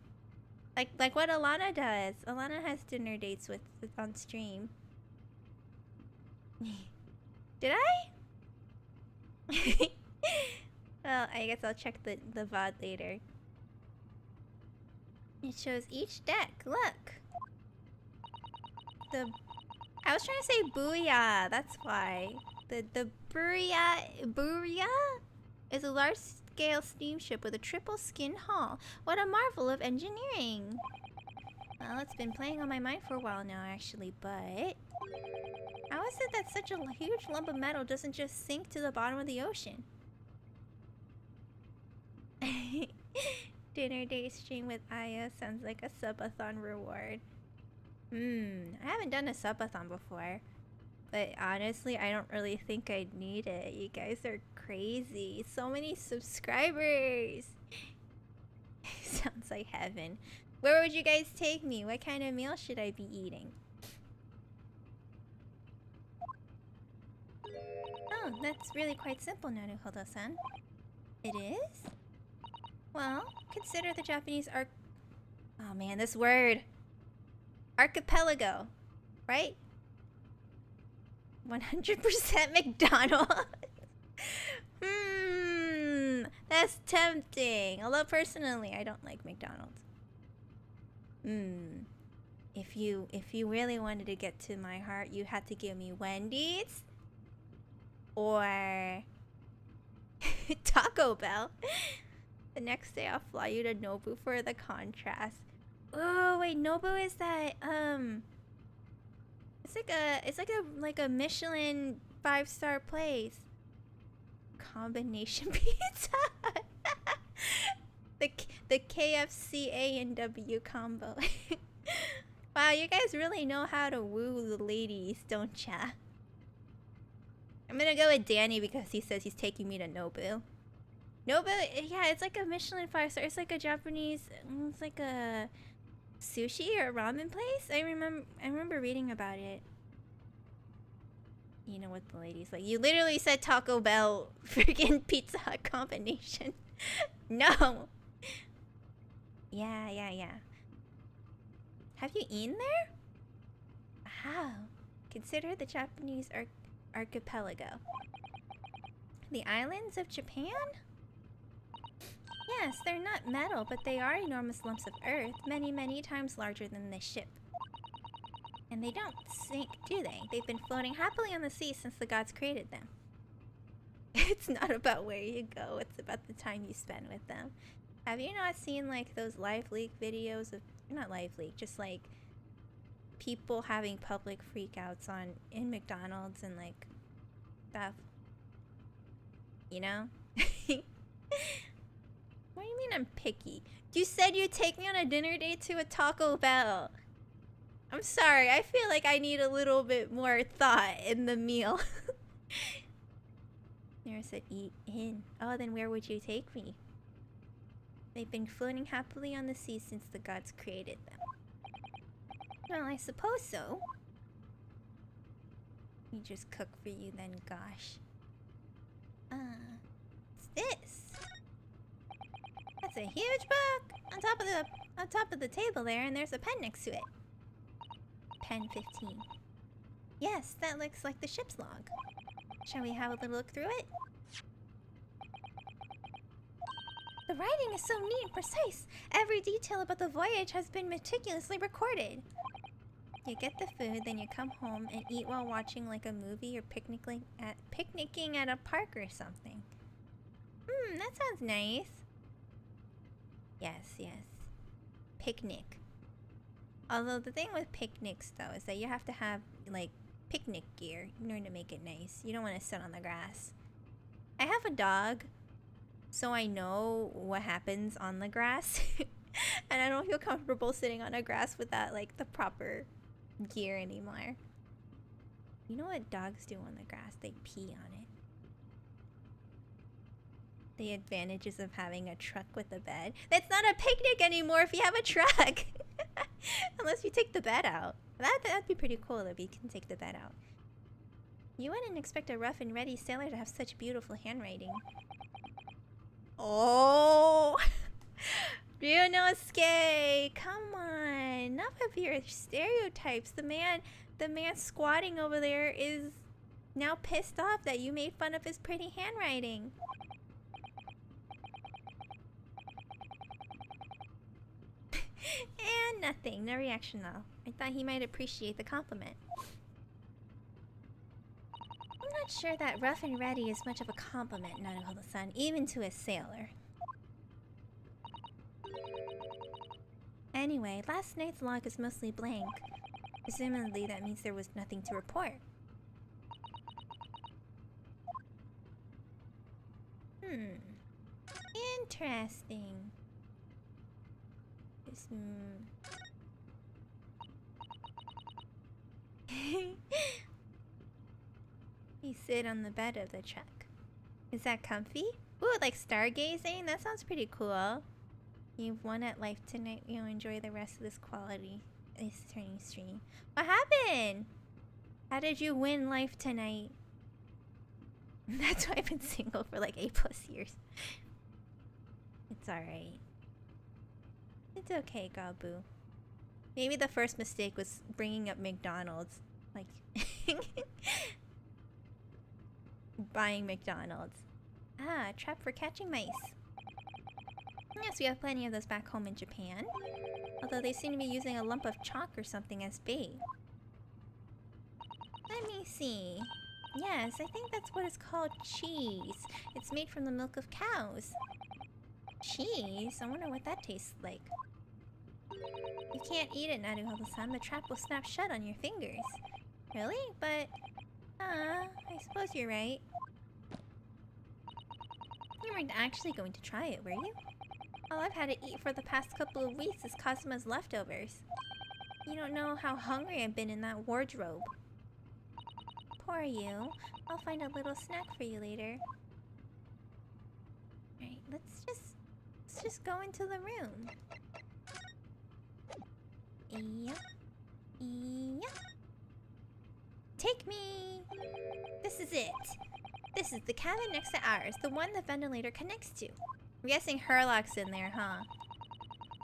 Like what Alana does. Alana has dinner dates with on stream. Did I? Well, I guess I'll check the VOD later. It shows each deck. Look. I was trying to say booyah. That's why. The Burya is a large-scale steamship with a triple skin hull. What a marvel of engineering! Well, it's been playing on my mind for a while now, actually, but how is it that such a huge lump of metal doesn't just sink to the bottom of the ocean? Dinner date stream with Aya sounds like a subathon reward. I haven't done a subathon before. But honestly, I don't really think I'd need it. You guys are crazy. So many subscribers. Sounds like heaven. Where would you guys take me? What kind of meal should I be eating? Oh, that's really quite simple, Naruhodo-san. It is? Well, consider the Japanese oh man, this word. Archipelago. Right? 100% McDonald's. That's tempting. Although personally, I don't like McDonald's. If you really wanted to get to my heart, you had to give me Wendy's or Taco Bell. The next day I'll fly you to Nobu for the contrast. Oh wait, Nobu is that it's like a Michelin 5-star place. Combination pizza. the KFC A&W combo. Wow, you guys really know how to woo the ladies, don't ya? I'm gonna go with Danny because he says he's taking me to Nobu. Nobu, yeah, it's like a Michelin 5-star. It's like a Japanese. It's like a sushi or ramen place. I remember reading about it. You know what the ladies like. You literally said Taco Bell freaking Pizza Hut combination. No. Yeah. Have you eaten there? Wow. Consider the Japanese archipelago. The islands of Japan? Yes, they're not metal, but they are enormous lumps of earth, many times larger than this ship. And they don't sink, do they? They've been floating happily on the sea since the gods created them. It's not about where you go, it's about the time you spend with them. Have you not seen like those live leak videos of, not live leak, just like people having public freakouts in McDonald's and like stuff? You know? What do you mean I'm picky? You said you'd take me on a dinner date to a Taco Bell. I'm sorry, I feel like I need a little bit more thought in the meal. Nara said eat in. Oh, then where would you take me? They've been floating happily on the sea since the gods created them. Well, I suppose so. We just cook for you then, gosh. What's this? That's a huge book! On top of the table there, and there's a pen next to it. Pen 15. Yes, that looks like the ship's log. Shall we have a little look through it? The writing is so neat and precise. Every detail about the voyage has been meticulously recorded. You get the food, then you come home and eat while watching like a movie or picnicking at a park or something. That sounds nice. Yes. Picnic. Although the thing with picnics though is that you have to have like picnic gear in order to make it nice. You don't want to sit on the grass. I have a dog, so I know what happens on the grass. And I don't feel comfortable sitting on a grass without like the proper gear anymore. You know what dogs do on the grass? They pee on it. The advantages of having a truck with a bed. That's not a picnic anymore if you have a truck. Unless you take the bed out. That'd be pretty cool if you can take the bed out. You wouldn't expect a rough and ready sailor to have such beautiful handwriting. Oh! Ryunosuke! Come on! Enough of your stereotypes. The man squatting over there is now pissed off that you made fun of his pretty handwriting. And nothing. No reaction though. I thought he might appreciate the compliment. I'm not sure that rough and ready is much of a compliment, Naruhodo-san, even to a sailor. Anyway, last night's log is mostly blank. Presumably that means there was nothing to report. Interesting. is. You sit on the bed of the truck. Is that comfy? Ooh, like stargazing? That sounds pretty cool. You've won at life tonight. You'll enjoy the rest of this turning stream. What happened? How did you win life tonight? That's why I've been single for like 8+ years. It's alright. It's okay, Gabu. Maybe the first mistake was bringing up McDonald's. Like, buying McDonald's. Ah, a trap for catching mice. Yes, we have plenty of those back home in Japan. Although they seem to be using a lump of chalk or something as bait. Let me see. Yes, I think that's what it's called, cheese. It's made from the milk of cows. Cheese? I wonder what that tastes like. You can't eat it, Naruhodo-san. The trap will snap shut on your fingers. Really? But... I suppose you're right. You weren't actually going to try it, were you? All I've had to eat for the past couple of weeks is Kazuma's leftovers. You don't know how hungry I've been in that wardrobe. Poor you. I'll find a little snack for you later. Alright, let's just go into the room. Yep. Yep. Take me! This is it. This is the cabin next to ours, the one the ventilator connects to. I'm guessing Herlock's in there, huh?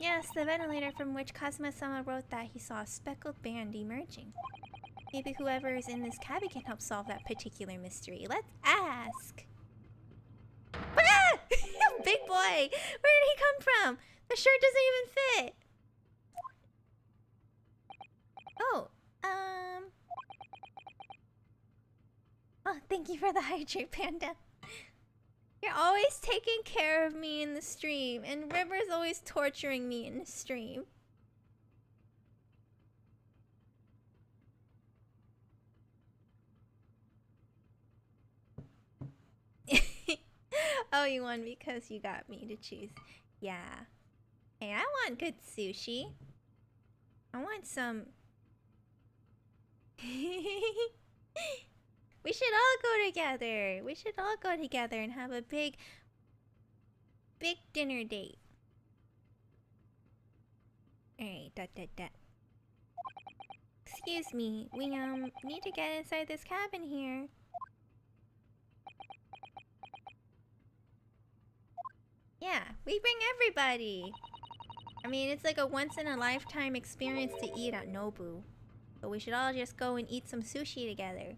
Yes, the ventilator from which Kazuma-sama wrote that he saw a speckled band emerging. Maybe whoever is in this cabin can help solve that particular mystery. Let's ask! Ah! Big boy! Where did he come from? The shirt doesn't even fit! Oh, Oh, thank you for the hydrate, Panda. You're always taking care of me in the stream, and River's always torturing me in the stream. Oh, you won because you got me to choose. Yeah. Hey, I want good sushi. I want some... We should all go together. We should all go together and have a big dinner date. Alright, Excuse me, we need to get inside this cabin here. Yeah, we bring everybody. I mean, it's like a once-in-a-lifetime experience to eat at Nobu. But we should all just go and eat some sushi together.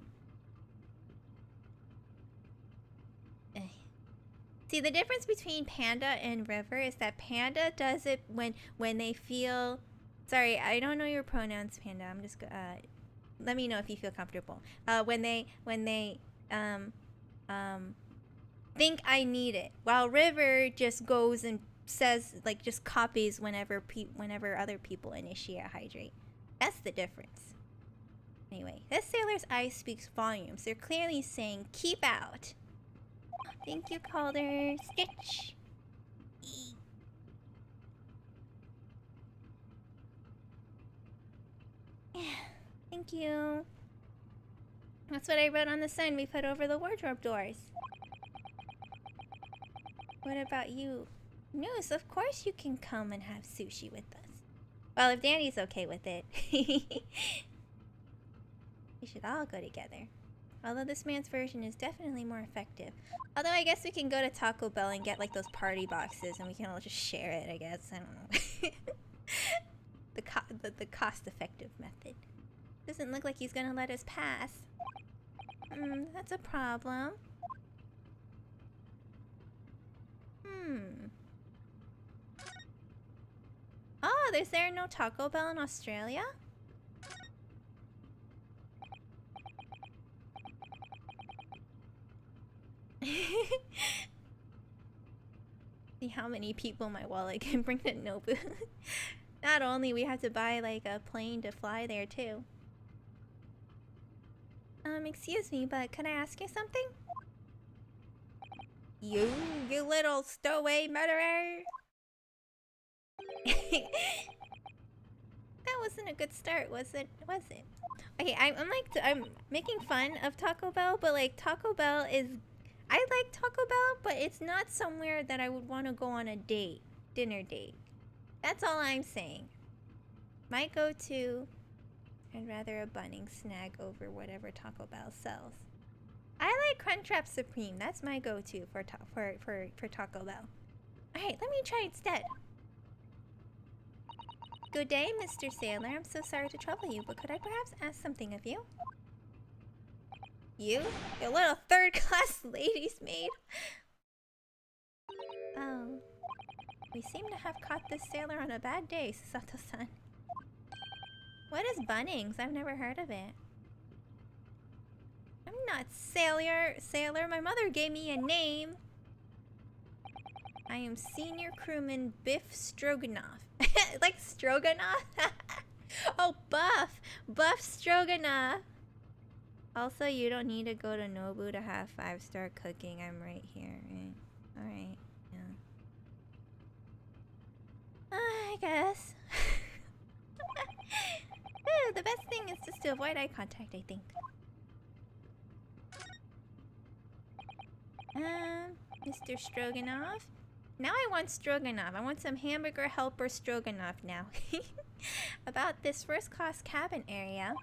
See, the difference between Panda and River is that Panda does it when they feel... Sorry, I don't know your pronouns, Panda. I'm just... let me know if you feel comfortable. When they think I need it. While River just goes and says, like, just copies whenever other people initiate hydrate. That's the difference. Anyway, this sailor's eyes speaks volumes. They're clearly saying, keep out. Thank you, Calder. Stitch. Yeah, thank you. That's what I wrote on the sign we put over the wardrobe doors. What about you? Noose, of course you can come and have sushi with us. Well, if Danny's okay with it. We should all go together. Although this man's version is definitely more effective. Although I guess we can go to Taco Bell and get like those party boxes and we can all just share it, I guess. I don't know. the cost-effective method. Doesn't look like he's gonna let us pass. That's a problem. Oh, is there no Taco Bell in Australia? See how many people my wallet can bring to Nobu. Not only we have to buy like a plane to fly there too. Excuse me, but could I ask you something? You little stowaway murderer! That wasn't a good start, was it? Was it? Okay, I'm making fun of Taco Bell, but like Taco Bell is, I like Taco Bell, but it's not somewhere that I would want to go on a date, dinner date. That's all I'm saying. My go-to, I'd rather a Bunnings snag over whatever Taco Bell sells. I like Crunchwrap Supreme. That's my go-to for Taco Bell. Alright, let me try instead. Good day, Mr. Sailor. I'm so sorry to trouble you, but could I perhaps ask something of you? You? You little third-class lady's maid? Oh. We seem to have caught this sailor on a bad day, Susato-san. What is Bunnings? I've never heard of it. I'm not sailor. My mother gave me a name. I am senior crewman Biff Stroganoff. Like Stroganoff? Oh, Buff Stroganoff. Also, you don't need to go to Nobu to have 5-star cooking. I'm right here, right? Alright, yeah. I guess. The best thing is just to avoid eye contact, I think. Mr. Stroganoff? Now I want Stroganoff. I want some hamburger helper Stroganoff now. About this first-class cabin area.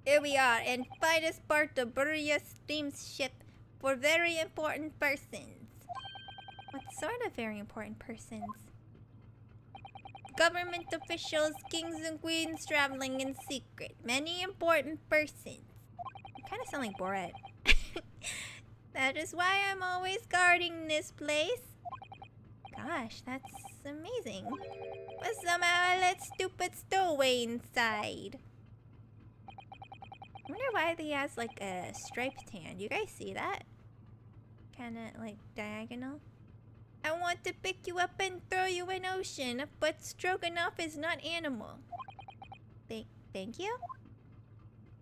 Here we are, in finest part of Buria steamship for very important persons. What sort of very important persons? Government officials, kings and queens traveling in secret. Many important persons. You kind of sound like Borat. That is why I'm always guarding this place. Gosh, that's amazing. But somehow I let stupid stowaway inside. I wonder why he has like a striped tan. You guys see that? Kinda like diagonal. I want to pick you up and throw you in ocean, but Stroganoff is not animal. Thank you?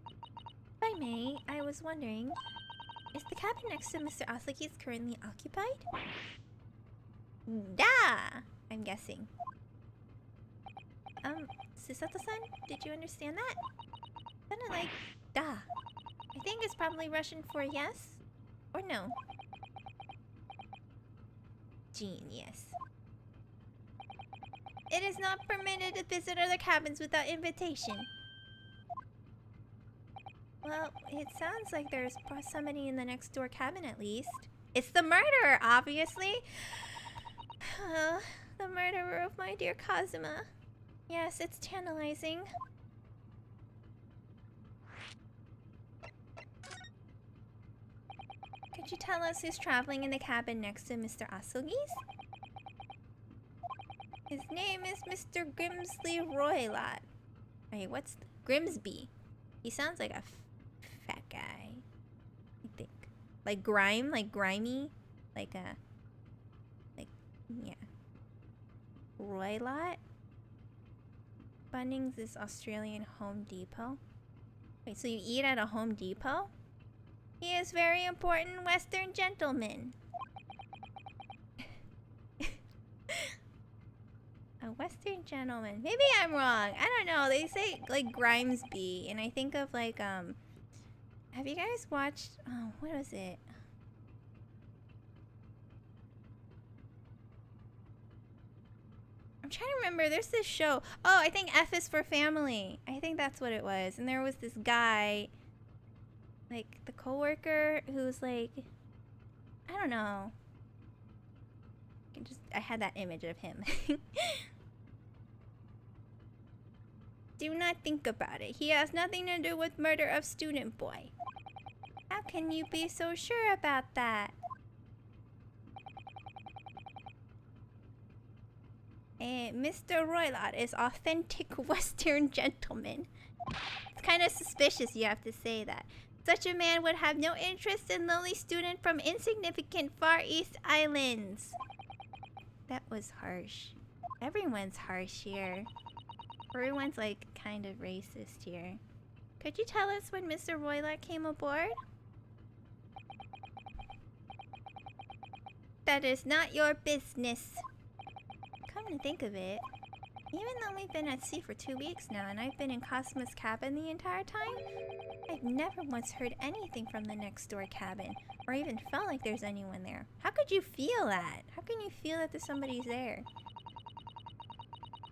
If I may, I was wondering, is the cabin next to Mr. Osaki's currently occupied? Da! I'm guessing. Susato-san, did you understand that? Kinda like, da. I think it's probably Russian for yes or no. Genius. It is not permitted to visit other cabins without invitation. Well, it sounds like there's somebody in the next door cabin at least. It's the murderer, obviously. The murderer of my dear Kazuma. Yes, it's tantalizing. Could you tell us who's traveling in the cabin next to Mr. Asugi's? His name is Mr. Grimsley Roylott. Wait, what's Grimsby? He sounds like a fat guy, I think. Like grime, like grimy, like yeah. Roylott? Bunnings is Australian Home Depot. Wait, so you eat at a Home Depot? He is very important Western gentleman. A Western gentleman. Maybe I'm wrong. I don't know. They say like Grimesby, and I think of like have you guys watched? Oh, what was it? I'm trying to remember. There's this show. Oh, I think F is for Family. I think that's what it was. And there was this guy, like the coworker, who's like, I don't know. I had that image of him. Do not think about it. He has nothing to do with murder of student boy. How can you be so sure about that? Mr. Roylott is authentic Western gentleman. It's kind of suspicious you have to say that. Such a man would have no interest in lowly student from insignificant Far East Islands. That was harsh. Everyone's harsh here. Everyone's like kind of racist here. Could you tell us when Mr. Roylott came aboard? That is not your business. Come Come to think of it, even though we've been at sea for 2 weeks now and I've been in Kazuma's cabin the entire time, I've never once heard anything from the next door cabin, or even felt like there's anyone there. How could you feel that? How can you feel that there's somebody's there?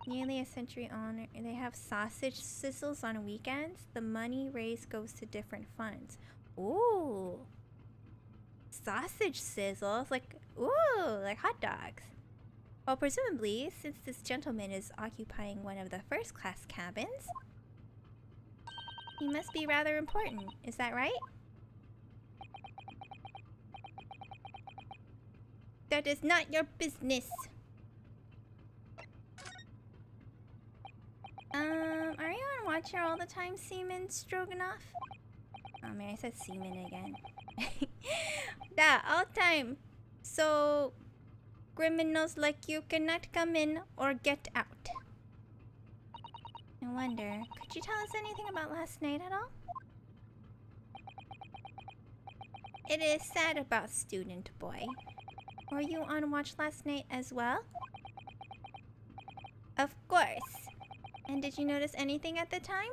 Nearly a century on, they have sausage sizzles on weekends. The money raised goes to different funds. Ooh. Sausage sizzles? Like, ooh, like hot dogs. Well, presumably, since this gentleman is occupying one of the first class cabins, he must be rather important. Is that right? That is not your business. Are you on watch here all the time, Seaman Stroganoff? Oh man, I said Seaman again. Yeah, all time. So, criminals like you cannot come in or get out. I wonder, could you tell us anything about last night at all? It is sad about Student Boy. Were you on watch last night as well? Of course. And did you notice anything at the time?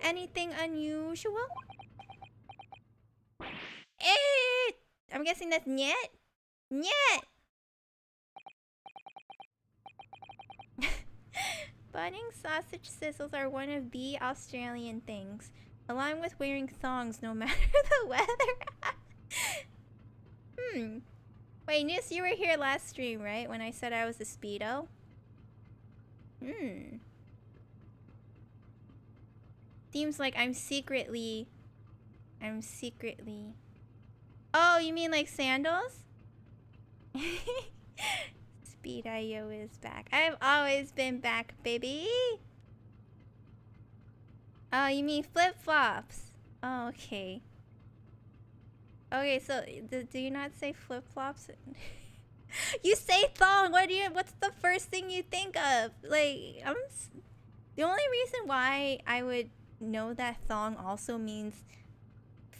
Anything unusual? I'm guessing that's nyet? Nyet! Budding sausage sizzles are one of the Australian things, along with wearing thongs no matter the weather. Wait, Noose, you were here last stream, right? When I said I was a Speedo? Seems like I'm secretly... Oh, you mean like sandals? Speed.io is back. I've always been back, baby! Oh, you mean flip-flops? Oh, okay. Okay, so do you not say flip-flops? You say thong! What's the first thing you think of? Like, the only reason why I would know that thong also means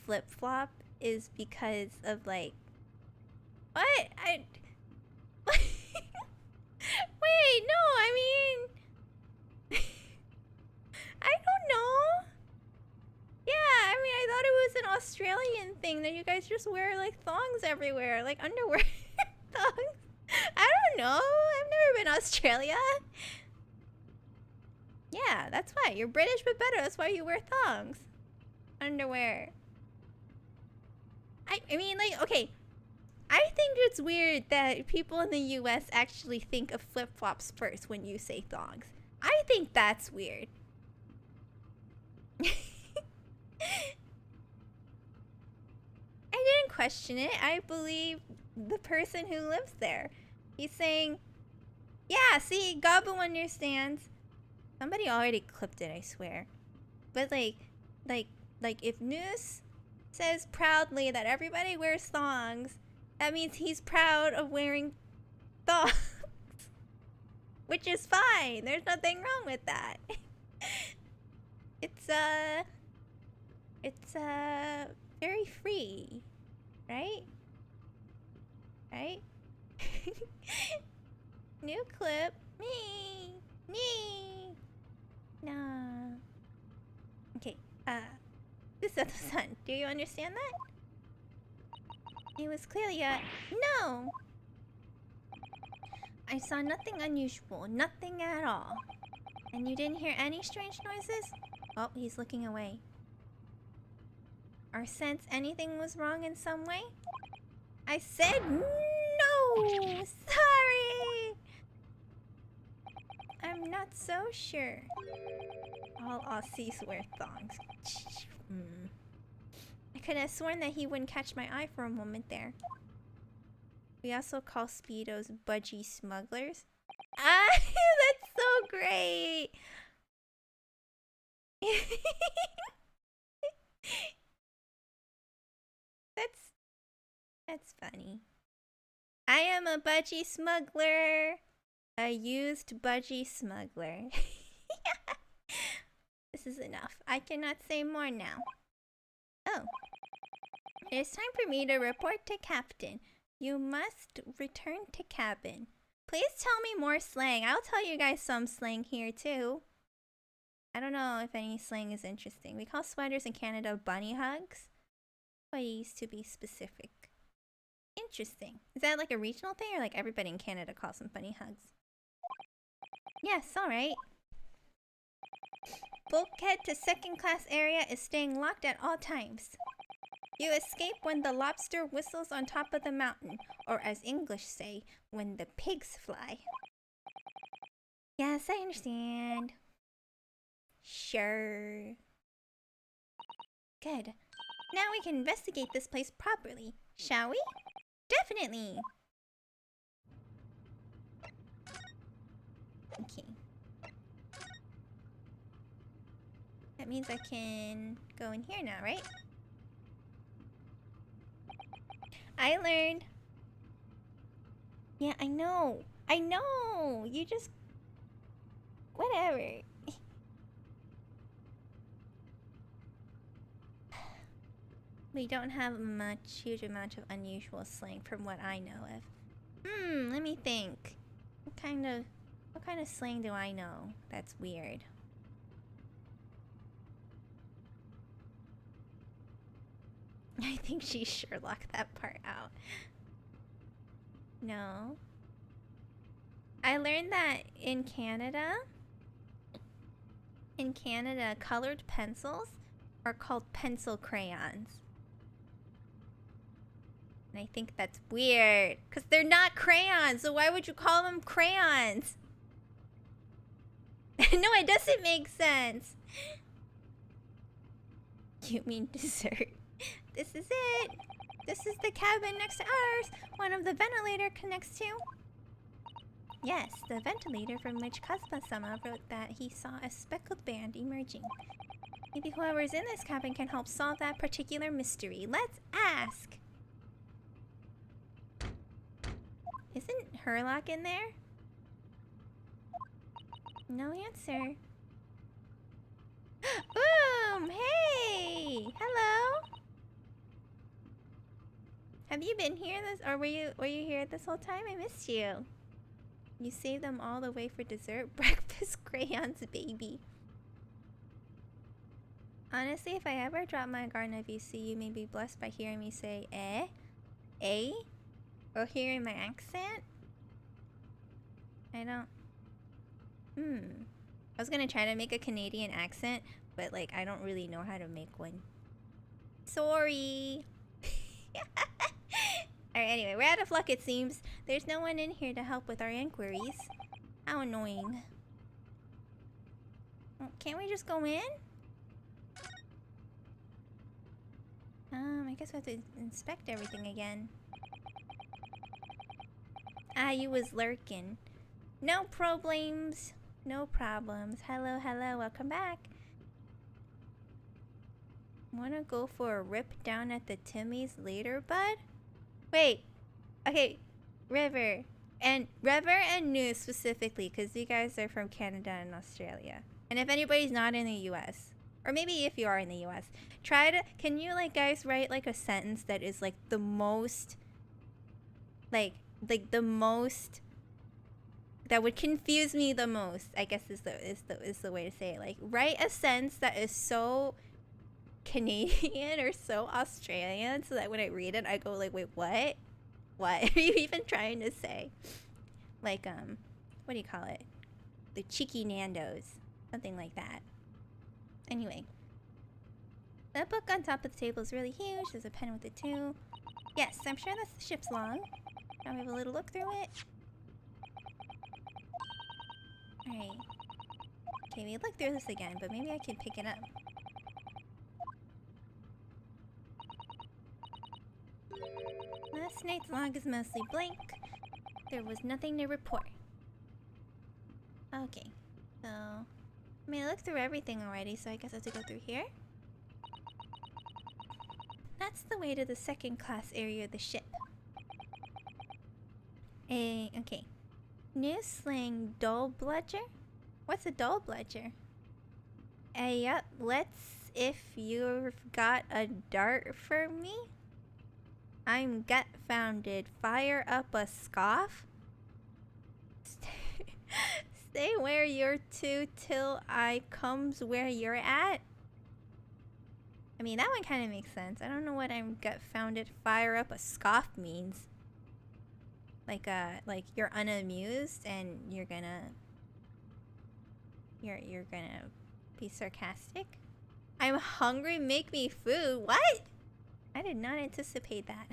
flip-flop is because of like... What? Wait, no, I mean... I don't know. Yeah, I mean, I thought it was an Australian thing that you guys just wear like thongs everywhere, like underwear thongs. I don't know. I've never been to Australia. Yeah, that's why. You're British but better. That's why you wear thongs. Underwear. I mean, like, okay. I think it's weird that people in the US actually think of flip-flops first when you say thongs. I think that's weird. I didn't question it. I believe the person who lives there. He's saying, yeah, see, Gabu understands. Somebody already clipped it, I swear. But like if Noose says proudly that everybody wears thongs, that means he's proud of wearing thongs. Which is fine. There's nothing wrong with that. It's very free, right? Right? New clip. Me. Nah. Okay, this is the sun. Do you understand that? It was clearly a no. I saw nothing unusual, nothing at all. And you didn't hear any strange noises? Oh, he's looking away. Or sense anything was wrong in some way? I said no! Sorry! I'm not so sure. All Aussies wear thongs. I could have sworn that he wouldn't catch my eye for a moment there. We also call Speedos budgie smugglers. Ah, that's so great! That's funny. I am a budgie smuggler. A used budgie smuggler. This is enough. I cannot say more now. Oh. It's time for me to report to Captain. You must return to cabin. Please tell me more slang. I'll tell you guys some slang here too. I don't know if any slang is interesting. We call sweaters in Canada bunny hugs. Ways to be specific. Interesting. Is that like a regional thing or like everybody in Canada calls them bunny hugs? Yes, alright. Bulkhead to second class area is staying locked at all times. You escape when the lobster whistles on top of the mountain, or as English say, when the pigs fly. Yes, I understand. Sure. Good. Now we can investigate this place properly, shall we? Definitely! Okay. That means I can go in here now, right? I learned. Yeah, I know. I know! You just... Whatever. We don't have huge amount of unusual slang from what I know of. Let me think. What kind of slang do I know that's weird? I think she Sherlocked that part out. No. I learned that in Canada, colored pencils are called pencil crayons. And I think that's weird, because they're not crayons, so why would you call them crayons? No, it doesn't make sense. You mean dessert? This is it. This is the cabin next to ours. One of the ventilator connects to. Yes, the ventilator from which Kazuma-sama wrote that he saw a speckled band emerging. Maybe whoever's in this cabin can help solve that particular mystery. Let's ask. Isn't Herlock in there? No answer. Boom! Hey! Hello! Have you been here or were you here this whole time? I missed you. You saved them all the way for dessert? Breakfast crayons, baby. Honestly, if I ever drop my garden of VC, you may be blessed by hearing me say eh, or hearing my accent. I don't... I was gonna try to make a Canadian accent, but like, I don't really know how to make one. Sorry. Alright, anyway, we're out of luck it seems. There's no one in here to help with our inquiries. How annoying. Can't we just go in? I guess we have to inspect everything again. Ah, you was lurking. No problems. No problems. Hello, welcome back. Wanna go for a rip down at the Timmy's later, bud? Wait. Okay, River and New specifically, because you guys are from Canada and Australia. And if anybody's not in the US, or maybe if you are in the US, can you like guys write like a sentence that is like the most, like the most, that would confuse me the most, I guess is the way to say it. Like, write a sentence that is so Canadian or so Australian so that when I read it I go like, wait, what are you even trying to say? Like, what do you call it, the cheeky Nandos, something like that. Anyway, that book on top of the table is really huge. There's a pen with it too. Yes, I'm sure that's the ship's log. Now we have a little look through it. Alright, okay, we look through this again, but maybe I can pick it up. Last night's log is mostly blank. There was nothing to report. Okay, so... I mean, I looked through everything already, so I guess I have to go through here. That's the way to the second class area of the ship. Okay. New slang, dull bludger? What's a dull bludger? Yup, let's if you've got a dart for me. I'm gut-founded. Fire up a scoff? Stay where you're to till I comes where you're at. I mean, that one kind of makes sense. I don't know what I'm gut founded fire up a scoff means. Like you're unamused and you're gonna be sarcastic. I'm hungry, make me food. What? I did not anticipate that.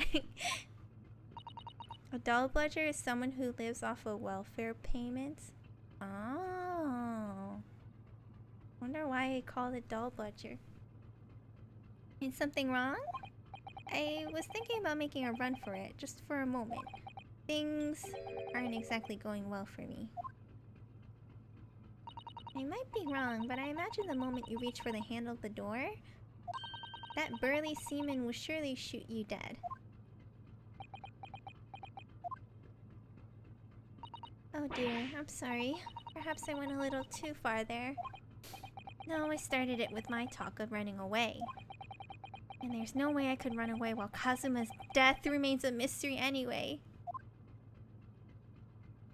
A doll bludger is someone who lives off of welfare payments. Oh. Wonder why I called it doll bludger. Is something wrong? I was thinking about making a run for it, just for a moment. Things aren't exactly going well for me. I might be wrong, but I imagine the moment you reach for the handle of the door, that burly seaman will surely shoot you dead. Oh dear, I'm sorry. Perhaps I went a little too far there. No, I started it with my talk of running away. And there's no way I could run away while Kazuma's death remains a mystery anyway.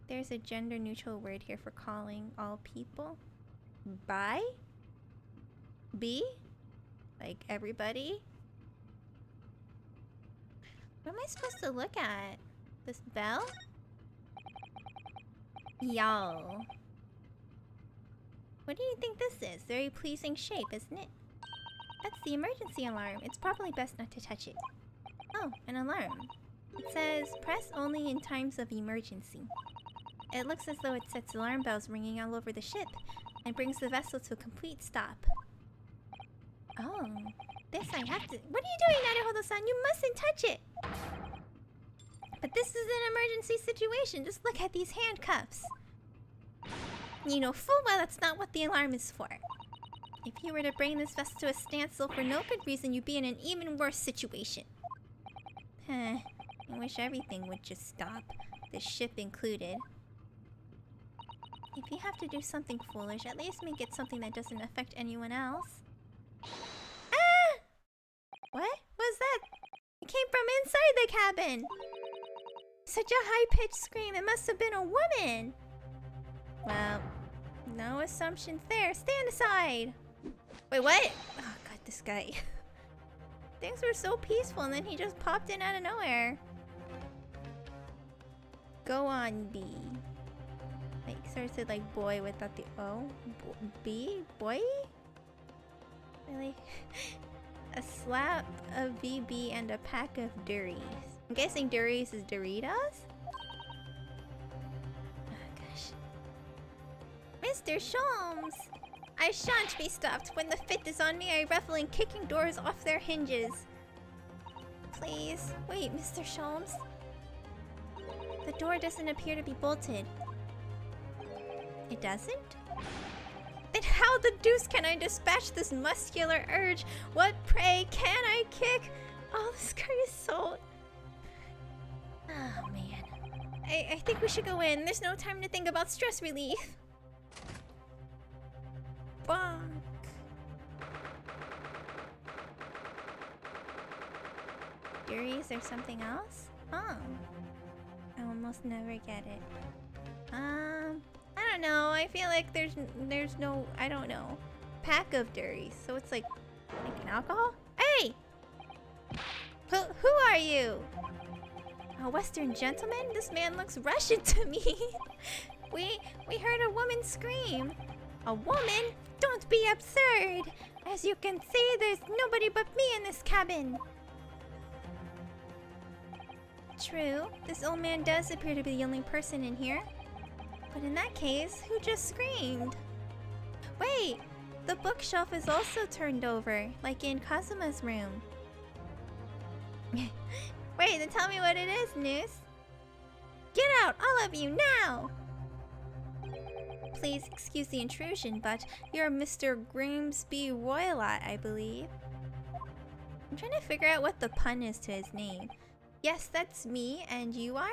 There's a gender-neutral word here for calling all people. Bi? B? Like everybody? What am I supposed to look at? This bell? Y'all. What do you think this is? Very pleasing shape, isn't it? That's the emergency alarm. It's probably best not to touch it. Oh, an alarm. It says, press only in times of emergency. It looks as though it sets alarm bells ringing all over the ship and brings the vessel to a complete stop. Oh, this I have to— What are you doing, Naruhodo-san? You mustn't touch it! But this is an emergency situation. Just look at these handcuffs. You know full well that's not what the alarm is for. If you were to bring this vessel to a standstill for no good reason, you'd be in an even worse situation. Huh. I wish everything would just stop. The ship included. If you have to do something foolish, at least make it something that doesn't affect anyone else. Ah! What was that? It came from inside the cabin! Such a high-pitched scream, it must have been a woman! Well, no assumptions there. Stand aside! Wait, what? Oh god, this guy. Things were so peaceful and then he just popped in out of nowhere. Go on, B. Like, starts with like boy without the O. B? Boy? Really? A slap of BB and a pack of Duries. I'm guessing Duries is Doritos? Oh gosh. Mr. Sholmes! I shan't be stopped. When the fit is on me, I revel in kicking doors off their hinges. Please. Wait, Mr. Sholmes? The door doesn't appear to be bolted. It doesn't? Then how the deuce can I dispatch this muscular urge? What, pray, can I kick? Oh, this guy is so... Oh, man. I think we should go in. There's no time to think about stress relief. Bonk. Duries or something else? Oh. I almost never get it. I don't know. I feel like there's no, I don't know. Pack of Duries. So it's like an alcohol? Hey! Who are you? A Western gentleman? This man looks Russian to me. We heard a woman scream. A woman? Don't be absurd! As you can see, there's nobody but me in this cabin. True, this old man does appear to be the only person in here. But in that case, who just screamed? Wait, the bookshelf is also turned over, like in Kazuma's room. Wait, then tell me what it is, Noose. Get out, all of you, now! Please excuse the intrusion, but you're Mr. Grimsby Royalot, I believe. I'm trying to figure out what the pun is to his name. Yes, that's me, and you are?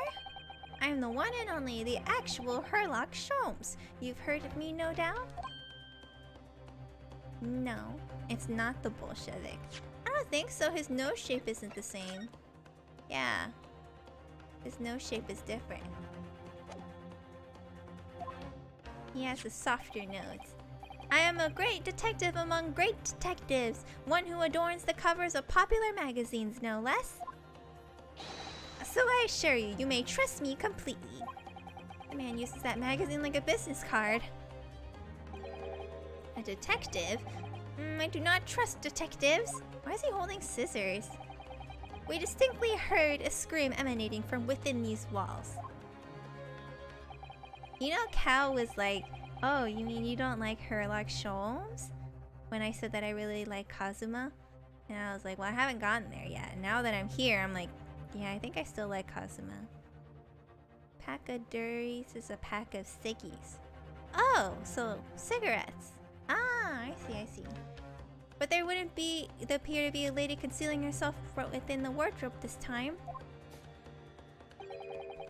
I'm the one and only, the actual Herlock Sholmes. You've heard of me, no doubt? No, it's not the Bolshevik. I don't think so, his nose shape isn't the same. Yeah, his nose shape is different. He has a softer note. I am a great detective among great detectives, one who adorns the covers of popular magazines, no less. So I assure you, you may trust me completely. The man uses that magazine like a business card. A detective? I do not trust detectives. Why is he holding scissors? We distinctly heard a scream emanating from within these walls. You know, Cal was like, oh, you mean you don't like Herlock Sholmes? When I said that I really like Kazuma. And I was like, well, I haven't gotten there yet. And now that I'm here, I'm like, yeah, I think I still like Kazuma. Pack of Durries is a pack of ciggies. Oh, so cigarettes. Ah, I see. But there wouldn't appear to be a lady concealing herself within the wardrobe this time.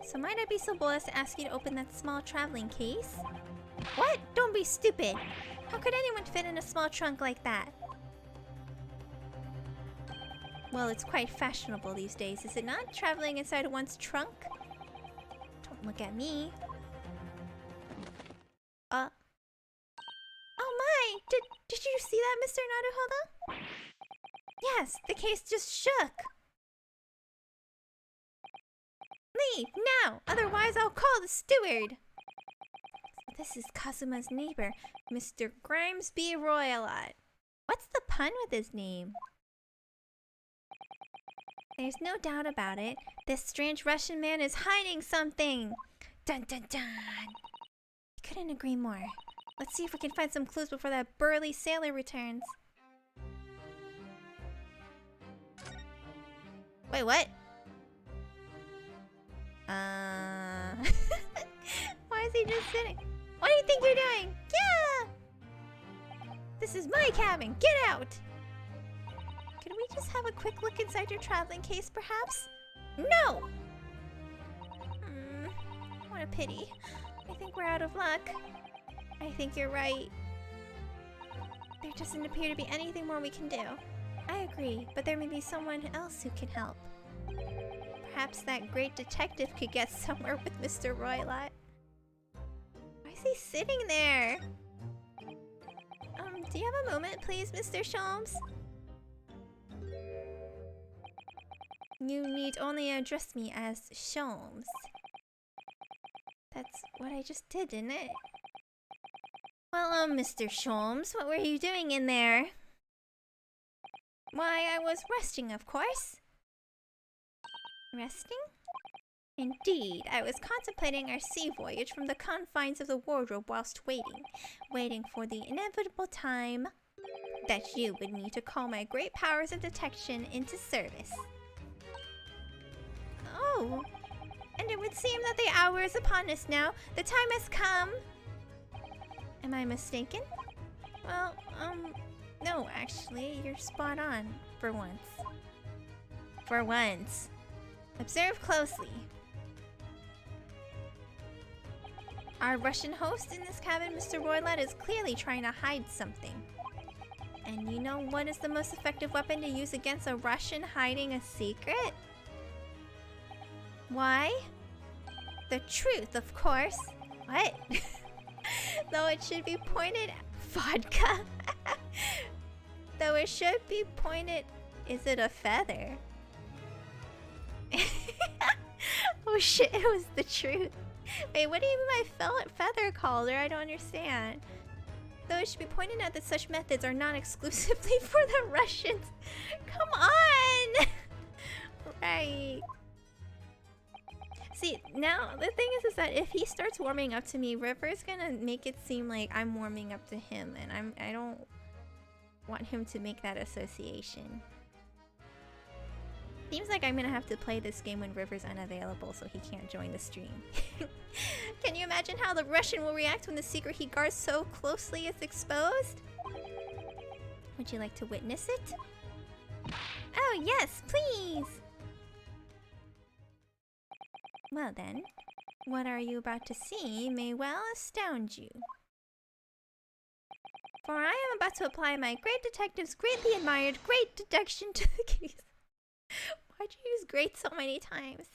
So might I be so bold as to ask you to open that small traveling case? What? Don't be stupid! How could anyone fit in a small trunk like that? Well, it's quite fashionable these days, is it not? Traveling inside one's trunk? Don't look at me. Oh my! Did you see that, Mr. Naruhodo? Yes, the case just shook! Leave, now! Otherwise I'll call the steward! This is Kazuma's neighbor, Mr. Grimesby Royalot. What's the pun with his name? There's no doubt about it. This strange Russian man is hiding something! Dun dun dun! I couldn't agree more. Let's see if we can find some clues before that burly sailor returns. Wait, what? Why is he just sitting? What do you think you're doing? Yeah! This is my cabin. Get out! Could we just have a quick look inside your traveling case, perhaps? No! What a pity. I think we're out of luck. I think you're right. There doesn't appear to be anything more we can do. I agree, but there may be someone else who can help. Perhaps that great detective could get somewhere with Mr. Roylott. Why is he sitting there? Do you have a moment, please, Mr. Sholmes? You need only address me as Sholmes. That's what I just did, didn't it? Well, Mr. Sholmes, what were you doing in there? Why, I was resting, of course. Resting? Indeed, I was contemplating our sea voyage from the confines of the wardrobe whilst waiting for the inevitable time that you would need to call my great powers of detection into service. Oh, and it would seem that the hour is upon us now. The time has come. Am I mistaken? Well, no, actually, you're spot on, for once. For once. Observe closely. Our Russian host in this cabin, Mr. Roylott, is clearly trying to hide something. And you know what is the most effective weapon to use against a Russian hiding a secret? Why? The truth, of course. What? Though it should be pointed... Vodka? Though it should be pointed... Is it a feather? Oh shit, it was the truth. Wait, what do you mean by feather caller? I don't understand. Though it should be pointed out that such methods are not exclusively for the Russians. Come on! Right. See, now the thing is that if he starts warming up to me, River's gonna make it seem like I'm warming up to him, and I don't want him to make that association. Seems like I'm gonna have to play this game when River's unavailable so he can't join the stream. Can you imagine how the Russian will react when the secret he guards so closely is exposed? Would you like to witness it? Oh yes, please! Well then, what are you about to see may well astound you. For I am about to apply my great detective's greatly admired great deduction to the case. Why'd you use great so many times?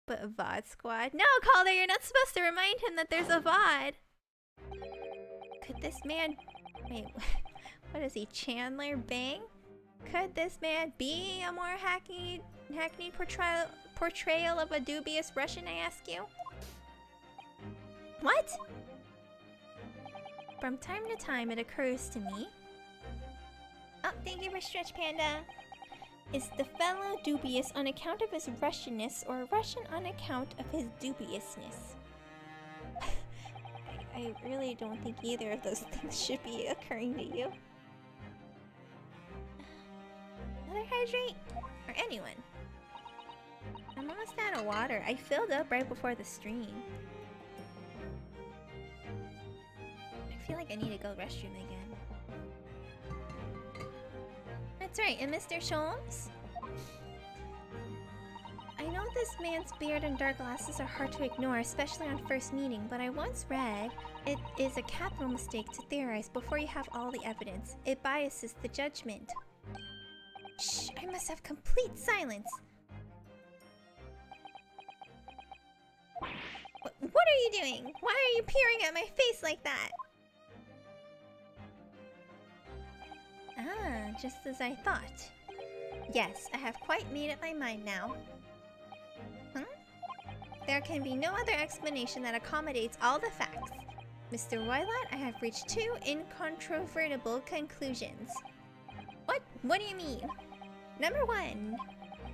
But VOD squad? No, Calder, you're not supposed to remind him that there's a VOD. Could this man... Wait, what is he, Chandler Bing? Could this man be a more hackneyed portrayal of a dubious Russian, I ask you? What? From time to time, it occurs to me... Oh, thank you for Stretch Panda. Is the fellow dubious on account of his Russianness or Russian on account of his dubiousness? I really don't think either of those things should be occurring to you. Another hydrate? Or anyone? I'm almost out of water. I filled up right before the stream. I feel like I need to go restroom again. That's right, and Mr. Sholmes? I know this man's beard and dark glasses are hard to ignore, especially on first meeting, but I once read it is a capital mistake to theorize before you have all the evidence. It biases the judgment. Shh, I must have complete silence. What are you doing? Why are you peering at my face like that? Ah, just as I thought. Yes, I have quite made up my mind now. There can be no other explanation that accommodates all the facts. Mr. Roylott, I have reached two incontrovertible conclusions. What? What do you mean? Number one,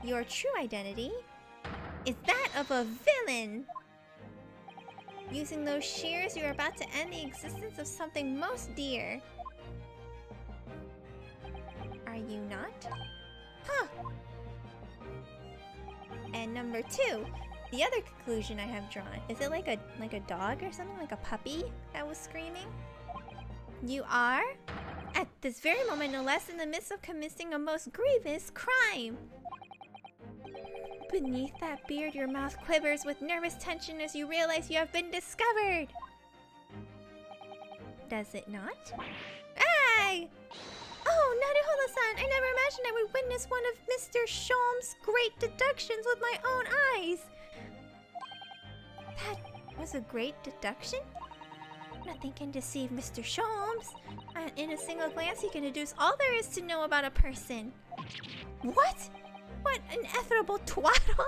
your true identity is that of a villain. Using those shears, you're about to end the existence of something most dear. Are you not? Huh. And number two, the other conclusion I have drawn. Is it like a dog or something? Like a puppy that was screaming? You are, at this very moment, no less in the midst of committing a most grievous crime. Beneath that beard, your mouth quivers with nervous tension as you realize you have been discovered. Does it not? Hey! Oh, Naruhodo-san, I never imagined I would witness one of Mr. Sholmes' great deductions with my own eyes. That was a great deduction? Nothing can deceive Mr. Sholmes. And in a single glance, he can deduce all there is to know about a person. What? What ineffable twaddle?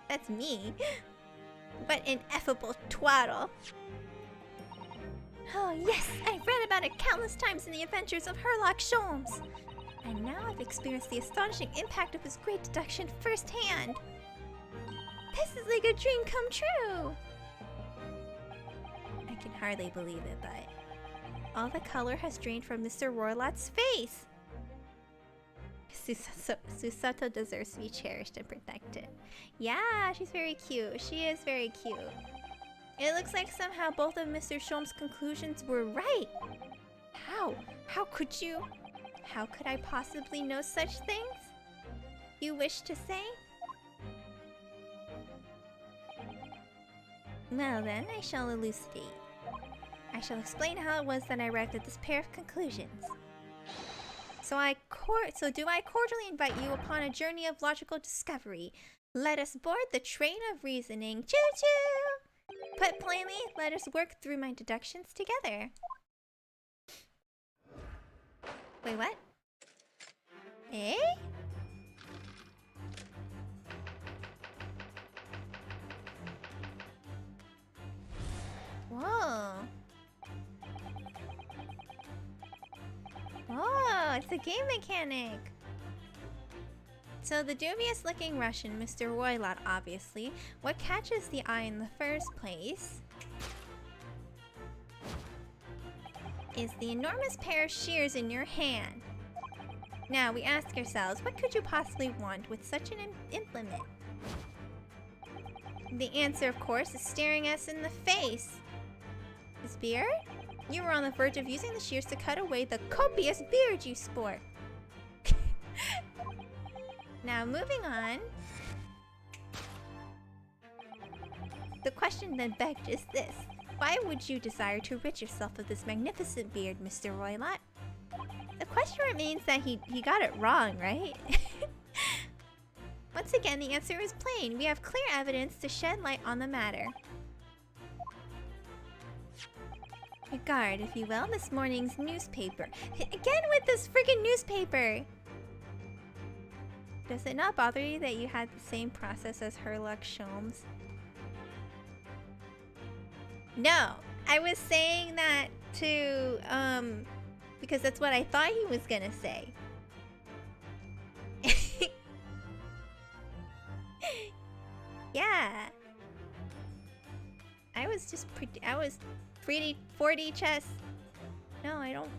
That's me. What ineffable twaddle. Oh yes, I've read about it countless times in the adventures of Herlock Sholmes. And now I've experienced the astonishing impact of his great deduction firsthand. This is like a dream come true. I can hardly believe it, but all the color has drained from Mr. Roylott's face. Susato deserves to be cherished and protected. Yeah, she's very cute. She is very cute. It looks like somehow both of Mr. Sholmes' conclusions were right. How? How could you? How could I possibly know such things? You wish to say? Well then, I shall elucidate. I shall explain how it was that I arrived at this pair of conclusions. So do I cordially invite you upon a journey of logical discovery. Let us board the train of reasoning. Choo-choo! Put plainly, let us work through my deductions together. Wait, what? Eh? Whoa. Oh, it's a game mechanic. So the dubious-looking Russian, Mr. Roylott, obviously. What catches the eye in the first place is the enormous pair of shears in your hand. Now we ask ourselves, what could you possibly want with such an implement? The answer, of course, is staring us in the face. His beard? You were on the verge of using the shears to cut away the copious beard you sport. Now, moving on. The question then begged is this. Why would you desire to rid yourself of this magnificent beard, Mr. Roylott? The question remains that he got it wrong, right? Once again, the answer is plain. We have clear evidence to shed light on the matter. Regard, if you will, this morning's newspaper. Again with this friggin' newspaper! Does it not bother you that you had the same process as Herlock Sholmes? No! I was saying that to, because that's what I thought he was gonna say. Yeah. I was just I was 4D chess. No, I don't.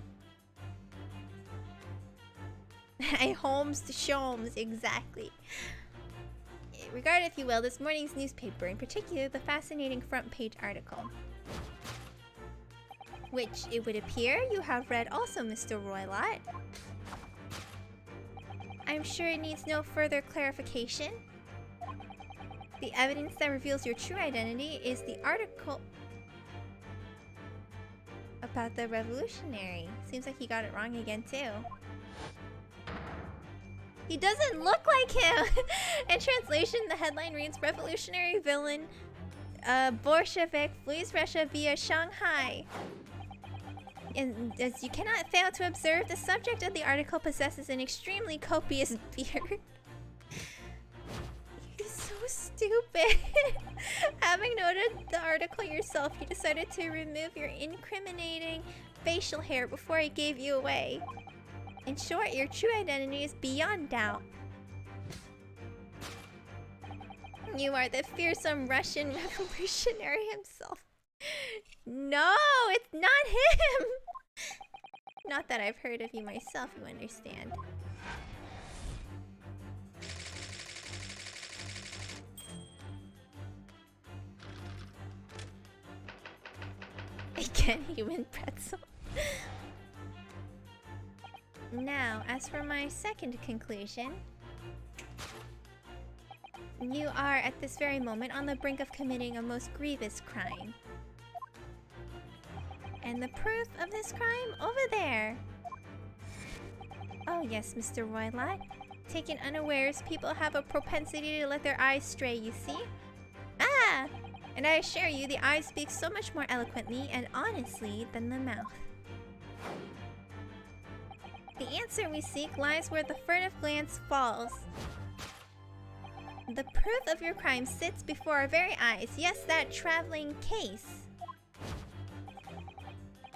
I Holmes to Sholmes, exactly. Regard, if you will, this morning's newspaper, in particular the fascinating front page article. Which, it would appear, you have read also, Mr. Roylott. I'm sure it needs no further clarification. The evidence that reveals your true identity is the article about the revolutionary. Seems like he got it wrong again, too. He doesn't look like him! In translation, the headline reads, Revolutionary villain Bolshevik flees Russia via Shanghai. And as you cannot fail to observe, the subject of the article possesses an extremely copious beard. You're so stupid. Having noted the article yourself, you decided to remove your incriminating facial hair before I gave you away. In short, your true identity is beyond doubt. You are the fearsome Russian revolutionary himself. No, it's not him! Not that I've heard of you myself, you understand. Again, human pretzel. Now, as for my second conclusion, you are at this very moment on the brink of committing a most grievous crime. And the proof of this crime over there. Oh yes, Mr. Roylott. Taken unawares, people have a propensity to let their eyes stray, you see? Ah! And I assure you, the eyes speak so much more eloquently and honestly than the mouth. The answer we seek lies where the furtive glance falls. The proof of your crime sits before our very eyes. Yes, that traveling case.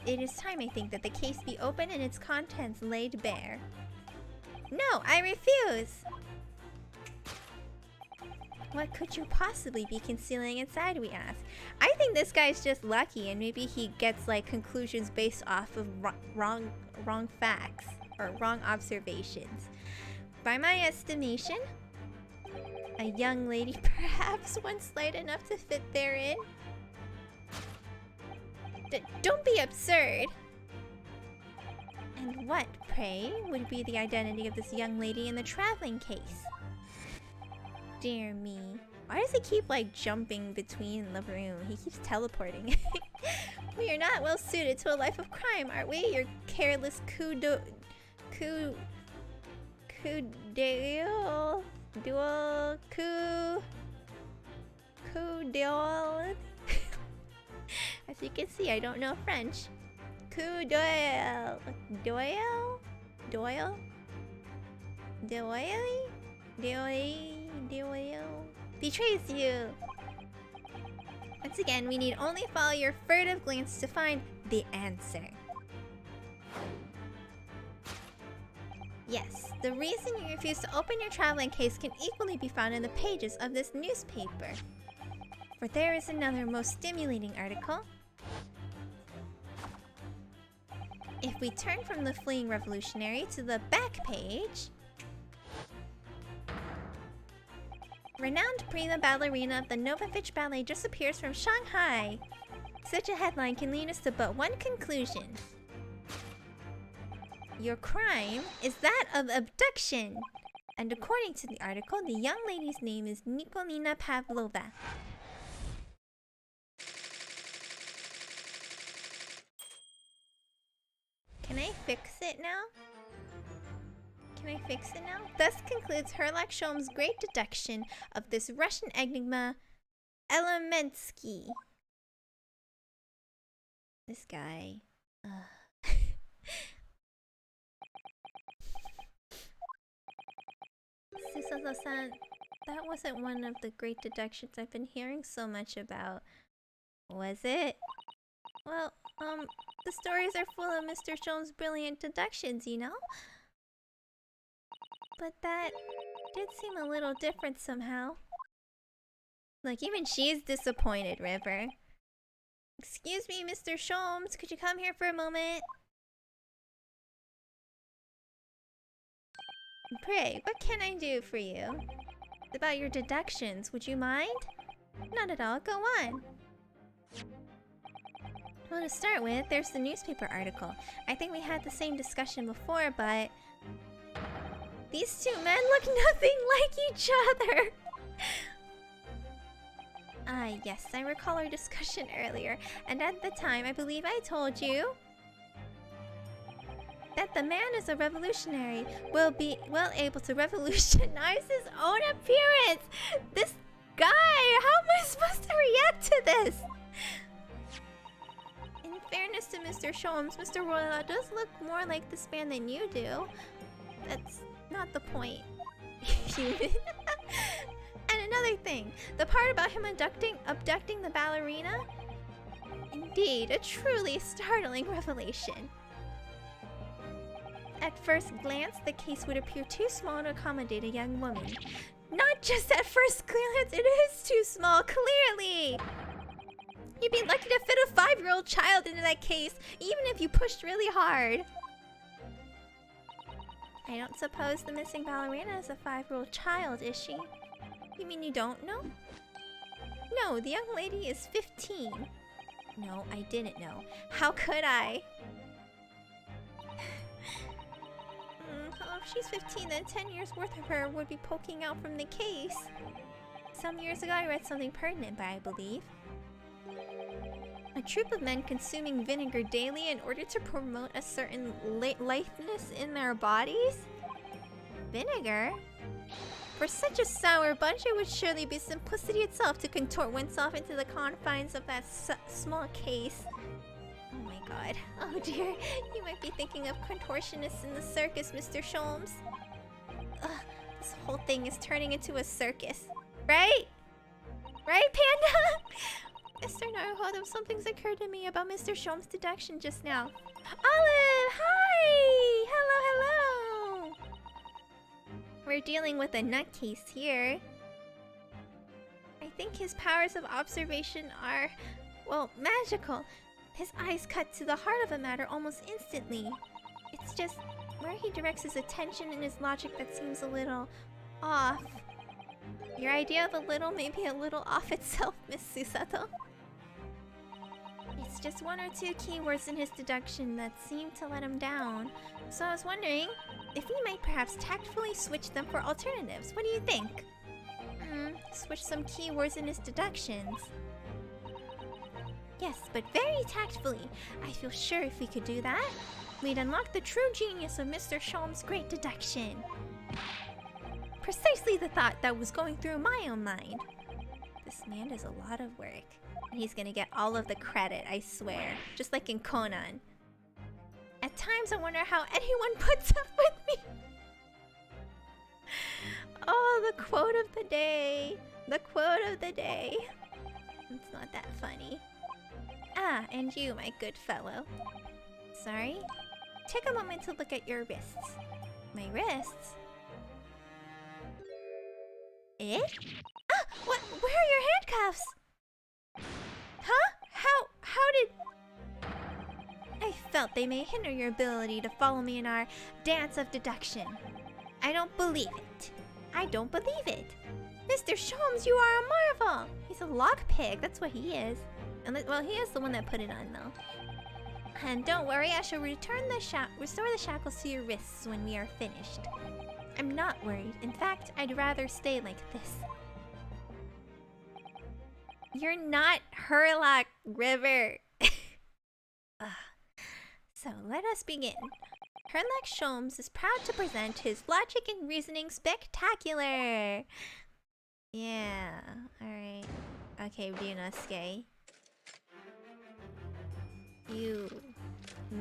It is time, I think, that the case be opened and its contents laid bare. No, I refuse! What could you possibly be concealing inside, we ask? I think this guy's just lucky and maybe he gets, like, conclusions based off of wrong facts or wrong observations. By my estimation, a young lady perhaps one slight enough to fit therein. Don't be absurd! And what, pray, would be the identity of this young lady in the traveling case? Dear me. Why does he keep, like, jumping between the room? He keeps teleporting. We are not well suited to a life of crime, are we? Your careless duel. As you can see, I don't know French. Doyle. Doyle? Doyle? Doyle? Doyle? Betrays you. Once again, we need only follow your furtive glance to find the answer. Yes, the reason you refuse to open your traveling case can equally be found in the pages of this newspaper. For there is another most stimulating article. If we turn from the fleeing revolutionary to the back page, renowned prima ballerina of the Novovich Ballet just appears from Shanghai. Such a headline can lead us to but one conclusion. Your crime is that of abduction. And according to the article, the young lady's name is Nikolina Pavlova. Can I fix it now? Can I fix it now? Thus concludes Herlock Sholmes' great deduction of this Russian enigma, Elemensky. This guy. Susato-san, that wasn't one of the great deductions I've been hearing so much about. Was it? Well, the stories are full of Mr. Sholmes' brilliant deductions, you know? But that did seem a little different somehow. Like, even she's disappointed, River. Excuse me, Mr. Sholmes, could you come here for a moment? Pray, what can I do for you? It's about your deductions, would you mind? Not at all, go on. Well, to start with, there's the newspaper article. I think we had the same discussion before, but... these two men look nothing like each other! Yes, I recall our discussion earlier, and at the time, I believe I told you that the man is a revolutionary, will be well able to revolutionize his own appearance! This guy! How am I supposed to react to this? In fairness to Mr. Sholmes, Mr. Royal does look more like this man than you do. That's not the point. And another thing, the part about him abducting the ballerina? Indeed, a truly startling revelation. At first glance, the case would appear too small to accommodate a young woman. Not just at first glance, it is too small, clearly! You'd be lucky to fit a 5-year-old child into that case, even if you pushed really hard. I don't suppose the missing ballerina is a 5-year-old child, is she? You mean you don't know? No, the young lady is 15. No, I didn't know. How could I? Well, if she's 15, then 10 years worth of her would be poking out from the case. Some years ago, I read something pertinent, but I believe. A troop of men consuming vinegar daily in order to promote a certain litheness in their bodies? Vinegar? For such a sour bunch, it would surely be simplicity itself to contort oneself into the confines of that small case. Oh my god. Oh dear. You might be thinking of contortionists in the circus, Mr. Sholmes. Ugh, this whole thing is turning into a circus. Right? Right, Panda? Mr. Naruhodo, something's occurred to me about Mr. Sholmes' deduction just now. Olive! Hi! Hello, hello! We're dealing with a nutcase here. I think his powers of observation are, well, magical. His eyes cut to the heart of a matter almost instantly. It's just where he directs his attention and his logic that seems a little off. Your idea of a little may be a little off itself, Miss Susato. It's just one or two keywords in his deduction that seem to let him down. So I was wondering if we might perhaps tactfully switch them for alternatives. What do you think? Switch some keywords in his deductions. Yes, but very tactfully. I feel sure if we could do that, we'd unlock the true genius of Mr. Sholmes' great deduction. Precisely the thought that was going through my own mind. This man does a lot of work. And he's gonna get all of the credit, I swear. Just like in Conan. At times I wonder how anyone puts up with me. Oh, the quote of the day. The quote of the day. It's not that funny. Ah, and you, my good fellow. Sorry? Take a moment to look at your wrists. My wrists? Eh? Ah! What? Where are your handcuffs? Huh? How did... I felt they may hinder your ability to follow me in our dance of deduction. I don't believe it. I don't believe it. Mr. Sholmes, you are a marvel! He's a lockpig, that's what he is. And well, he is the one that put it on, though. And don't worry, I shall restore the shackles to your wrists when we are finished. I'm not worried. In fact, I'd rather stay like this. You're not Herlock, River. So let us begin. Herlock Sholmes is proud to present his logic and reasoning spectacular. Yeah, alright. Okay, Ryunosuke.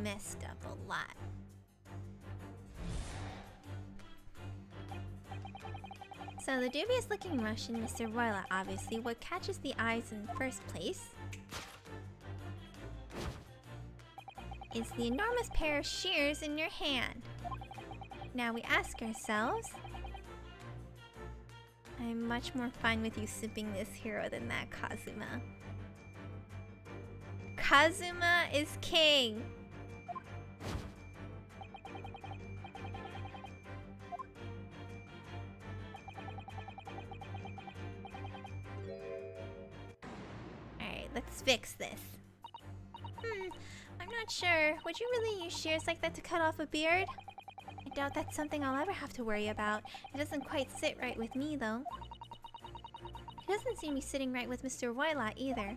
messed up a lot. So the dubious-looking Russian Mr. Royla, obviously, what catches the eyes in the first place is the enormous pair of shears in your hand. Now we ask ourselves, I'm much more fine with you sipping this hero than that, Kazuma. Kazuma is king! Alright, let's fix this. I'm not sure. Would you really use shears like that to cut off a beard? I doubt that's something I'll ever have to worry about. It doesn't quite sit right with me, though. It doesn't seem to be sitting right with Mr. Roylott either.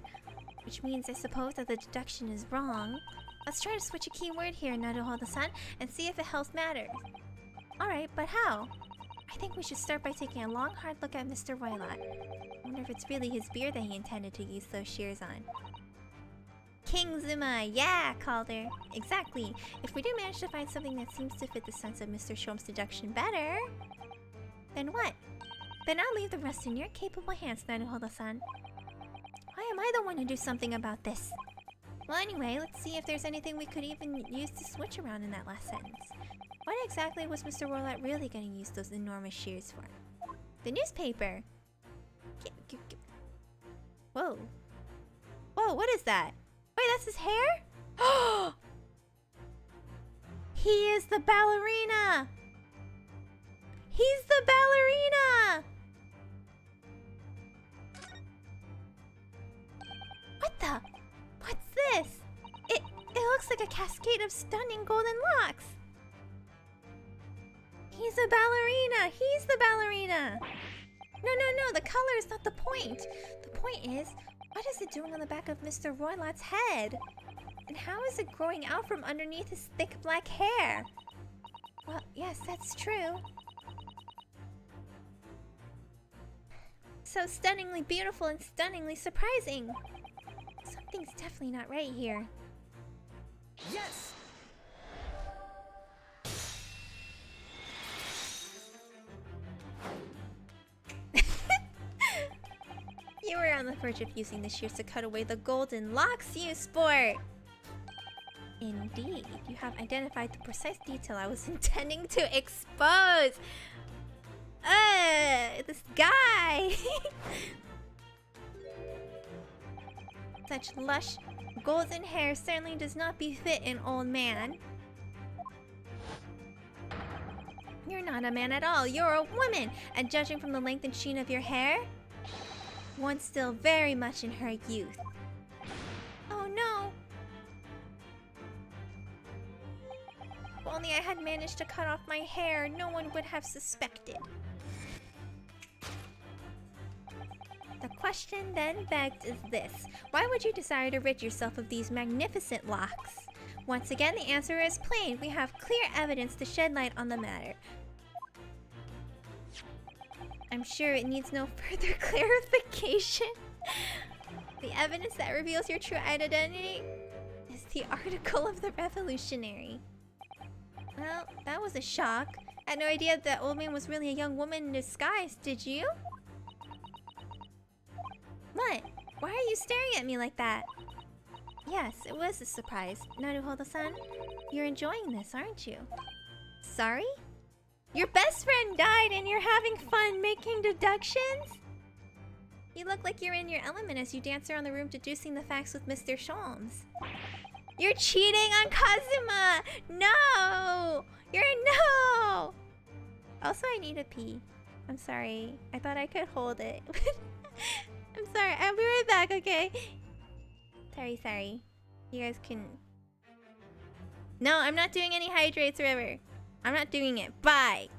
Which means I suppose that the deduction is wrong. Let's try to switch a key word here, Naruhodo-san, and see if it helps matters. Alright, but how? I think we should start by taking a long, hard look at Mr. Roylott. I wonder if it's really his beard that he intended to use those shears on. King Zuma, yeah, Calder. Exactly. If we do manage to find something that seems to fit the sense of Mr. Shom's deduction better, then what? Then I'll leave the rest in your capable hands, Naruhodo-san. Why am I the one to do something about this? Well, anyway, let's see if there's anything we could even use to switch around in that last sentence. What exactly was Mr. Roylott really going to use those enormous shears for? The newspaper! Whoa. Whoa, what is that? Wait, that's his hair? Oh! He is the ballerina! He's the ballerina! What the? What's this? It looks like a cascade of stunning golden locks. He's a ballerina! He's the ballerina! No, the color is not the point. The point is, what is it doing on the back of Mr. Roylott's head? And how is it growing out from underneath his thick black hair? Well, yes, that's true. So stunningly beautiful and stunningly surprising. Something's definitely not right here. Yes! You were on the verge of using the shears to cut away the golden locks, you sport! Indeed, you have identified the precise detail I was intending to expose! This guy! Such lush, golden hair certainly does not befit an old man. You're not a man at all, you're a woman! And judging from the length and sheen of your hair, one still very much in her youth. Oh no! If only I had managed to cut off my hair, no one would have suspected. The question then begged is this: why would you desire to rid yourself of these magnificent locks? Once again, the answer is plain. We have clear evidence to shed light on the matter. I'm sure it needs no further clarification. The evidence that reveals your true identity is the article of the Revolutionary. Well, that was a shock. I had no idea that old man was really a young woman in disguise, did you? What? Why are you staring at me like that? Yes, it was a surprise. Naruhodo-san, you're enjoying this, aren't you? Sorry? Your best friend died and you're having fun making deductions? You look like you're in your element as you dance around the room deducing the facts with Mr. Sholmes. You're cheating on Kazuma! No! You're no! Also, I need a pee. I'm sorry. I thought I could hold it. I'm sorry. I'll be right back, okay? Sorry. You guys can... No, I'm not doing any hydrates, River. I'm not doing it. Bye!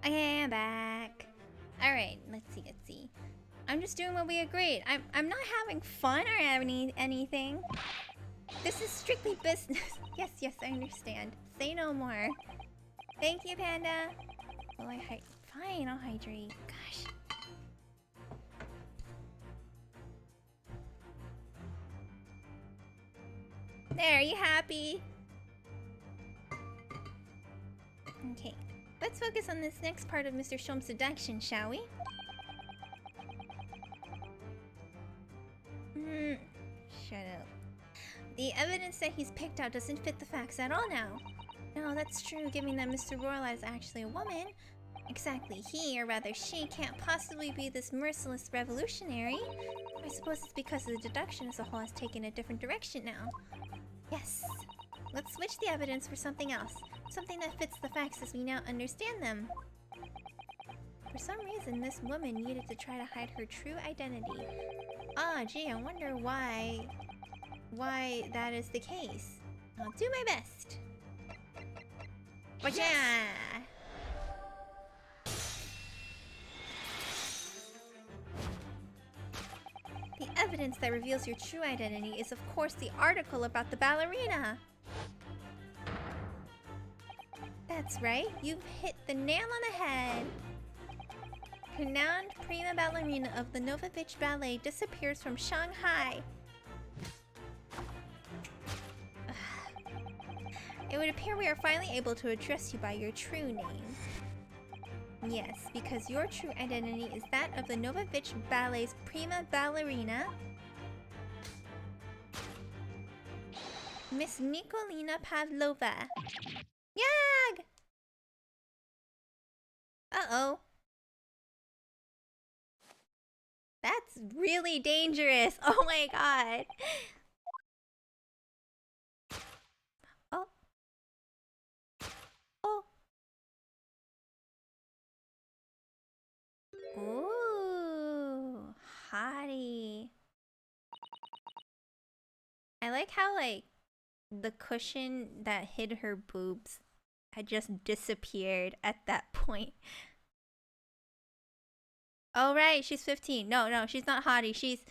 Okay, I'm back. Alright, let's see. I'm just doing what we agreed. I'm not having fun or anything. This is strictly business. Yes, I understand. Say no more. Thank you, Panda. Will I hydrate? Fine, I'll hydrate. Gosh. There, are you happy? Okay. Let's focus on this next part of Mr. Shom's seduction, shall we? Shut up. The evidence that he's picked out doesn't fit the facts at all now. No, that's true, given that Mr. Royal is actually a woman. Exactly, he, or rather she, can't possibly be this merciless revolutionary. I suppose it's because the deduction as a whole has taken a different direction now. Yes. Let's switch the evidence for something else. Something that fits the facts as we now understand them. For some reason, this woman needed to try to hide her true identity. Ah, gee, I wonder why that is the case. I'll do my best. Whatcha? The evidence that reveals your true identity is, of course, the article about the ballerina. That's right, you've hit the nail on the head. Renowned prima ballerina of the Novovich Ballet disappears from Shanghai. It would appear we are finally able to address you by your true name. Yes, because your true identity is that of the Novovich Ballet's prima ballerina, Miss Nikolina Pavlova. Yag! Uh-oh. That's really dangerous. Oh my god. Oh. Oh. Ooh. Hottie. I like how, like, the cushion that hid her boobs had just disappeared at that point. Oh, right, she's 15. No, she's not hottie. She's...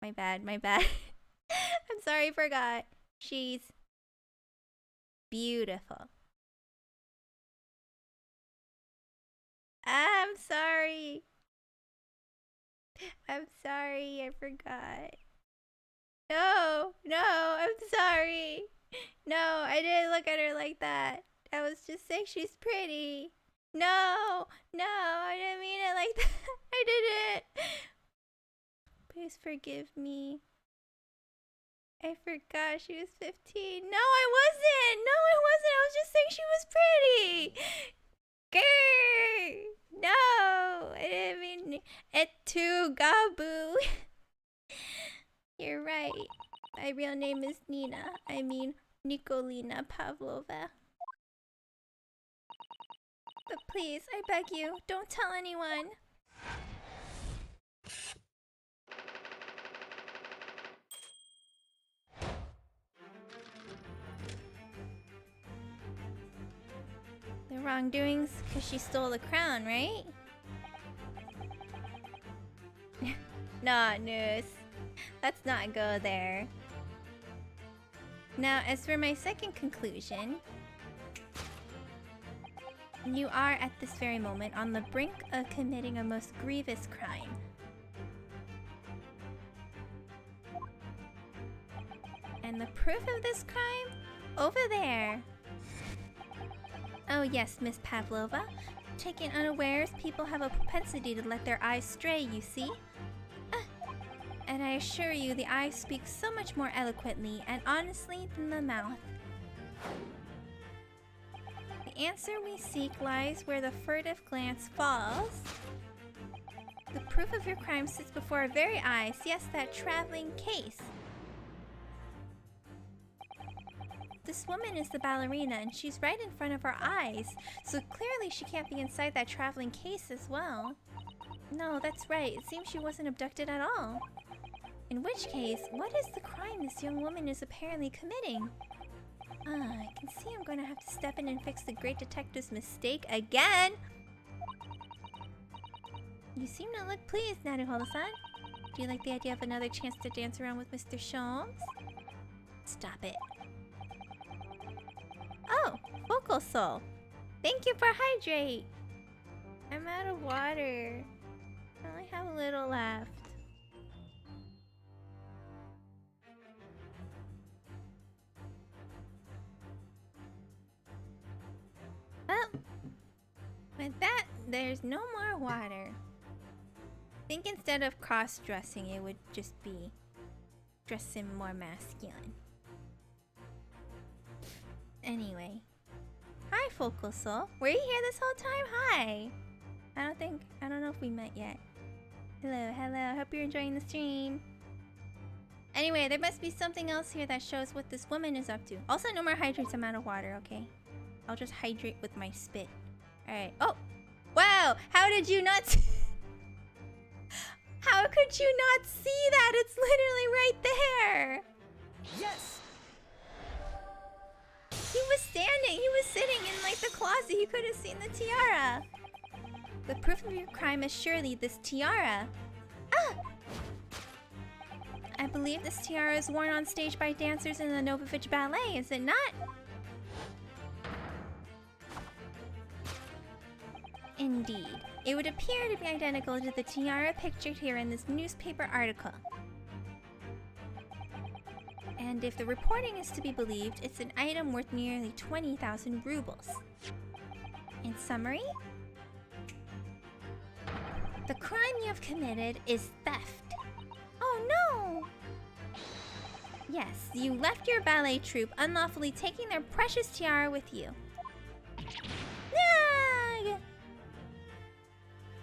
My bad. I'm sorry, I forgot. She's... beautiful. I'm sorry. I forgot. No, I'm sorry. No, I didn't look at her like that. I was just saying she's pretty. No, I didn't mean it like that. I didn't. Please forgive me. I forgot she was 15. No, I wasn't. I was just saying she was pretty. Grr. No, I didn't mean it too, Gabu. You're right. My real name is Nina. I mean, Nikolina Pavlova. But please, I beg you, don't tell anyone. The wrongdoings because she stole the crown, right? Nah, Noose. Let's not go there. Now, as for my second conclusion, you are at this very moment on the brink of committing a most grievous crime. And the proof of this crime? Over there. Oh yes, Miss Pavlova. Taken unawares, people have a propensity to let their eyes stray, you see? And I assure you, the eyes speak so much more eloquently and honestly than the mouth. The answer we seek lies where the furtive glance falls. The proof of your crime sits before our very eyes. Yes, that traveling case. This woman is the ballerina, and she's right in front of our eyes, so clearly she can't be inside that traveling case as well. No, that's right. It seems she wasn't abducted at all. In which case, what is the crime this young woman is apparently committing? I can see I'm going to have to step in and fix the great detective's mistake again. You seem to look pleased, Naruhodo-san. Do you like the idea of another chance to dance around with Mr. Sholmes? Stop it. Oh, Vocal Soul. Thank you for hydrate. I'm out of water. I only have a little left. Well, with that, there's no more water. I think instead of cross-dressing, it would just be dressing more masculine. Anyway. Hi, Focal Soul. Were you here this whole time? Hi. I don't know if we met yet. Hello. Hope you're enjoying the stream. Anyway, there must be something else here that shows what this woman is up to. Also, no more hydrates. I'm out of water, okay? I'll just hydrate with my spit. Alright. Oh! Wow! How did you not see? How could you not see that? It's literally right there! Yes! He was sitting in like the closet. He could have seen the tiara. The proof of your crime is surely this tiara. Ah! I believe this tiara is worn on stage by dancers in the Novovich Ballet, is it not? Indeed. It would appear to be identical to the tiara pictured here in this newspaper article. And if the reporting is to be believed, it's an item worth nearly 20,000 rubles. In summary, the crime you have committed is theft. Oh no! Yes, you left your ballet troupe unlawfully taking their precious tiara with you. Nag!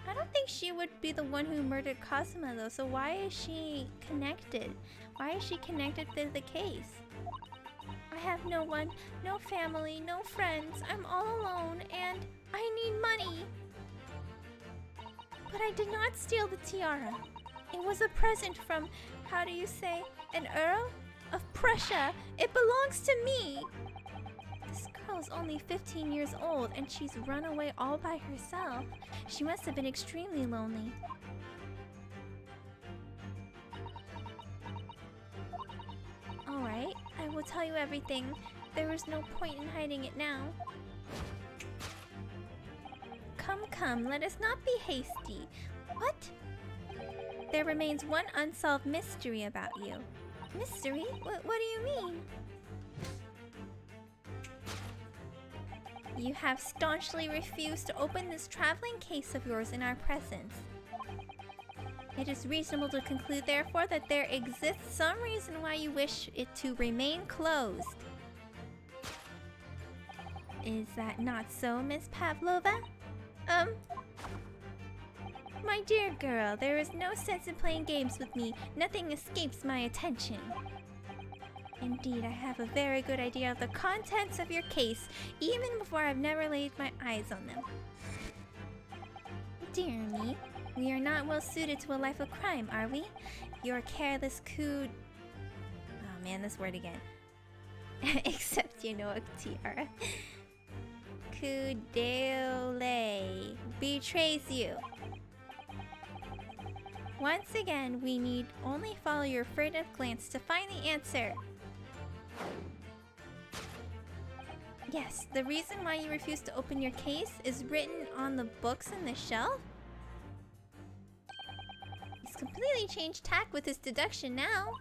I don't think she would be the one who murdered Kazuma though, so why is she connected? Why is she connected to the case? I have no one, no family, no friends. I'm all alone and I need money. But I did not steal the tiara. It was a present from, how do you say, an Earl of Prussia. It belongs to me. This girl is only 15 years old and she's run away all by herself. She must have been extremely lonely. Alright, I will tell you everything. There is no point in hiding it now. Come, let us not be hasty. What? There remains one unsolved mystery about you. Mystery? What do you mean? You have staunchly refused to open this traveling case of yours in our presence. It is reasonable to conclude, therefore, that there exists some reason why you wish it to remain closed. Is that not so, Miss Pavlova? My dear girl, there is no sense in playing games with me. Nothing escapes my attention. Indeed, I have a very good idea of the contents of your case, even before I've never laid my eyes on them. Dear me, we are not well suited to a life of crime, are we? Your careless coup... Oh man, this word again. Except you know a tiara. Coup d'eau betrays you. Once again, we need only follow your furtive glance to find the answer. Yes, the reason why you refuse to open your case is written on the books in the shelf. He's completely changed tack with his deduction now.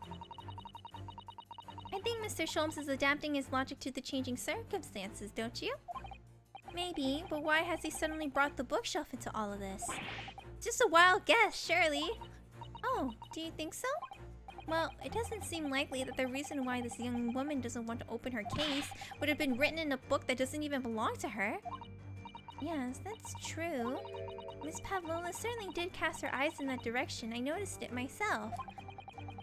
I think Mr. Sholmes is adapting his logic to the changing circumstances, don't you? Maybe, but why has he suddenly brought the bookshelf into all of this? Just a wild guess, surely. Oh, do you think so? Well, it doesn't seem likely that the reason why this young woman doesn't want to open her case would have been written in a book that doesn't even belong to her. Yes, that's true. Miss Pavlova certainly did cast her eyes in that direction. I noticed it myself.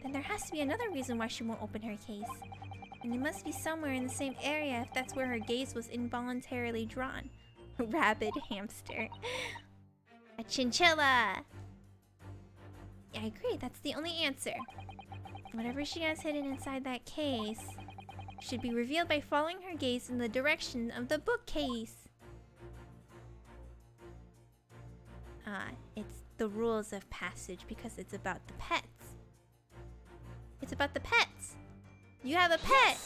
Then there has to be another reason why she won't open her case. And it must be somewhere in the same area if that's where her gaze was involuntarily drawn. Rabid hamster. A chinchilla! I agree, that's the only answer. Whatever she has hidden inside that case should be revealed by following her gaze in the direction of the bookcase. Ah, it's the rules of passage because it's about the pets. It's about the pets. You have a pet.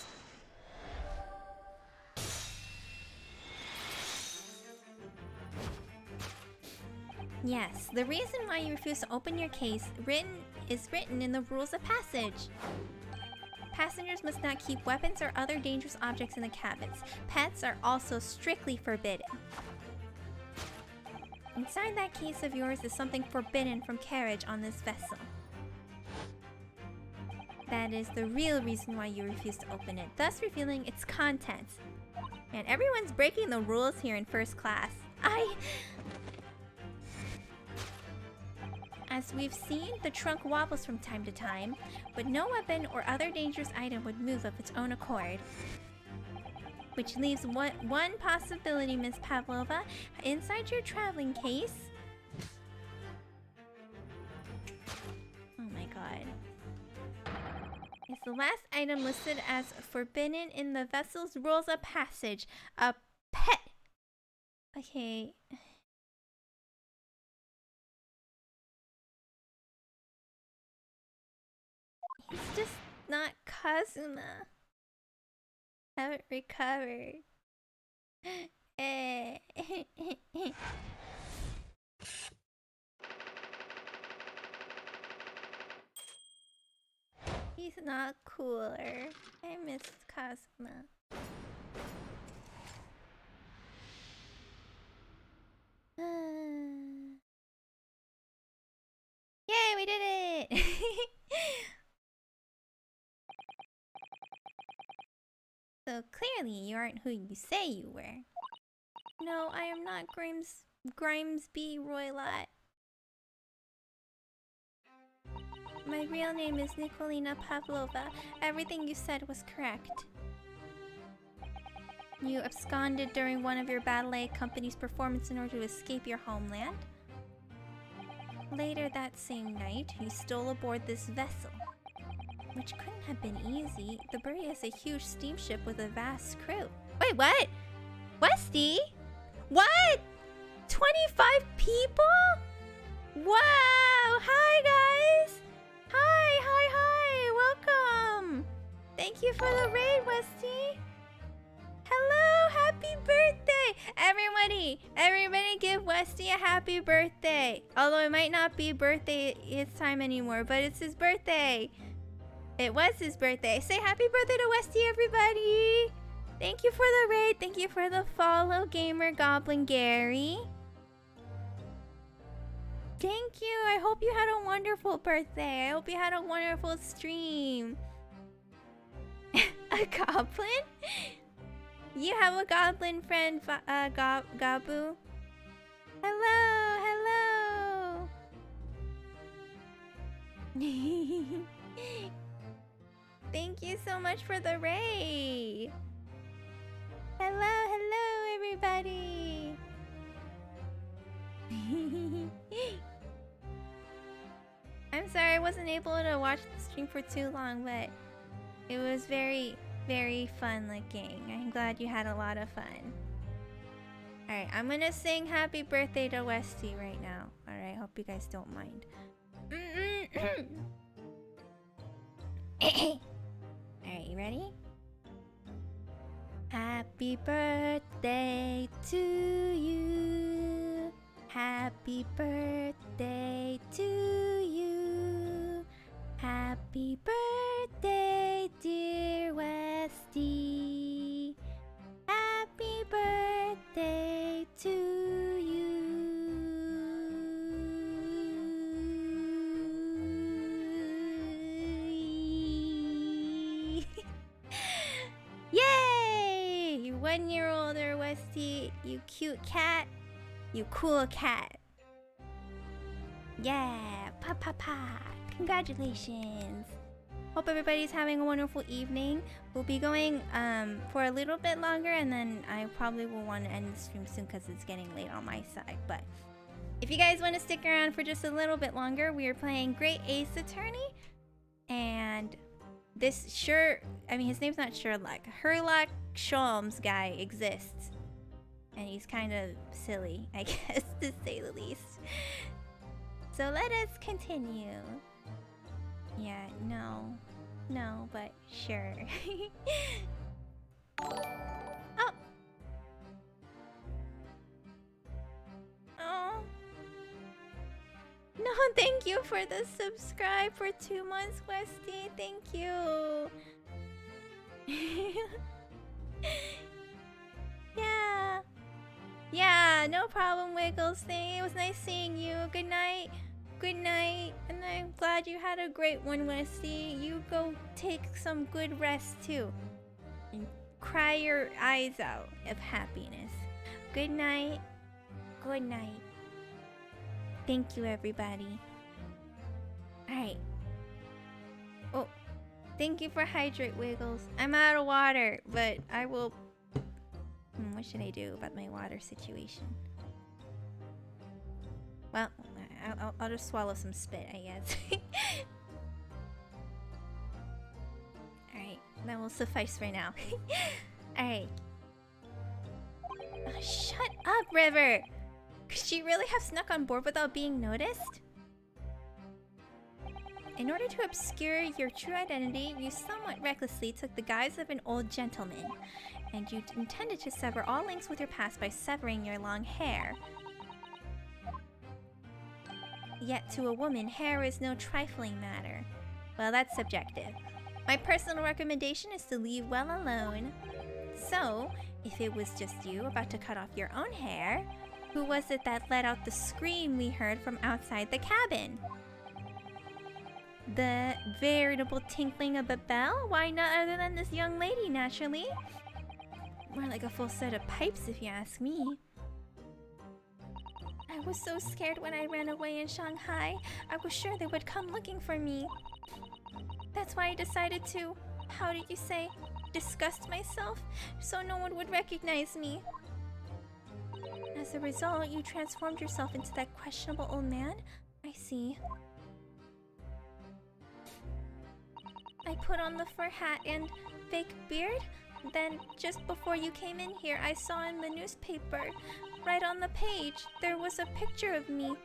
Yes, the reason why you refuse to open your case is written in the rules of passage. Passengers must not keep weapons or other dangerous objects in the cabins. Pets are also strictly forbidden. Inside that case of yours is something forbidden from carriage on this vessel. That is the real reason why you refuse to open it, thus revealing its contents. And everyone's breaking the rules here in first class. As we've seen, the trunk wobbles from time to time, but no weapon or other dangerous item would move of its own accord. Which leaves one possibility, Miss Pavlova. Inside your traveling case... Oh my god. Is the last item listed as forbidden in the vessel's rules of passage. A pet. Okay. He's just not Kazuma. Haven't recovered. He's not cooler. I miss Kazuma. Yay, we did it! So clearly you aren't who you say you were. No, I am not Grimes B. Roylott. My real name is Nikolina Pavlova. Everything you said was correct. You absconded during one of your ballet company's performance in order to escape your homeland. Later that same night, you stole aboard this vessel. Which couldn't have been easy. The Bury is a huge steamship with a vast crew. Wait, what? Westy? What? 25 people? Wow! Hi, guys! Hi! Welcome! Thank you for the raid, Westy! Hello! Happy birthday! Everybody give Westy a happy birthday! Although it might not be birthday his time anymore, but it's his birthday! It was his birthday. Say happy birthday to Westy, everybody! Thank you for the raid. Thank you for the follow, Gamer Goblin Gary. Thank you. I hope you had a wonderful birthday. I hope you had a wonderful stream. A goblin? You have a goblin friend, Gabu? Hello. Thank you so much for the raid. Hello, everybody. I'm sorry I wasn't able to watch the stream for too long, but it was very, very fun looking. I'm glad you had a lot of fun. Alright, I'm gonna sing happy birthday to Westy right now. Alright, hope you guys don't mind. Alright, you ready? Happy birthday to you. Happy birthday to you. Happy birthday, dear Westy. Happy birthday to you. Yay! You're 1 year older, Westy. You cute cat. You cool cat. Yeah, pa. Congratulations. Hope everybody's having a wonderful evening. We'll be going for a little bit longer, and then I probably will want to end the stream soon because it's getting late on my side. But if you guys want to stick around for just a little bit longer, we are playing Great Ace Attorney. And this his name's not Sherlock. Herlock Sholmes guy exists. And he's kind of silly, I guess, to say the least. so let us continue. Yeah, no, but sure. Oh! Oh! No, thank you for the subscribe for 2 months, Westy. Thank you. Yeah. Yeah, no problem, Wiggles. It was nice seeing you. Good night. Good night. And I'm glad you had a great one, Westy. You go take some good rest too. And cry your eyes out of happiness. Good night. Good night. Thank you, everybody. Alright. Oh, thank you for Hydrate, Wiggles. I'm out of water, but I will... what should I do about my water situation? Well, I'll just swallow some spit, I guess. Alright, that will suffice for now. Alright. Oh, shut up, River! Could she really have snuck on board without being noticed? In order to obscure your true identity, you somewhat recklessly took the guise of an old gentleman, and you intended to sever all links with your past by severing your long hair. Yet to a woman, hair is no trifling matter. Well, that's subjective. My personal recommendation is to leave well alone. So, if it was just you about to cut off your own hair, who was it that let out the scream we heard from outside the cabin? The veritable tinkling of a bell? Why not other than this young lady, naturally? More like a full set of pipes, if you ask me. I was so scared when I ran away in Shanghai. I was sure they would come looking for me. That's why I decided to, how did you say, disgust myself, so no one would recognize me. As a result, you transformed yourself into that questionable old man? I see. I put on the fur hat and fake beard. Then, just before you came in here, I saw in the newspaper, right on the page, there was a picture of me.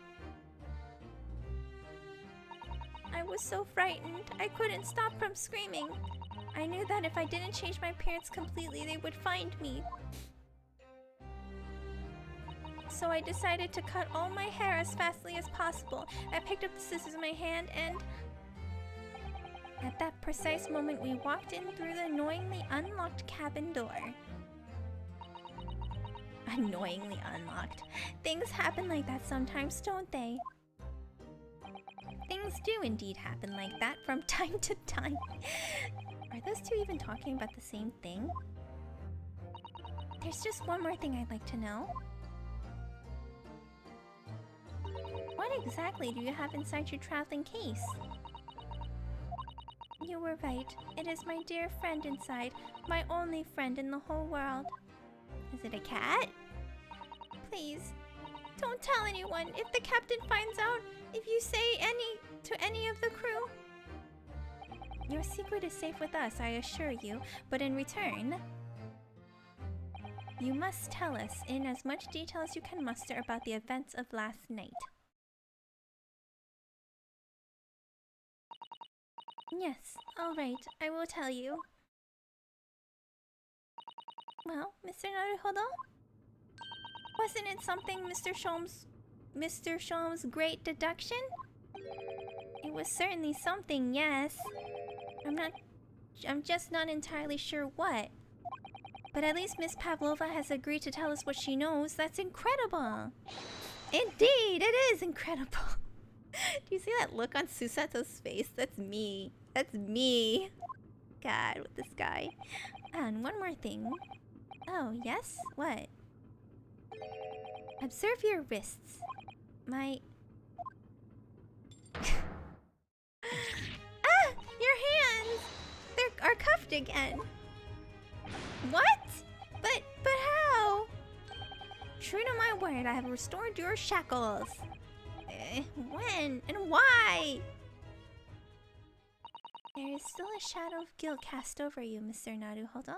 I was so frightened, I couldn't stop from screaming. I knew that if I didn't change my appearance completely, they would find me. So I decided to cut all my hair as fastly as possible. I picked up the scissors in my hand and... At that precise moment, we walked in through the annoyingly unlocked cabin door. Annoyingly unlocked. Things happen like that sometimes, don't they? Things do indeed happen like that from time to time. Are those two even talking about the same thing? There's just one more thing I'd like to know. What exactly do you have inside your traveling case? You were right. It is my dear friend inside. My only friend in the whole world. Is it a cat? Please, don't tell anyone. If the captain finds out, if you say to any of the crew. Your secret is safe with us, I assure you. But in return, you must tell us in as much detail as you can muster about the events of last night. Yes, alright, I will tell you. Well, Mr. Naruhodo? Wasn't it something Mr. Sholmes' great deduction? It was certainly something, yes. I'm just not entirely sure what. But at least Miss Pavlova has agreed to tell us what she knows. That's incredible! Indeed, it is incredible! Do you see that look on Susato's face? That's me. That's me. God, with this guy. And one more thing. Oh, yes? What? Observe your wrists. My... Ah! Your hands! They are cuffed again. What? But how? True to my word, I have restored your shackles. When and why? There is still a shadow of guilt cast over you, Mr. Naruhodo.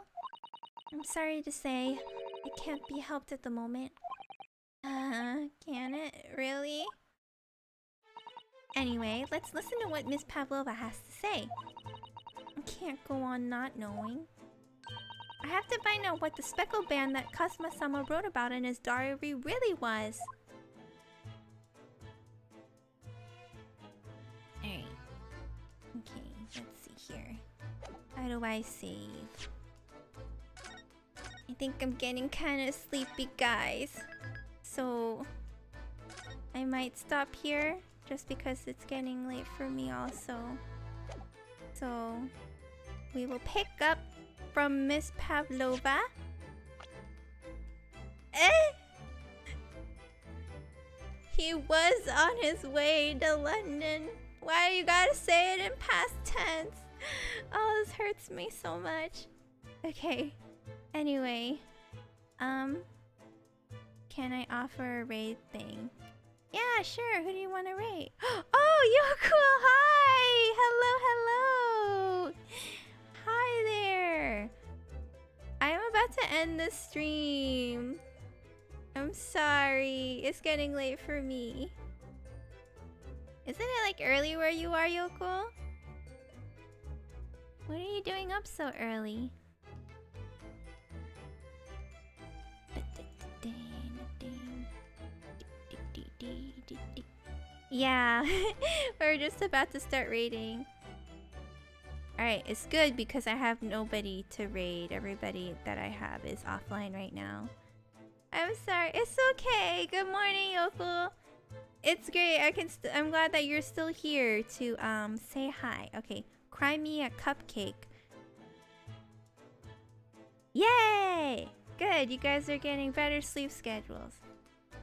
I'm sorry to say, it can't be helped at the moment. Can it? Really? Anyway, let's listen to what Miss Pavlova has to say. I can't go on not knowing. I have to find out what the speckled band that Kazuma-sama wrote about in his diary really was. Alright. Okay, let's see here. How do I save? I think I'm getting kind of sleepy, guys. So I might stop here just because it's getting late for me also. So we will pick up from Miss Pavlova. He was on his way to London. Why do you gotta say it in past tense? Oh, this hurts me so much. Okay. Anyway, can I offer a raid thing? Yeah, sure. Who do you want to raid? Oh, Yoko! Hi! Hello, hello! Hi there! I'm about to end the stream. I'm sorry. It's getting late for me. Isn't it like early where you are, Yoko? What are you doing up so early? Yeah, we're just about to start raiding. Alright, it's good because I have nobody to raid. Everybody that I have is offline right now. I'm sorry. It's okay. Good morning, Yoko. It's great. I'm glad that you're still here to say hi. Okay, cry me a cupcake. Yay! Good. You guys are getting better sleep schedules.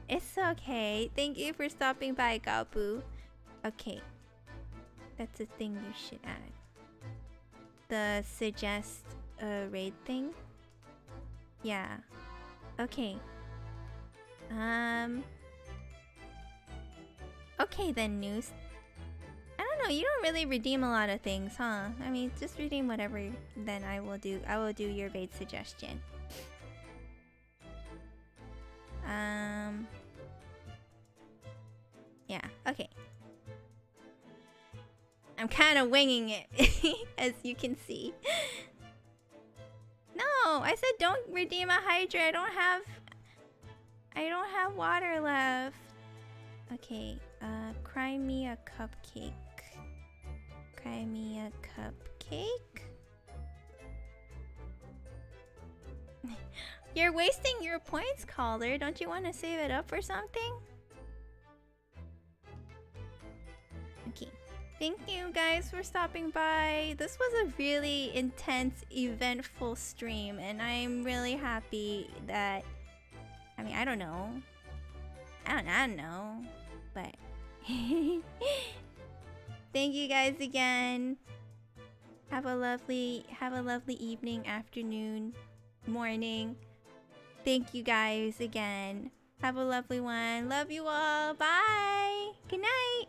It's okay. Thank you for stopping by, Gabu. Okay. That's a thing you should add. The suggest raid thing? Yeah. Okay. Okay then, News. I don't know, you don't really redeem a lot of things, huh? I mean, just redeem whatever, then I will do your raid suggestion. Yeah, okay. I'm kind of winging it, as you can see. No, I said don't redeem a Hydra. I don't have water left. Okay, cry me a cupcake. Cry me a cupcake? You're wasting your points, Calder. Don't you want to save it up or something? Okay. Thank you guys for stopping by. This was a really intense, eventful stream, and I'm really happy that... I mean, I don't know. I don't know. But... Thank you guys again. Have a lovely evening, afternoon, morning. Thank you guys again. Have a lovely one. Love you all. Bye. Good night.